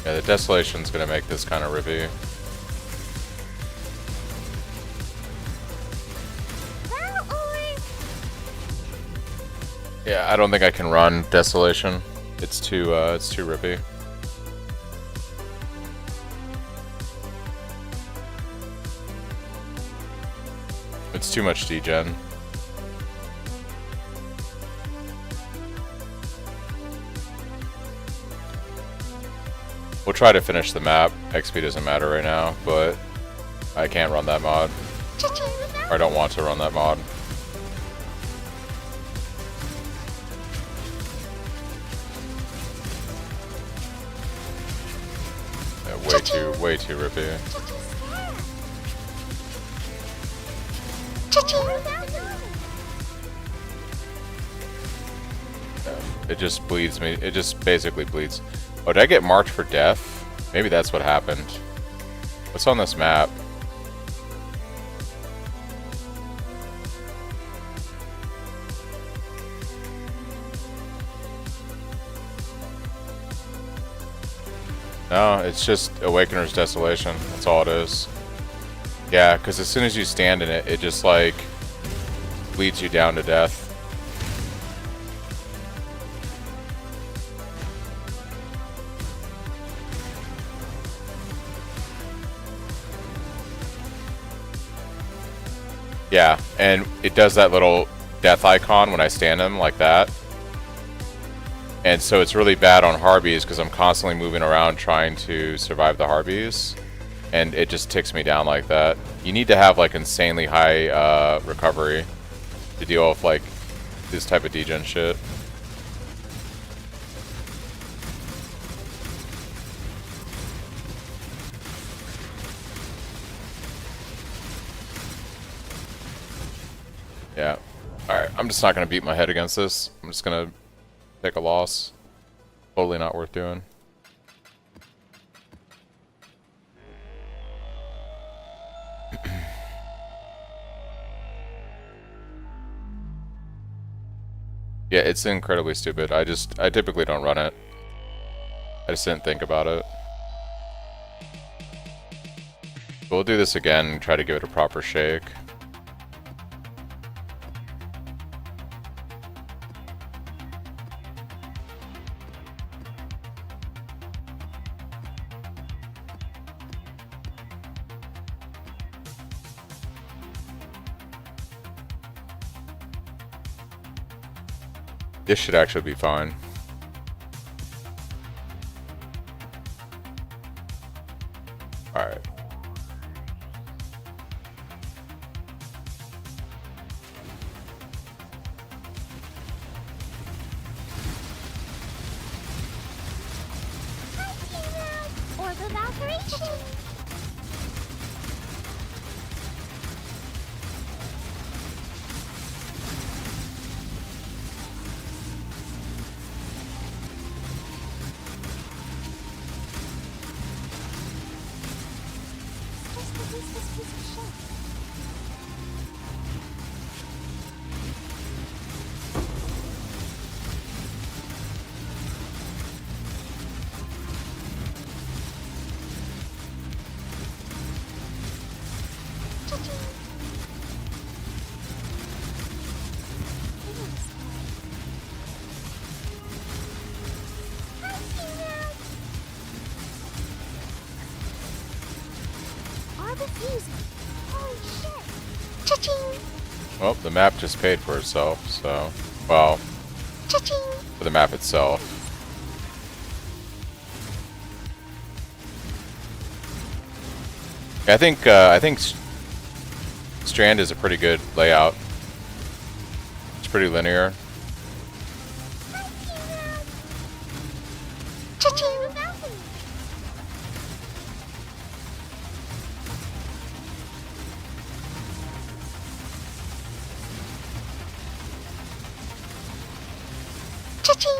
Yeah, the Desolation's gonna make this kind of rippy. Yeah, I don't think I can run Desolation. It's too rippy. It's too much degen. We'll try to finish the map. XP doesn't matter right now, but I can't run that mod. Or I don't want to run that mod. Yeah, way too rippy. Yeah, It just bleeds me. It just basically bleeds. Oh, did I get marked for death? Maybe that's what happened. What's on this map? No, it's just Awakener's Desolation. That's all it is. Yeah, because as soon as you stand in it, it just like bleeds you down to death. Yeah, and it does that little death icon when I stand in like that. And so it's really bad on Harbys because I'm constantly moving around trying to survive the Harbys. And it just ticks me down like that. You need to have like insanely high recovery to deal with like this type of degen shit. Yeah. Alright, I'm just not going to beat my head against this. I'm just going to take a loss. Totally not worth doing. Yeah, it's incredibly stupid. I typically don't run it. I just didn't think about it. But we'll do this again and try to give it a proper shake. This should actually be fine. Alright. Orb of operation. Holy shit! Cha-ching! Well, the map just paid for itself, so... Well... Cha-ching! For the map itself. I think Strand is a pretty good layout. It's pretty linear. Cha-ching! Cha-ching!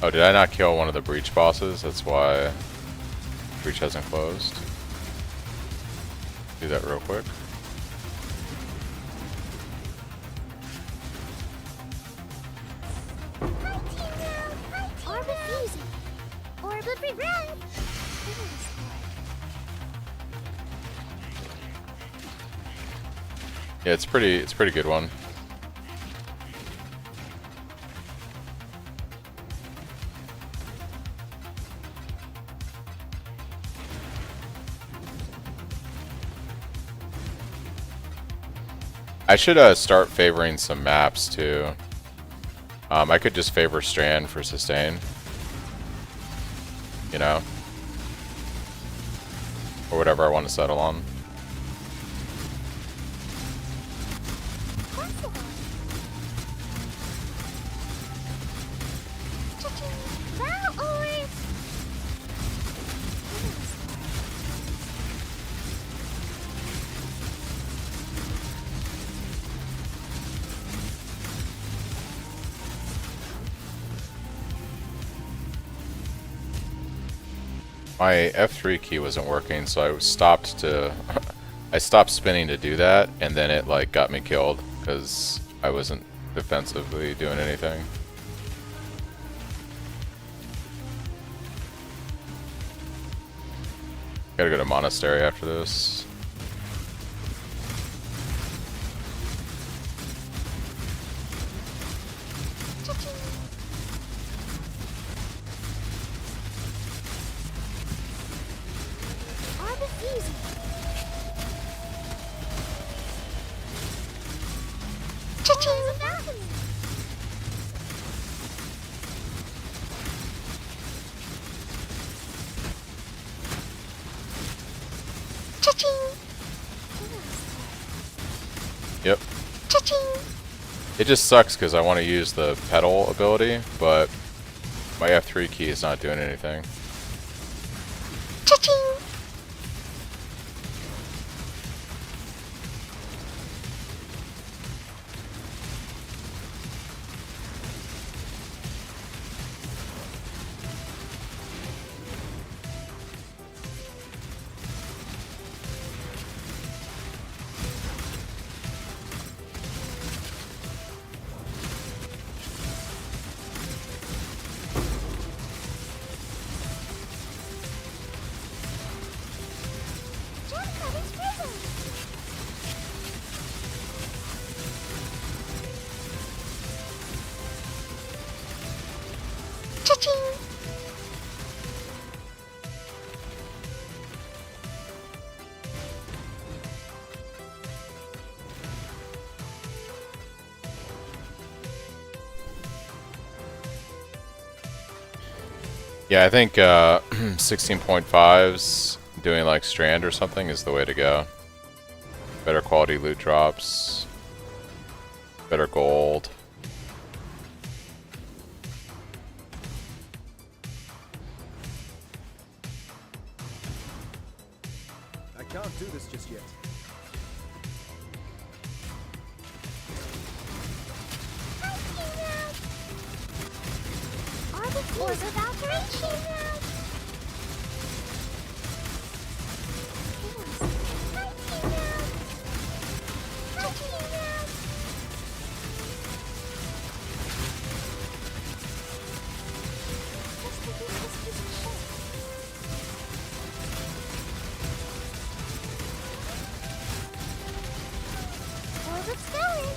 Oh, did I not kill one of the Breach bosses? That's why Breach hasn't closed. Do that real quick. Orb of Fusion. Orb of Regret. Yeah, it's pretty good one. I should start favoring some maps too. I could just favor Strand for sustain. You know? Or whatever I want to settle on. My F3 key wasn't working, so I stopped to... I stopped spinning to do that, and then it like got me killed, because I wasn't defensively doing anything. Gotta go to Monastery after this. Are refusing. Cha-ching! Balcony. Cha-ching! Yep. Cha-ching! It just sucks because I want to use the pedal ability, but my F3 key is not doing anything. Cha-ching! Jump prison! Cha-ching! Yeah, I think 16.5s doing like Strand or something is the way to go. Better quality loot drops, better gold. I can't do this just yet. Are the floors about to reach you now? Orbit's going.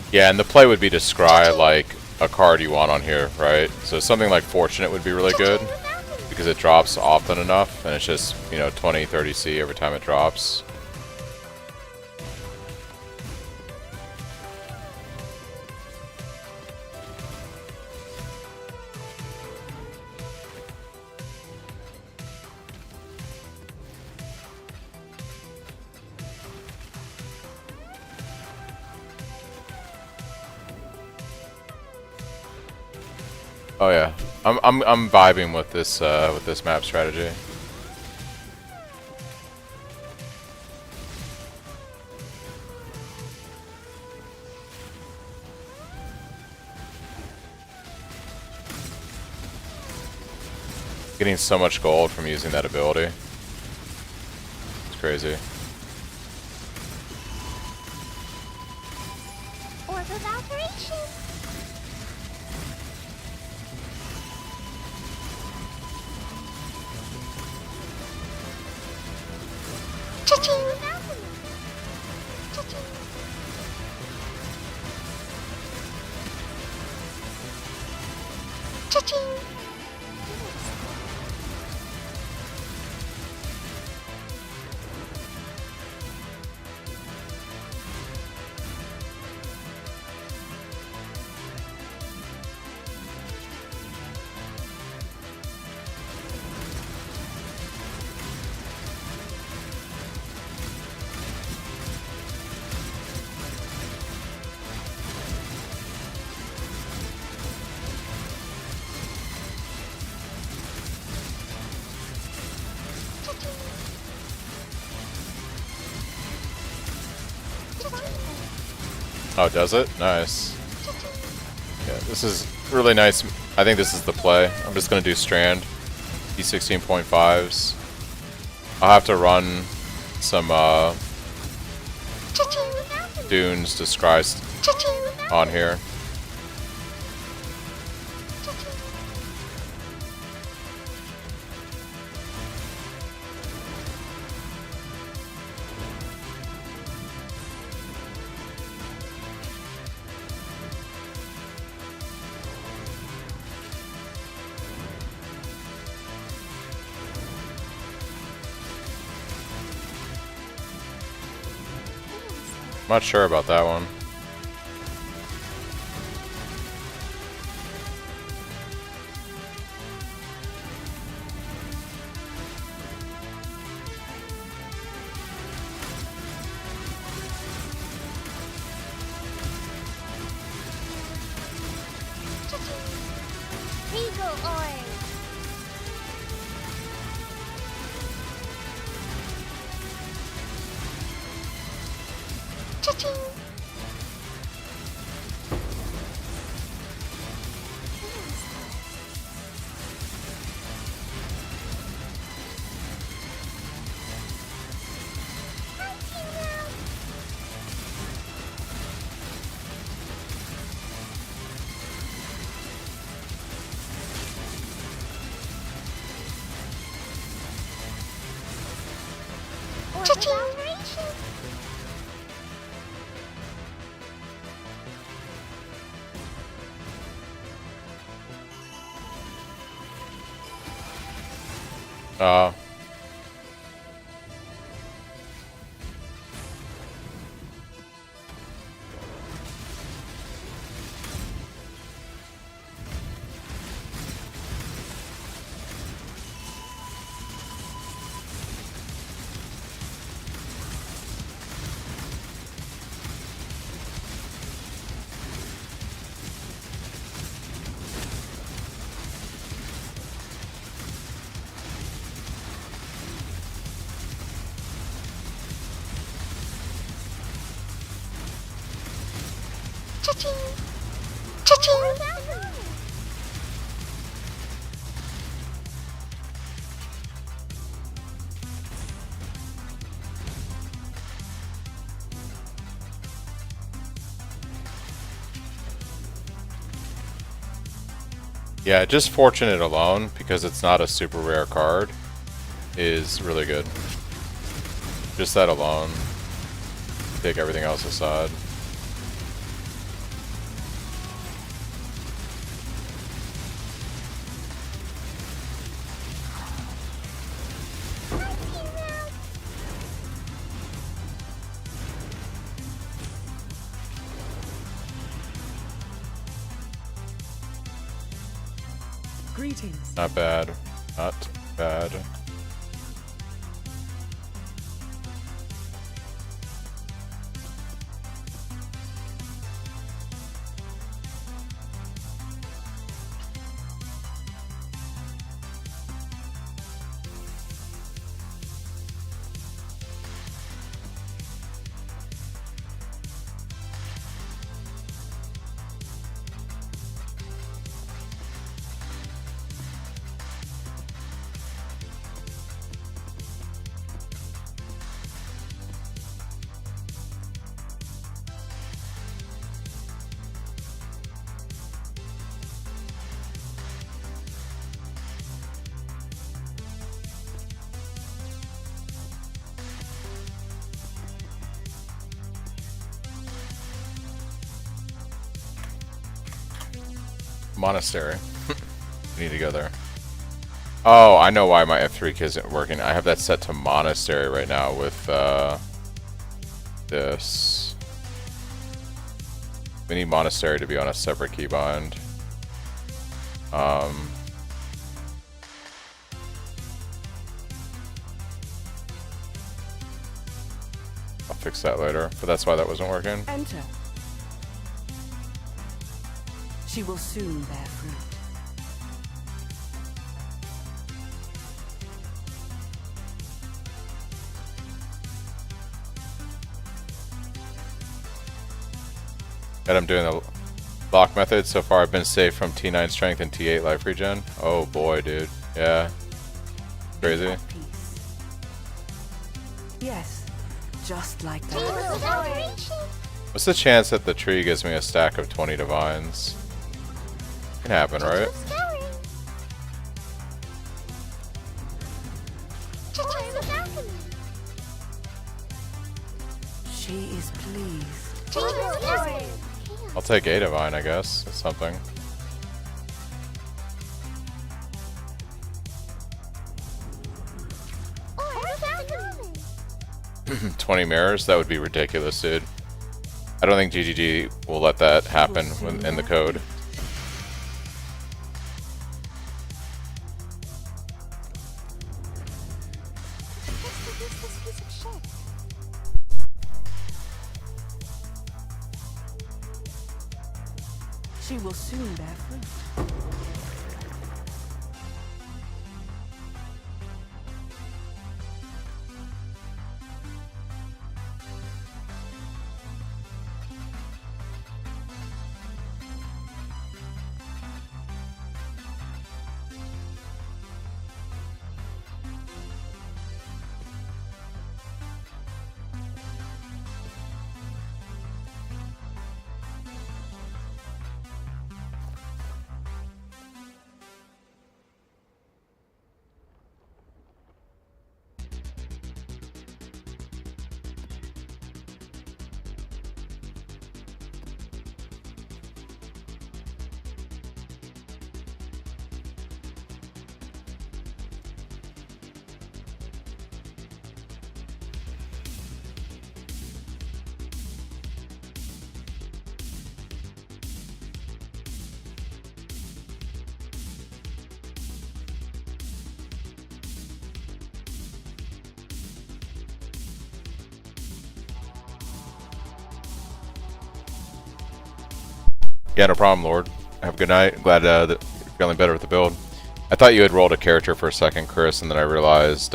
Yeah, and the play would be to scry like a card you want on here, right? So something like Fortunate would be really good because it drops often enough and it's just, you know, 20, 30 C every time it drops. Oh yeah, I'm vibing with this map strategy. Getting so much gold from using that ability. It's crazy. Orb of Alteration. Cha-ching! Cha-ching! Cha-ching! Oh, does it? Nice. Yeah, this is really nice. I think this is the play. I'm just going to do Strand. E16.5s. I'll have to run some dunes to scry on here. I'm not sure about that one. Regal oil. Cha-ching. Uh, Cha-ching. Cha-ching. yeah, just Fortunate alone, because it's not a super rare card, is really good. Just that alone. Take everything else aside. Greetings. Not bad. Not bad. Monastery. We need to go there. Oh, I know why my F3 kit isn't working. I have that set to Monastery right now with this. We need Monastery to be on a separate keybind. I'll fix that later, but that's why that wasn't working. Enter. She will soon bear fruit. I'm doing the lock method. So far I've been safe from T9 strength and T8 life regen. Oh boy, dude. Yeah. Crazy. At peace. Yes, just like Dreams that. without reaching. What's the chance that the tree gives me a stack of 20 divines? Can happen, right? Scouring. Dreams of alchemy. She is pleased. Dreams of alchemy. I'll take a divine, I guess. That's something. Or without alchemy. 20 mirrors? That would be ridiculous, dude. I don't think GGG will let that happen in the code. Let's produce this piece of shit. She will soon bear fruit. Yeah, no problem, Lord. Have a good night. Glad that you're feeling better with the build. I thought you had rolled a character for a second, Chris, and then I realized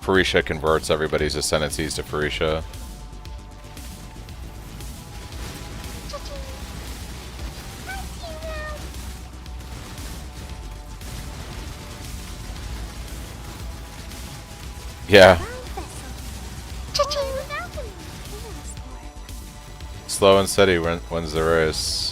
Phrecia converts everybody's ascendancies to Phrecia. Yeah. Slow and steady wins the race.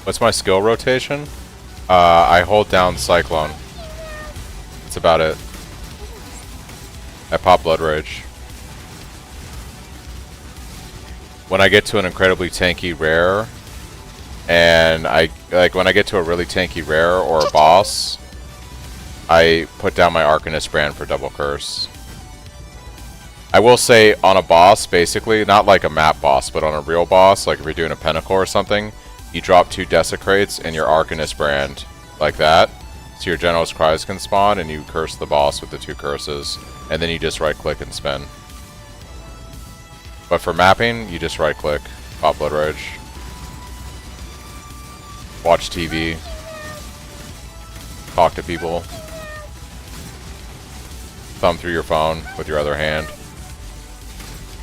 What's my skill rotation? I hold down Cyclone. That's about it. I pop Blood Rage. When I get to an incredibly tanky rare, and when I get to a really tanky rare or a boss, I put down my Arcanist brand for double curse. I will say on a boss, basically, not like a map boss, but on a real boss, like if you're doing a Pinnacle or something, you drop 2 Desecrates and your Arcanist brand, like that. So your General's Cries can spawn, and you curse the boss with the 2 curses, and then you just right click and spin. But for mapping, you just right click, pop Blood Rage. Watch TV. Talk to people. Thumb through your phone with your other hand.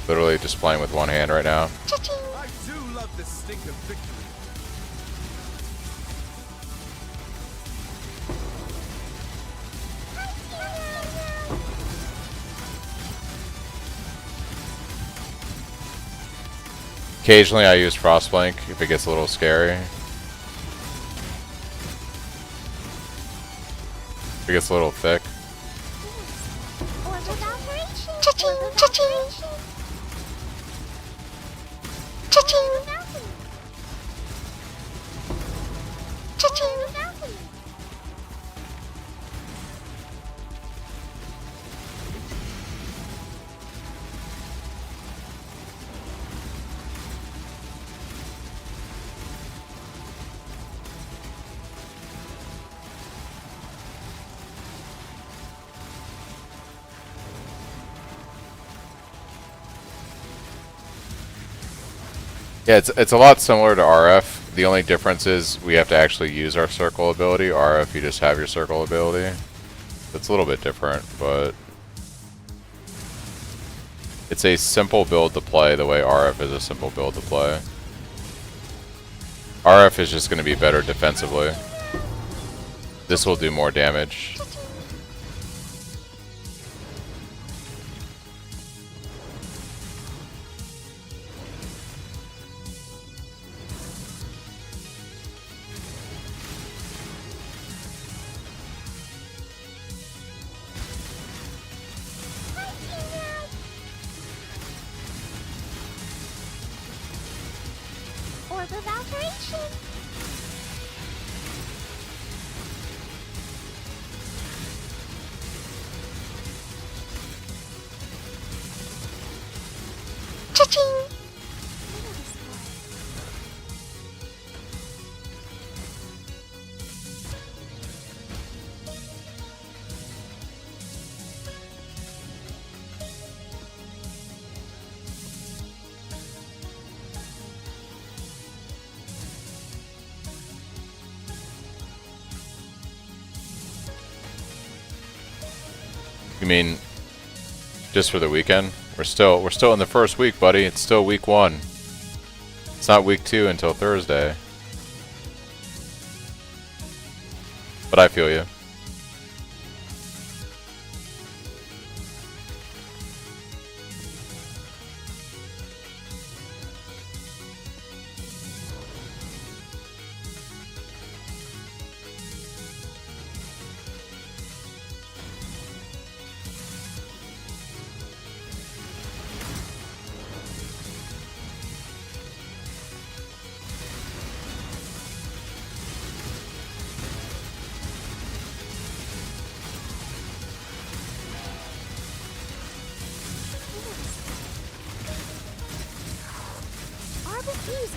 Literally just playing with one hand right now. I do love the stink of victory. Occasionally I use Frostblink if it gets a little scary. If it gets a little thick. Or without reaching. Cha-ching, cha-ching. Cha-ching with alchemy. Cha-ching with alchemy. Yeah, it's a lot similar to RF. The only difference is we have to actually use our circle ability. RF, you just have your circle ability. It's a little bit different, but it's a simple build to play the way RF is a simple build to play. RF is just going to be better defensively. This will do more damage. Orb of alteration. Cha-ching! You mean just for the weekend? We're still in the first week, buddy. It's still week 1. It's not week 2 until Thursday. But I feel you.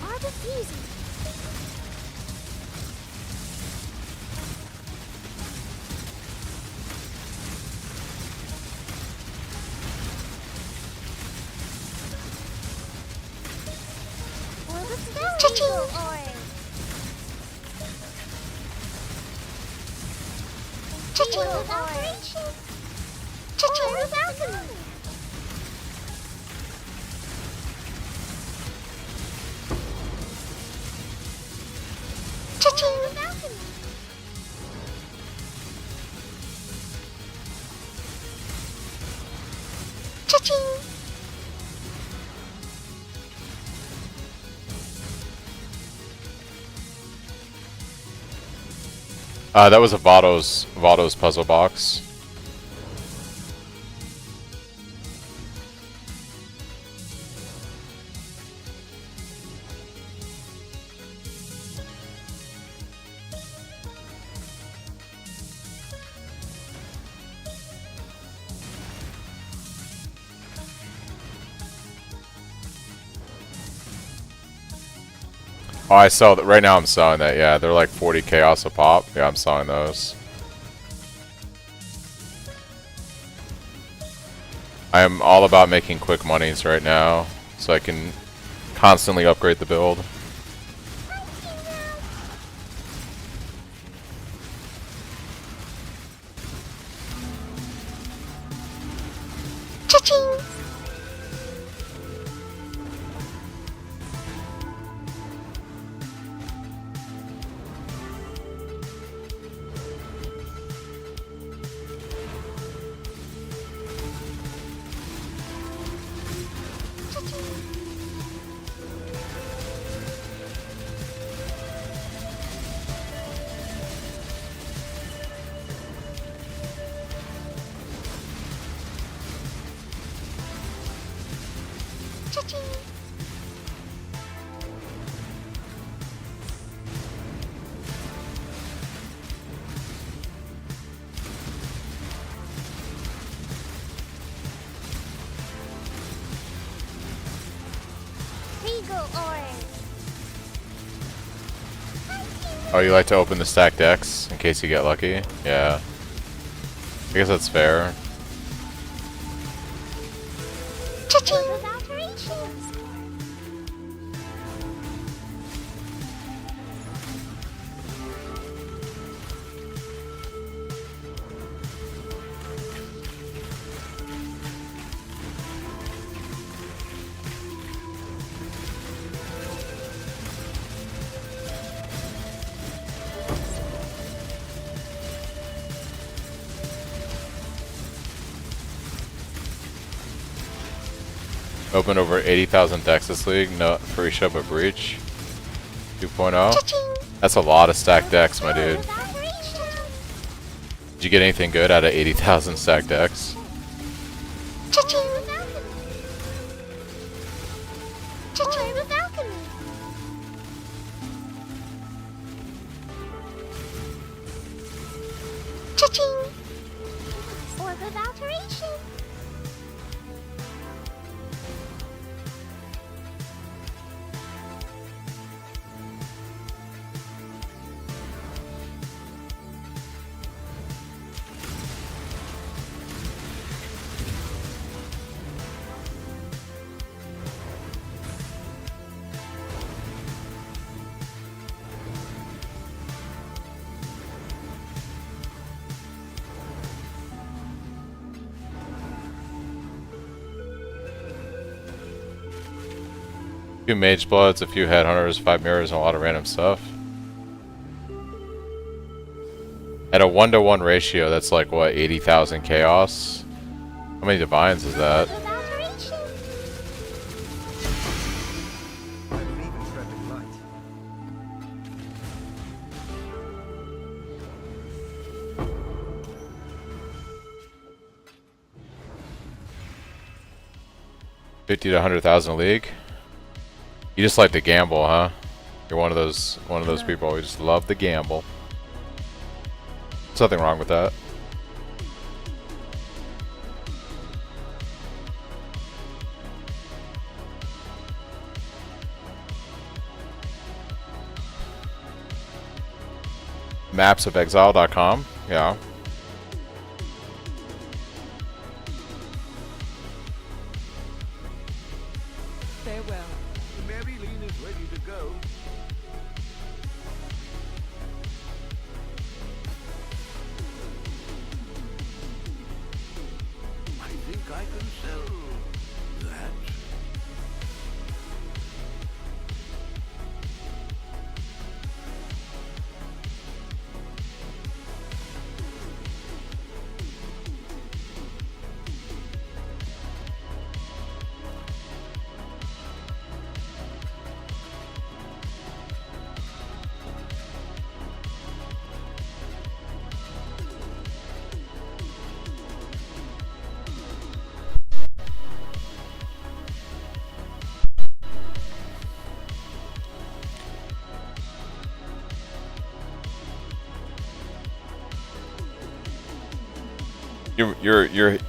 Arbifuse. Cha-ching! Cha-ching with operation. Cha-ching with alchemy. Cha-ching with alchemy. Cha-ching. That was a Vado's puzzle box. Oh, I sell that right now. I'm selling that. Yeah, they're like 40 chaos a pop. Yeah, I'm selling those. I am all about making quick monies right now, so I can constantly upgrade the build. Cha-ching. Cha-ching. Regal orange. Oh, you like to open the stack decks in case you get lucky? Yeah. I guess that's fair. Cha-ching with alterations. Opened over 80,000 decks this league. No Phrecia but Breach. 2.0. That's a lot of stacked decks, my dude. Did you get anything good out of 80,000 stacked decks? Orb of alteration. A few Mage Bloods, a few Headhunters, 5 Mirrors, and a lot of random stuff. At a 1-to-1 ratio, that's like, what, 80,000 Chaos? How many Divines is that? Orb of alteration. I believe in treading light. $50 to 100,000 a league. You just like to gamble, huh? You're one of those people who just love to gamble. There's nothing wrong with that. Mapsofexile.com, yeah. Farewell. Maryline is ready to go. I think I can sell that.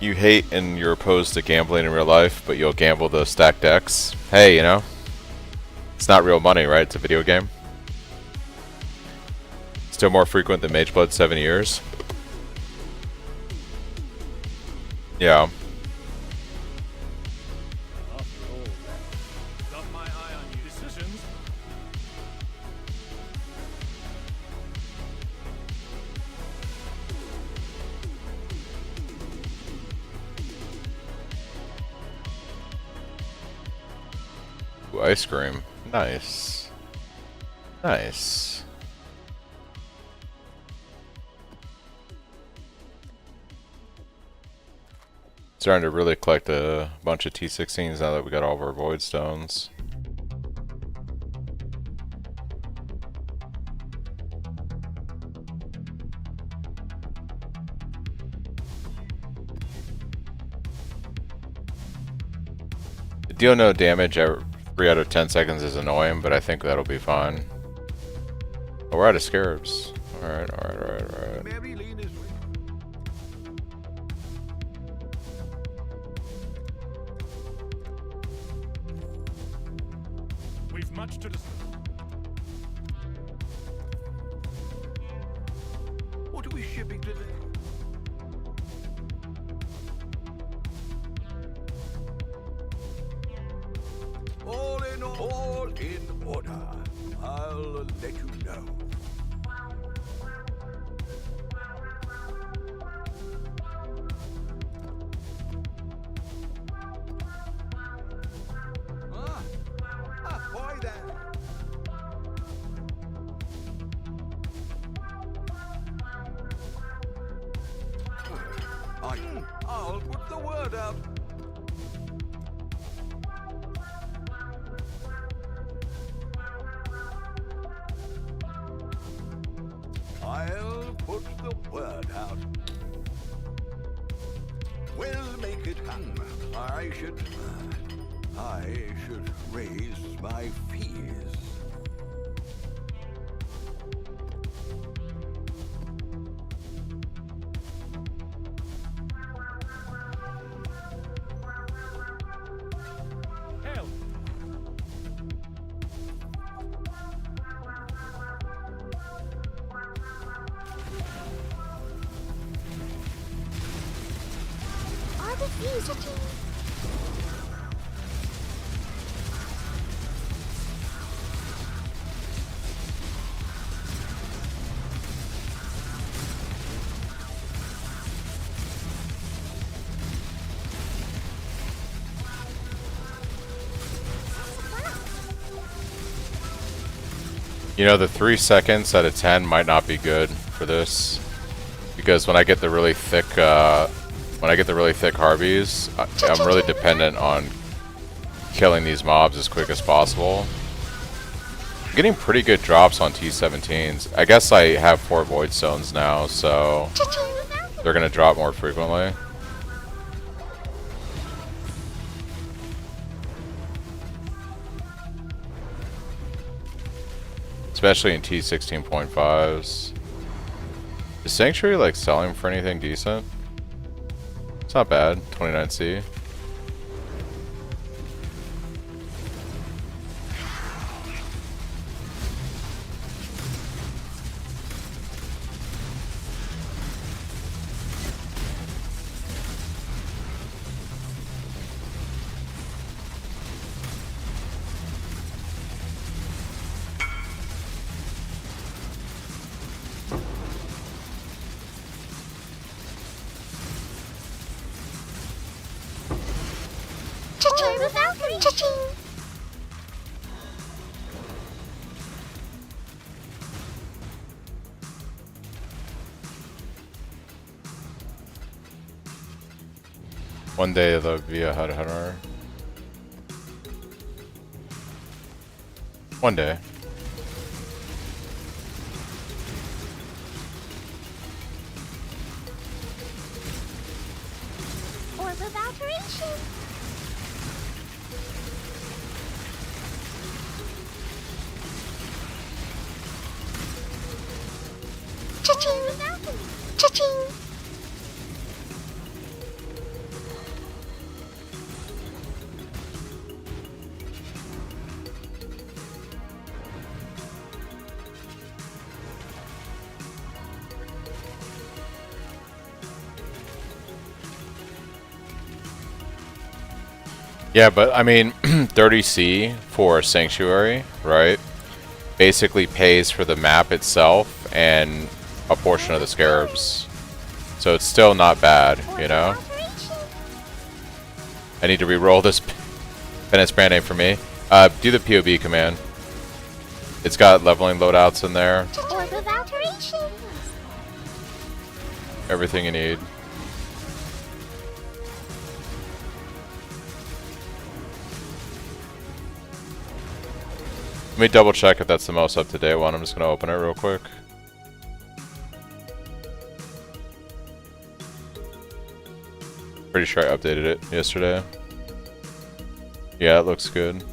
You hate and you're opposed to gambling in real life, but you'll gamble the stacked decks. Hey, you know, it's not real money, right? It's a video game. Still more frequent than Mageblood 7 years. Yeah. After all, got my eye on you. Decisions. Ooh, ice cream. Nice. Nice. Starting to really collect a bunch of T16s now that we got all of our Void Stones. Deal no damage at 3 out of 10 seconds is annoying, but I think that'll be fine. Oh, we're out of scarabs. Alright, alright, alright, alright. Maryline is ready. We've much to discuss. What are we shipping today? All in order. I'll let you know. Boy there. I'll put the word out. the word out. We'll make it happen. I should raise my fees. Hell. I refuse to. You know, the 3 seconds out of 10 might not be good for this, because when I get the really thick, Harbys, I'm really dependent on killing these mobs as quick as possible. I'm getting pretty good drops on T17s. I guess I have 4 Void Stones now, so they're gonna drop more frequently. Especially in T16.5s. Is Sanctuary like selling for anything decent? It's not bad. 29C. One day there'll be a headhunter. One day. Orb of Alteration. Cha-ching! Cha-ching! Yeah, but I mean, 30C for Sanctuary, right? Basically pays for the map itself and a portion of the Scarabs. So it's still not bad, you know? I need to re-roll this Penance brand name for me. Do the POB command. It's got leveling loadouts in there. Orb of Alteration. Everything you need. Let me double check if that's the most up-to-date one. I'm just gonna open it real quick. Pretty sure I updated it yesterday. Yeah, it looks good.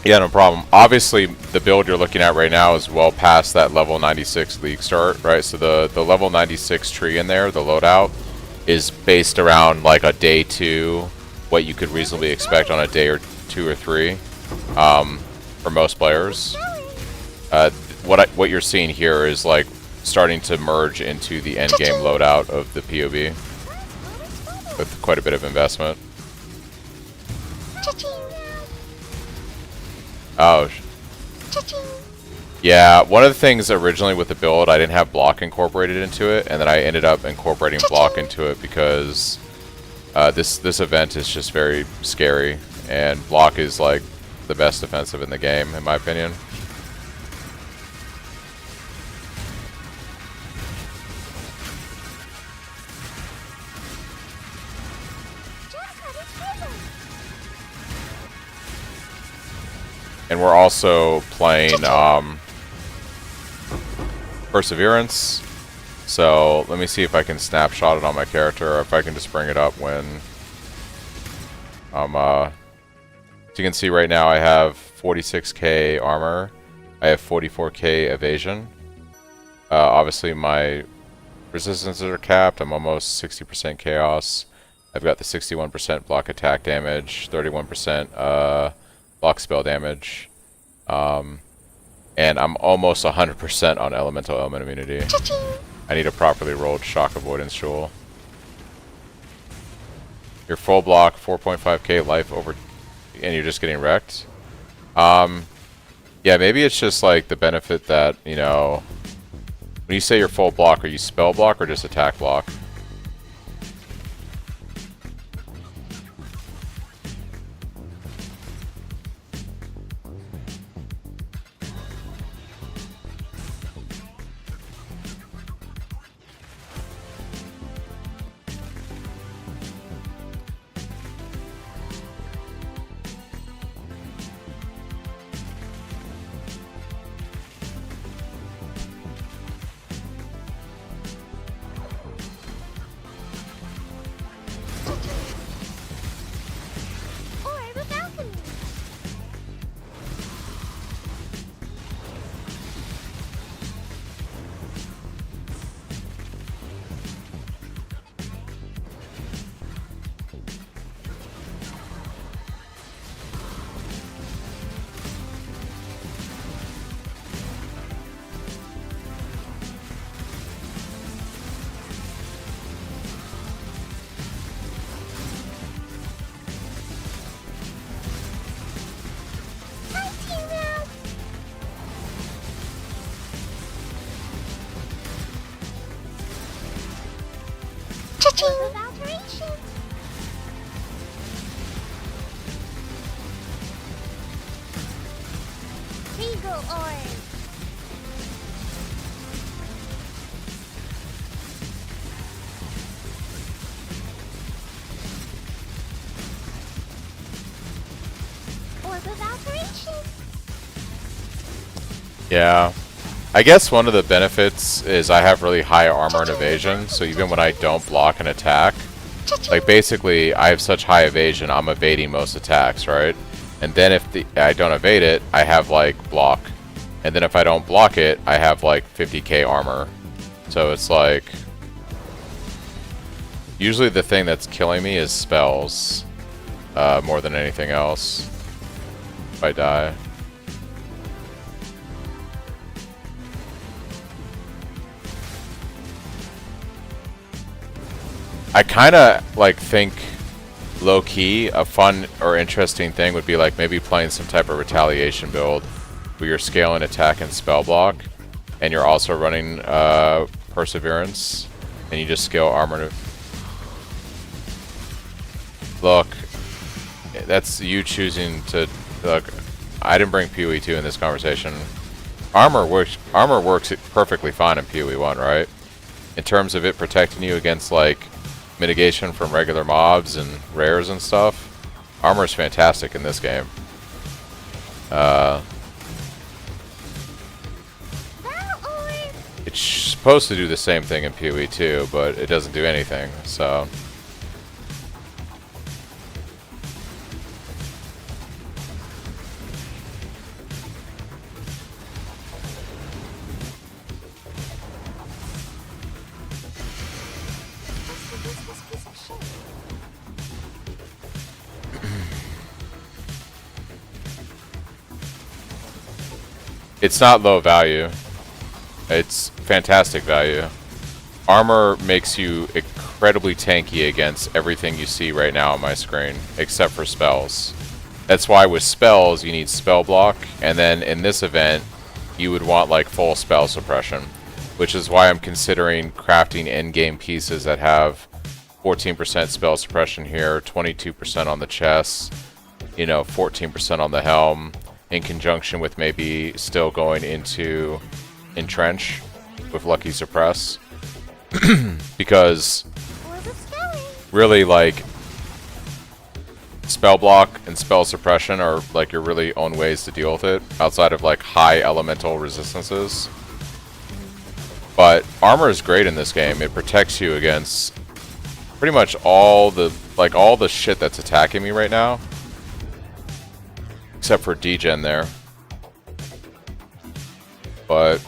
Yeah, no problem. Obviously, the build you're looking at right now is well past that level 96 league start, right? So the level 96 tree in there, the loadout, is based around like a day 2, what you could reasonably expect on a day or 2 or 3 for most players. What you're seeing here is like starting to merge into the end game loadout of the POB with quite a bit of investment. Oh. Yeah, one of the things originally with the build, I didn't have block incorporated into it, and then I ended up incorporating block into it because this event is just very scary, and block is like the best defensive in the game, in my opinion. then we're also playing Perseverance. So let me see if I can snapshot it on my character, or if I can just bring it up when as you can see right now, I have 46k armor, I have 44k evasion. Obviously my resistances are capped. I'm almost 60% chaos. I've got the 61% block attack damage, 31% block spell damage, and I'm almost 100% on elemental element immunity. I need a properly rolled shock avoidance jewel. Your full block, 4.5k life over, and you're just getting wrecked. Yeah, maybe it's just like the benefit that, you know, when you say you're full block, are you spell block or just attack block? Or the balcony. Hi, Tina. Cha-ching. Alteration. Regal orb. Orb of alteration. Yeah. I guess one of the benefits is I have really high armor and evasion, so even when I don't block an attack, like basically I have such high evasion, I'm evading most attacks, right? And then if I don't evade it, I have like block. And then if I don't block it, I have like 50k armor. So it's like, usually the thing that's killing me is spells, more than anything else, if I die. I kind of like think low-key a fun or interesting thing would be like maybe playing some type of retaliation build where you're scaling attack and spell block, and you're also running perseverance, and you just scale armor. Look, that's you choosing to look. I didn't bring PoE 2 in this conversation. Armor works perfectly fine in PoE 1, right? In terms of it protecting you against like mitigation from regular mobs and rares and stuff, armor is fantastic in this game. It's supposed to do the same thing in PoE 2, but it doesn't do anything, so. It's not low value. It's fantastic value. Armor makes you incredibly tanky against everything you see right now on my screen, except for spells. That's why with spells you need spell block, and then in this event you would want like full spell suppression, which is why I'm considering crafting in-game pieces that have 14% spell suppression here, 22% on the chest, you know, 14% on the helm, in conjunction with maybe still going into Entrench with Lucky Suppress. Because really, like, spell block and spell suppression are like your really own ways to deal with it, outside of like high elemental resistances. But armor is great in this game. It protects you against pretty much all the shit that's attacking me right now. Except for degen there. But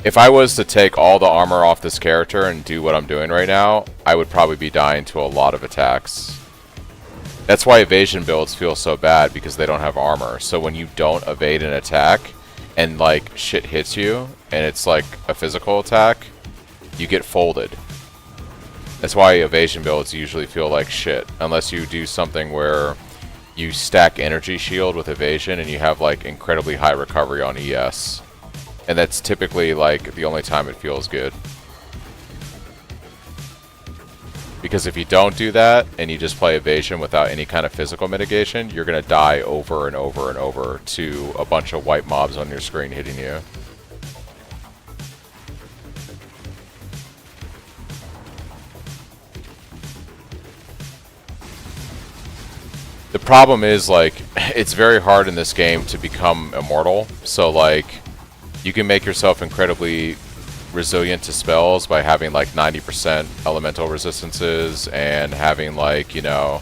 if I was to take all the armor off this character and do what I'm doing right now, I would probably be dying to a lot of attacks. That's why evasion builds feel so bad, because they don't have armor. So when you don't evade an attack and like shit hits you and it's like a physical attack, you get folded. That's why evasion builds usually feel like shit, unless you do something where you stack energy shield with evasion and you have like incredibly high recovery on ES. And that's typically like the only time it feels good. Because if you don't do that and you just play evasion without any kind of physical mitigation, you're gonna die over and over and over to a bunch of white mobs on your screen hitting you. The problem is, like, it's very hard in this game to become immortal. So, like, you can make yourself incredibly resilient to spells by having, like, 90% elemental resistances and having, like, you know,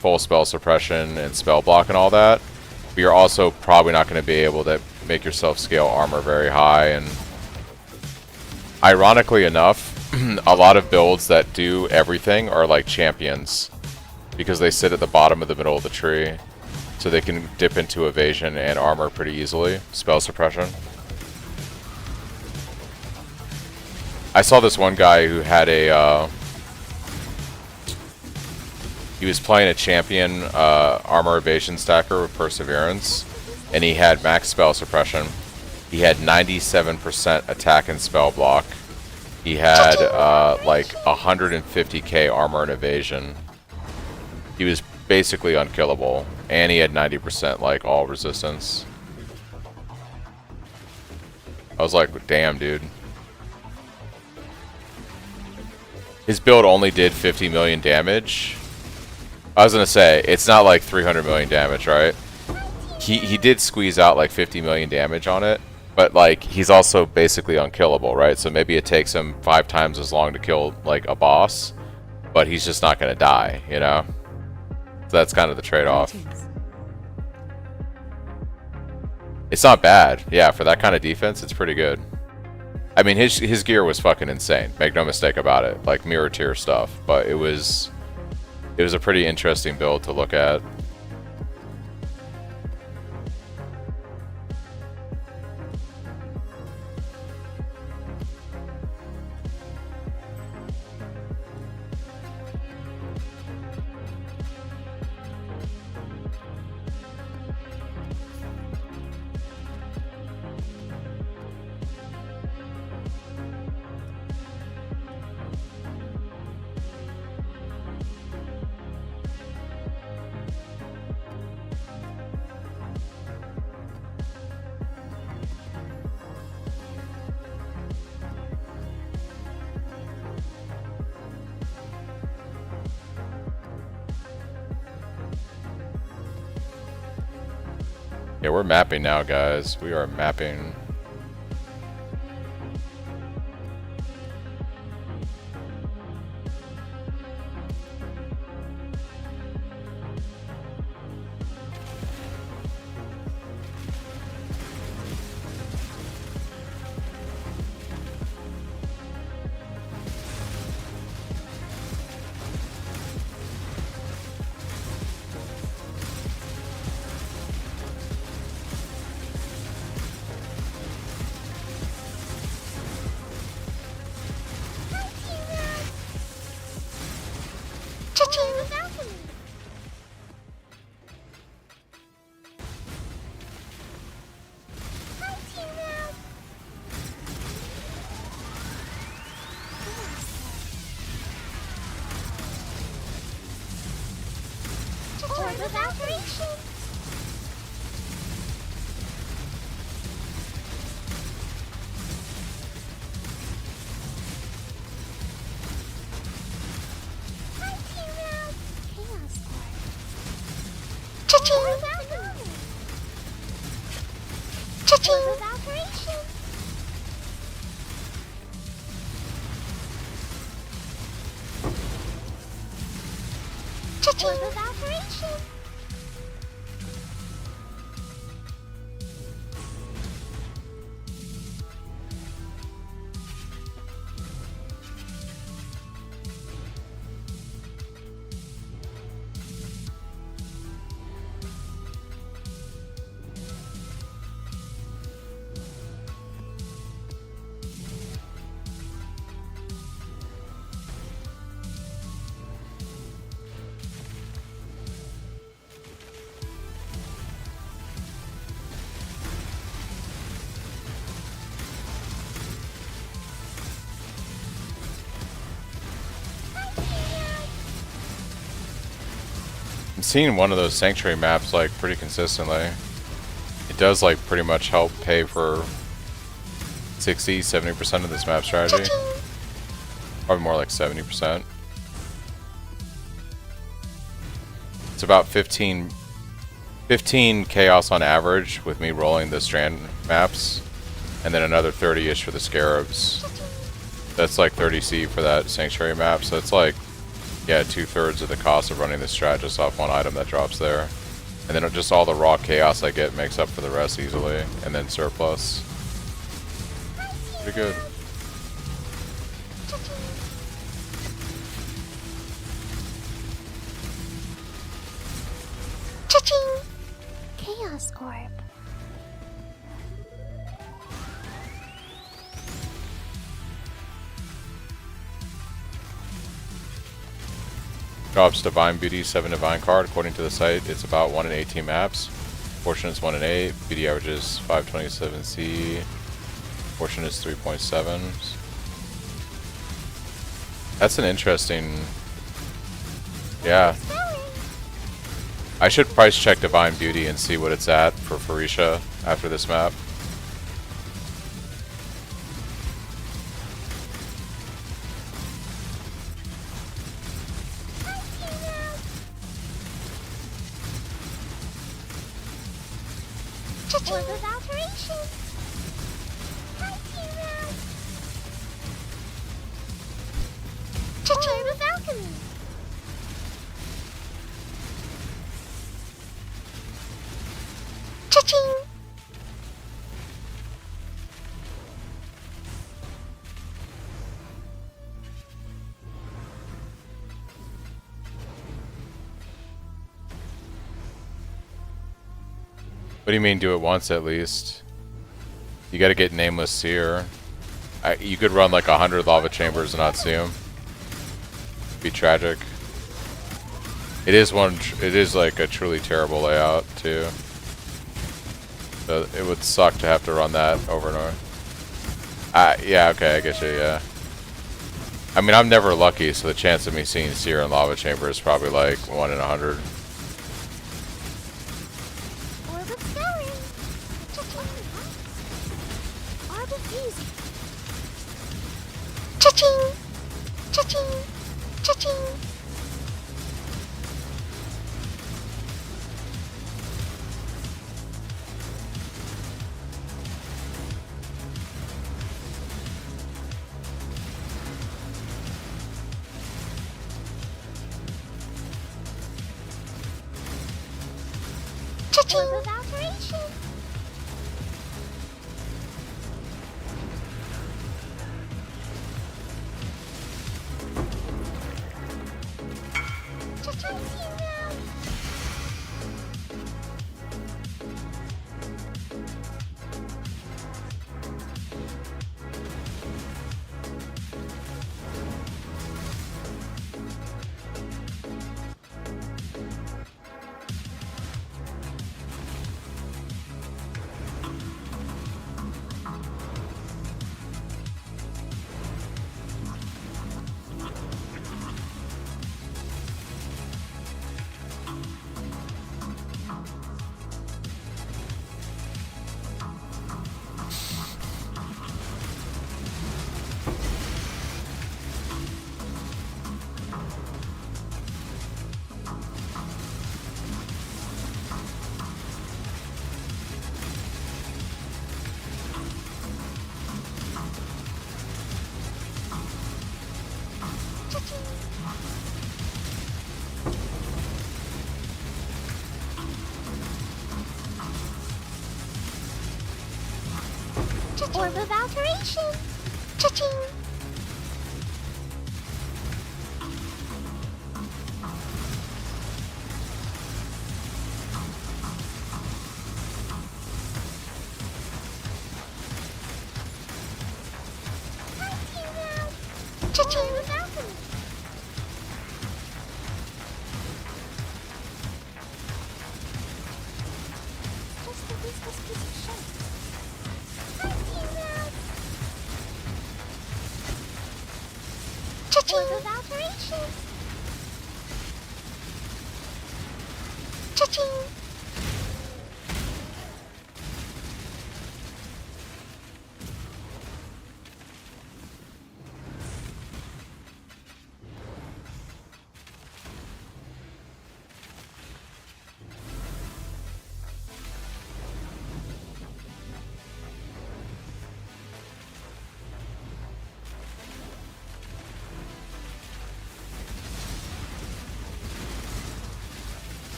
full spell suppression and spell block and all that. But you're also probably not going to be able to make yourself scale armor very high. And ironically enough, a lot of builds that do everything are, like, champions. Because they sit at the bottom of the middle of the tree, so they can dip into evasion and armor pretty easily. Spell suppression. I saw this one guy who had a, he was playing a champion armor evasion stacker with Perseverance, and he had max spell suppression. He had 97% attack and spell block. He had like 150k armor and evasion. He was basically unkillable, and he had 90% like all resistance. I was like, damn, dude. His build only did 50 million damage. I was gonna say, it's not like 300 million damage, right? He did squeeze out like 50 million damage on it, but like he's also basically unkillable, right? So maybe it takes him 5 times as long to kill like a boss, but he's just not gonna die, you know? So that's kind of the trade-off. It's not bad. Yeah, for that kind of defense, it's pretty good. I mean, his gear was fucking insane. Make no mistake about it. Like mirror tier stuff, but it was a pretty interesting build to look at. Yeah, we're mapping now, guys. We are mapping. Cha-ching! Cha-ching! Evaporation! Cha-ching! Evaporation! I'm seeing one of those sanctuary maps like pretty consistently. It does like pretty much help pay for 60-70% of this map strategy. Probably more like 70%. It's about 15 chaos on average with me rolling the strand maps, and then another 30-ish for the scarabs. That's like 30C for that sanctuary map, so it's like, yeah, 2/3 of the cost of running this strat just off one item that drops there. And then just all the raw chaos I get makes up for the rest easily, and then surplus. Pretty good. Cha-ching! Chaos Orb. Drops Divine Beauty, 7 Divine card. According to the site, it's about 1 in 18 maps. Fortune is 1 in 8. Beauty averages 527C. Fortune is 3.7. That's an interesting... Yeah. I should price check Divine Beauty and see what it's at for Phrecia after this map. Orb of Alteration! Hi, T-Rag! Orb of Alchemy! Cha-ching! What do you mean do it once at least? You gotta get Nameless Seer. You could run like 100 lava chambers and not see them. Be tragic. It is like a truly terrible layout too. So it would suck to have to run that over and over. Yeah, okay, I guess yeah. I mean, I'm never lucky, so the chance of me seeing Seer in lava chamber is probably like 1 in 100. Orb of Scouring! Cha-ching! Orb of Fusing! Cha-ching! Cha-ching! Cha-ching! Orb of Alteration! Cha-ching, T-Rag! Orb of alteration. Cha-ching. Cha-ching. Orb of alchemy. Just a useless piece of shit. Cha-ching. Orb of alteration. Cha-ching.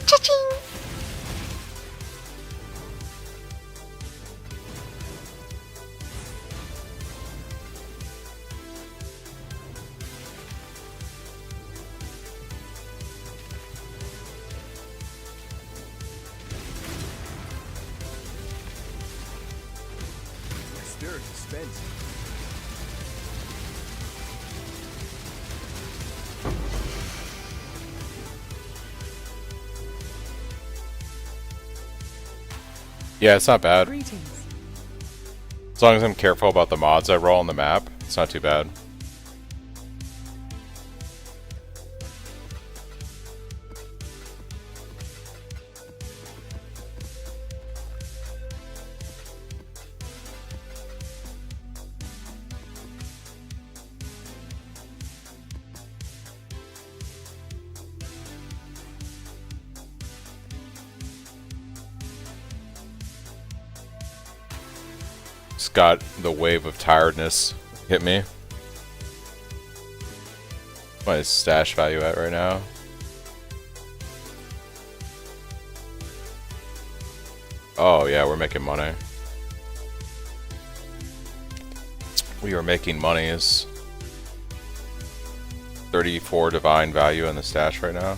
Cha-ching! My spirit is spent. Yeah, it's not bad. Greetings. As long as I'm careful about the mods I roll on the map, it's not too bad. Just got the wave of tiredness hit me. What is stash value at right now? Oh yeah, we're making money. We are making money. Is 34 divine value in the stash right now.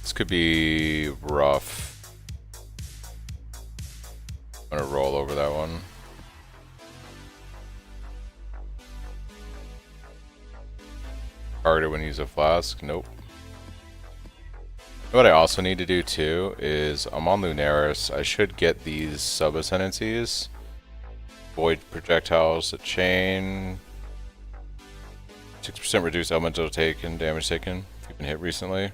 This could be rough. I'm gonna roll over that one. Harder when you use a flask. Nope. What I also need to do too is I'm on Lunaris. I should get these sub-ascendancies. Void projectiles, a chain. 6% reduced elemental taken, damage taken if you've been hit recently.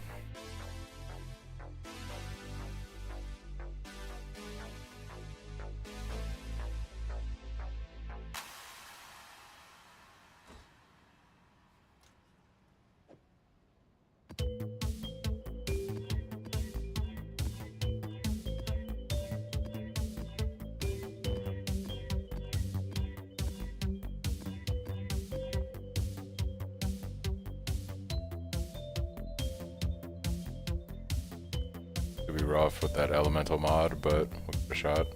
Could be rough with that elemental mod, but we'll give it a shot.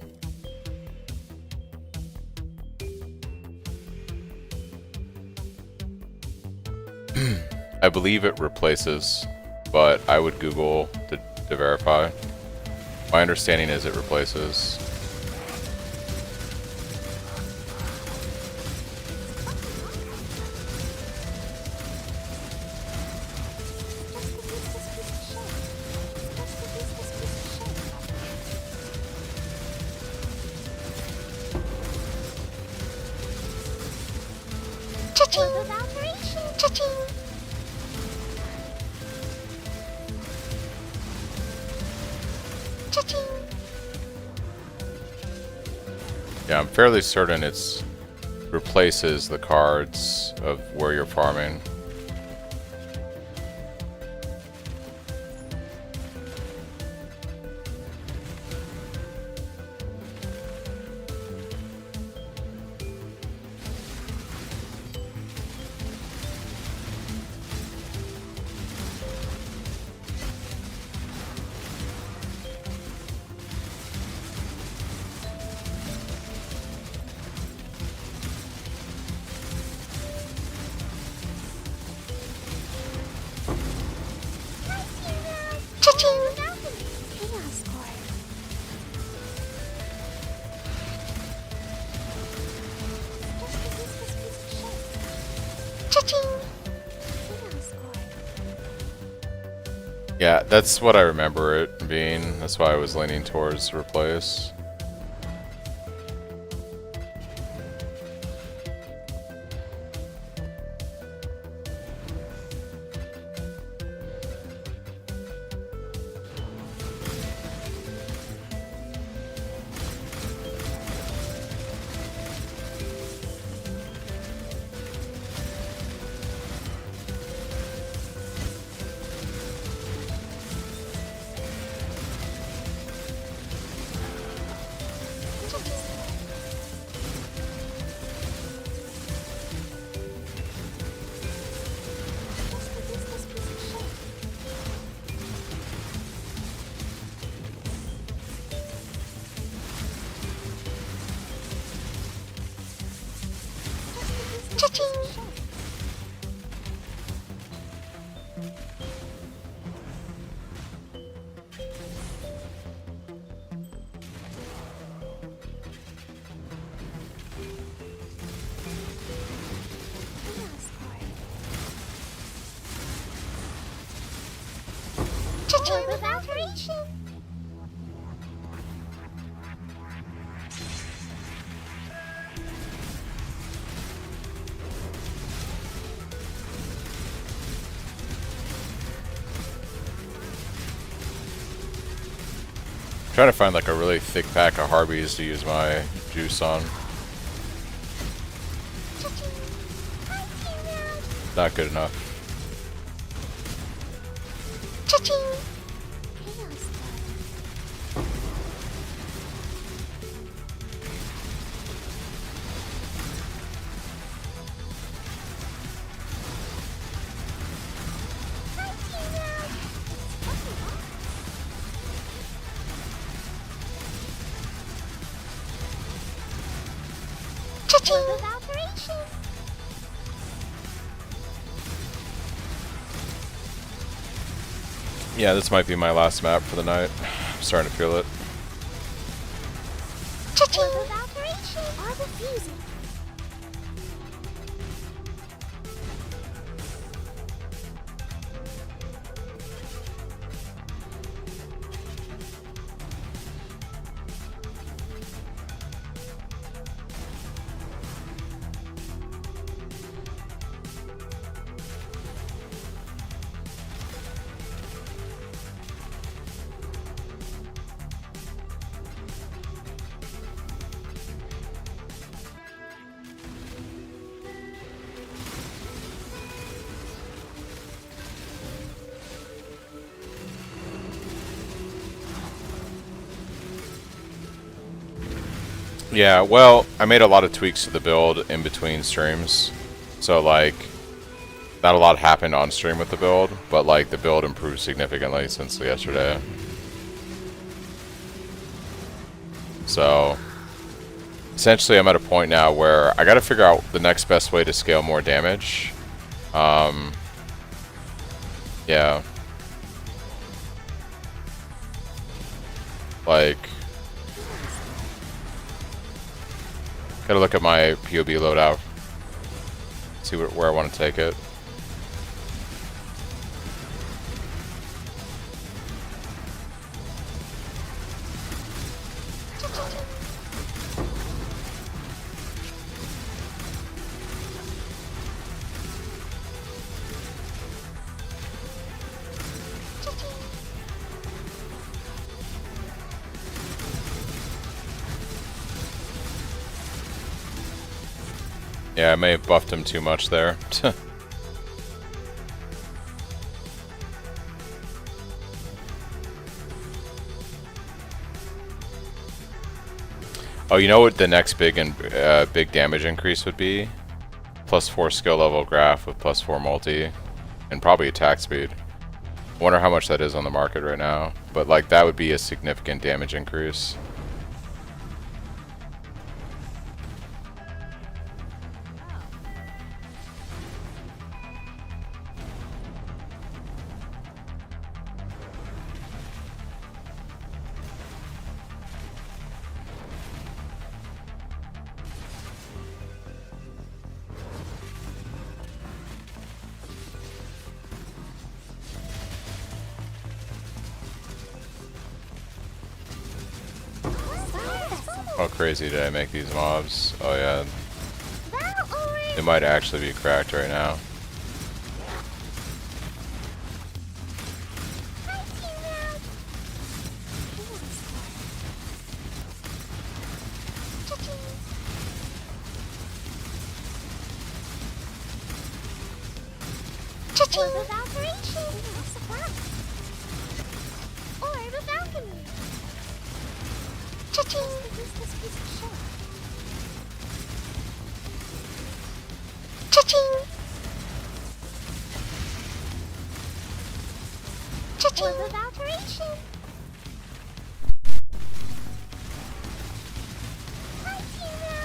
I believe it replaces, but I would Google to verify. My understanding is it replaces. Cha-ching! Evaporation! Cha-ching! Cha-ching! Yeah, I'm fairly certain it's replaces the cards of where you're farming. Cha-ching! Chaos Core. Just a useless piece of shit. Cha-ching! Chaos Core. Yeah, that's what I remember it being. That's why I was leaning towards replace. Cha-ching! Chaos Core. Cha-ching! Evaporation! Trying to find like a really thick pack of Harbys to use my juice on. Not good enough. Cha-ching! Chaos Core. Cha-ching! Evaporation! Yeah, this might be my last map for the night. I'm starting to feel it. Cha-ching! Evaporation! Are refusing. Yeah, well, I made a lot of tweaks to the build in between streams. So, like, not a lot happened on stream with the build, but, like, the build improved significantly since yesterday. So, essentially, I'm at a point now where I gotta figure out the next best way to scale more damage. Yeah. Like, gotta look at my POB loadout. See where I want to take it. Yeah, I may have buffed him too much there. Oh, you know what the next big damage increase would be? +4 skill level graph with +4 multi, and probably attack speed. I wonder how much that is on the market right now, but like that would be a significant damage increase. How crazy did I make these mobs? Oh yeah, they might actually be cracked right now. Or the Valkyration. That's a fact. Or the balcony. Cha-ching. Just this piece of shit. Cha-ching. Cha-ching. Or the Valkyration. Hi, Tina.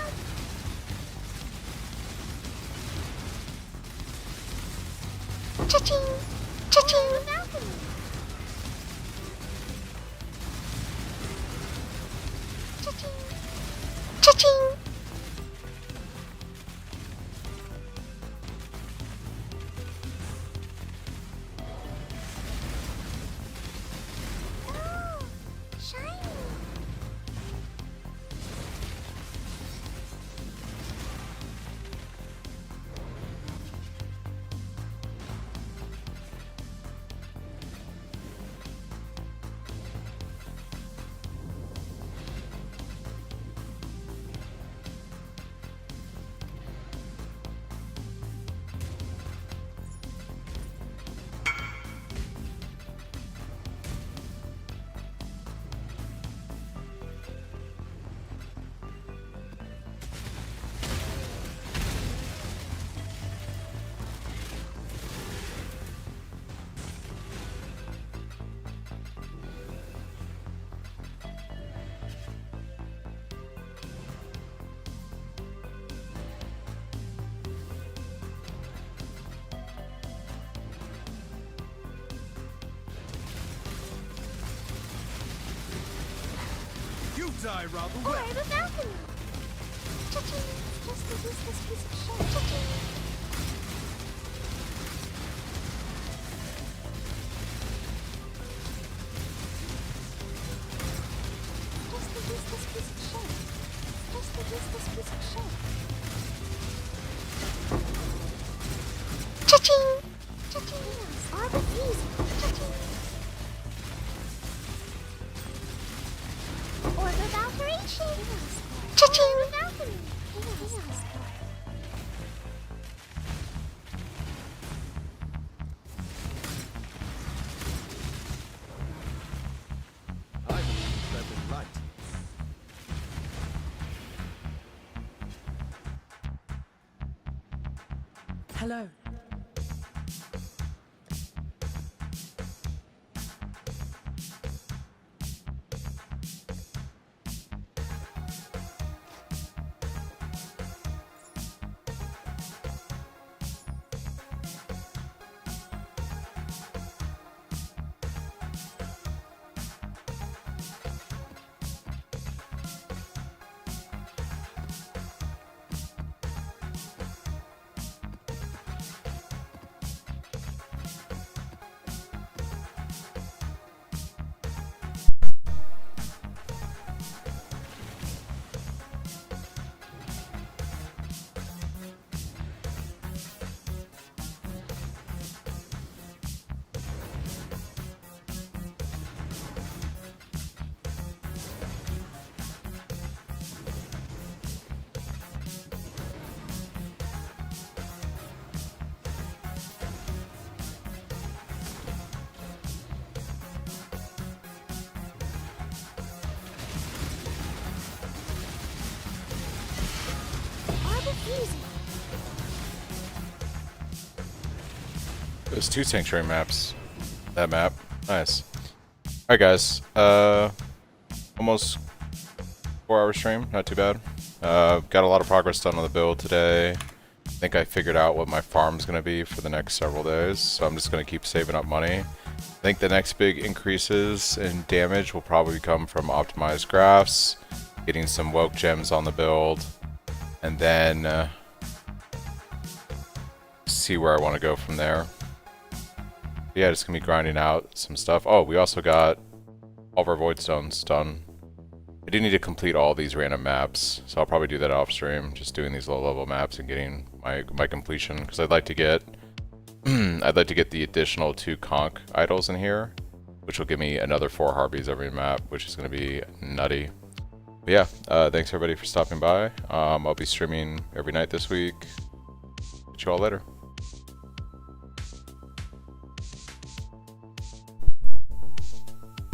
Cha-ching! Cha-ching! The balcony! Cha-ching! Cha-ching! Oh, shiny! You die rather Or well. the balcony! Cha-ching! Just a useless piece of shit. Cha-ching! Just a useless piece of shit. Just a useless piece of shit. Cha-ching! Cha-ching! Are the fusing. Cha-ching! Or the Valkyration! Cha-ching! The balcony! I believe that was right. Hello. There's 2 sanctuary maps. That map. Nice. Alright guys. Almost 4-hour stream. Not too bad. Got a lot of progress done on the build today. I think I figured out what my farm's going to be for the next several days. So I'm just going to keep saving up money. I think the next big increases in damage will probably come from optimized graphs, getting some woke gems on the build, and then see where I want to go from there. Yeah, just gonna be grinding out some stuff. Oh, we also got all of our void stones done. I do need to complete all these random maps, so I'll probably do that off stream, just doing these low level maps and getting my completion, because I'd like to get the additional 2 conch idols in here, which will give me another 4 Harbys every map, which is going to be nutty. But yeah, thanks everybody for stopping by. I'll be streaming every night this week. See you all later.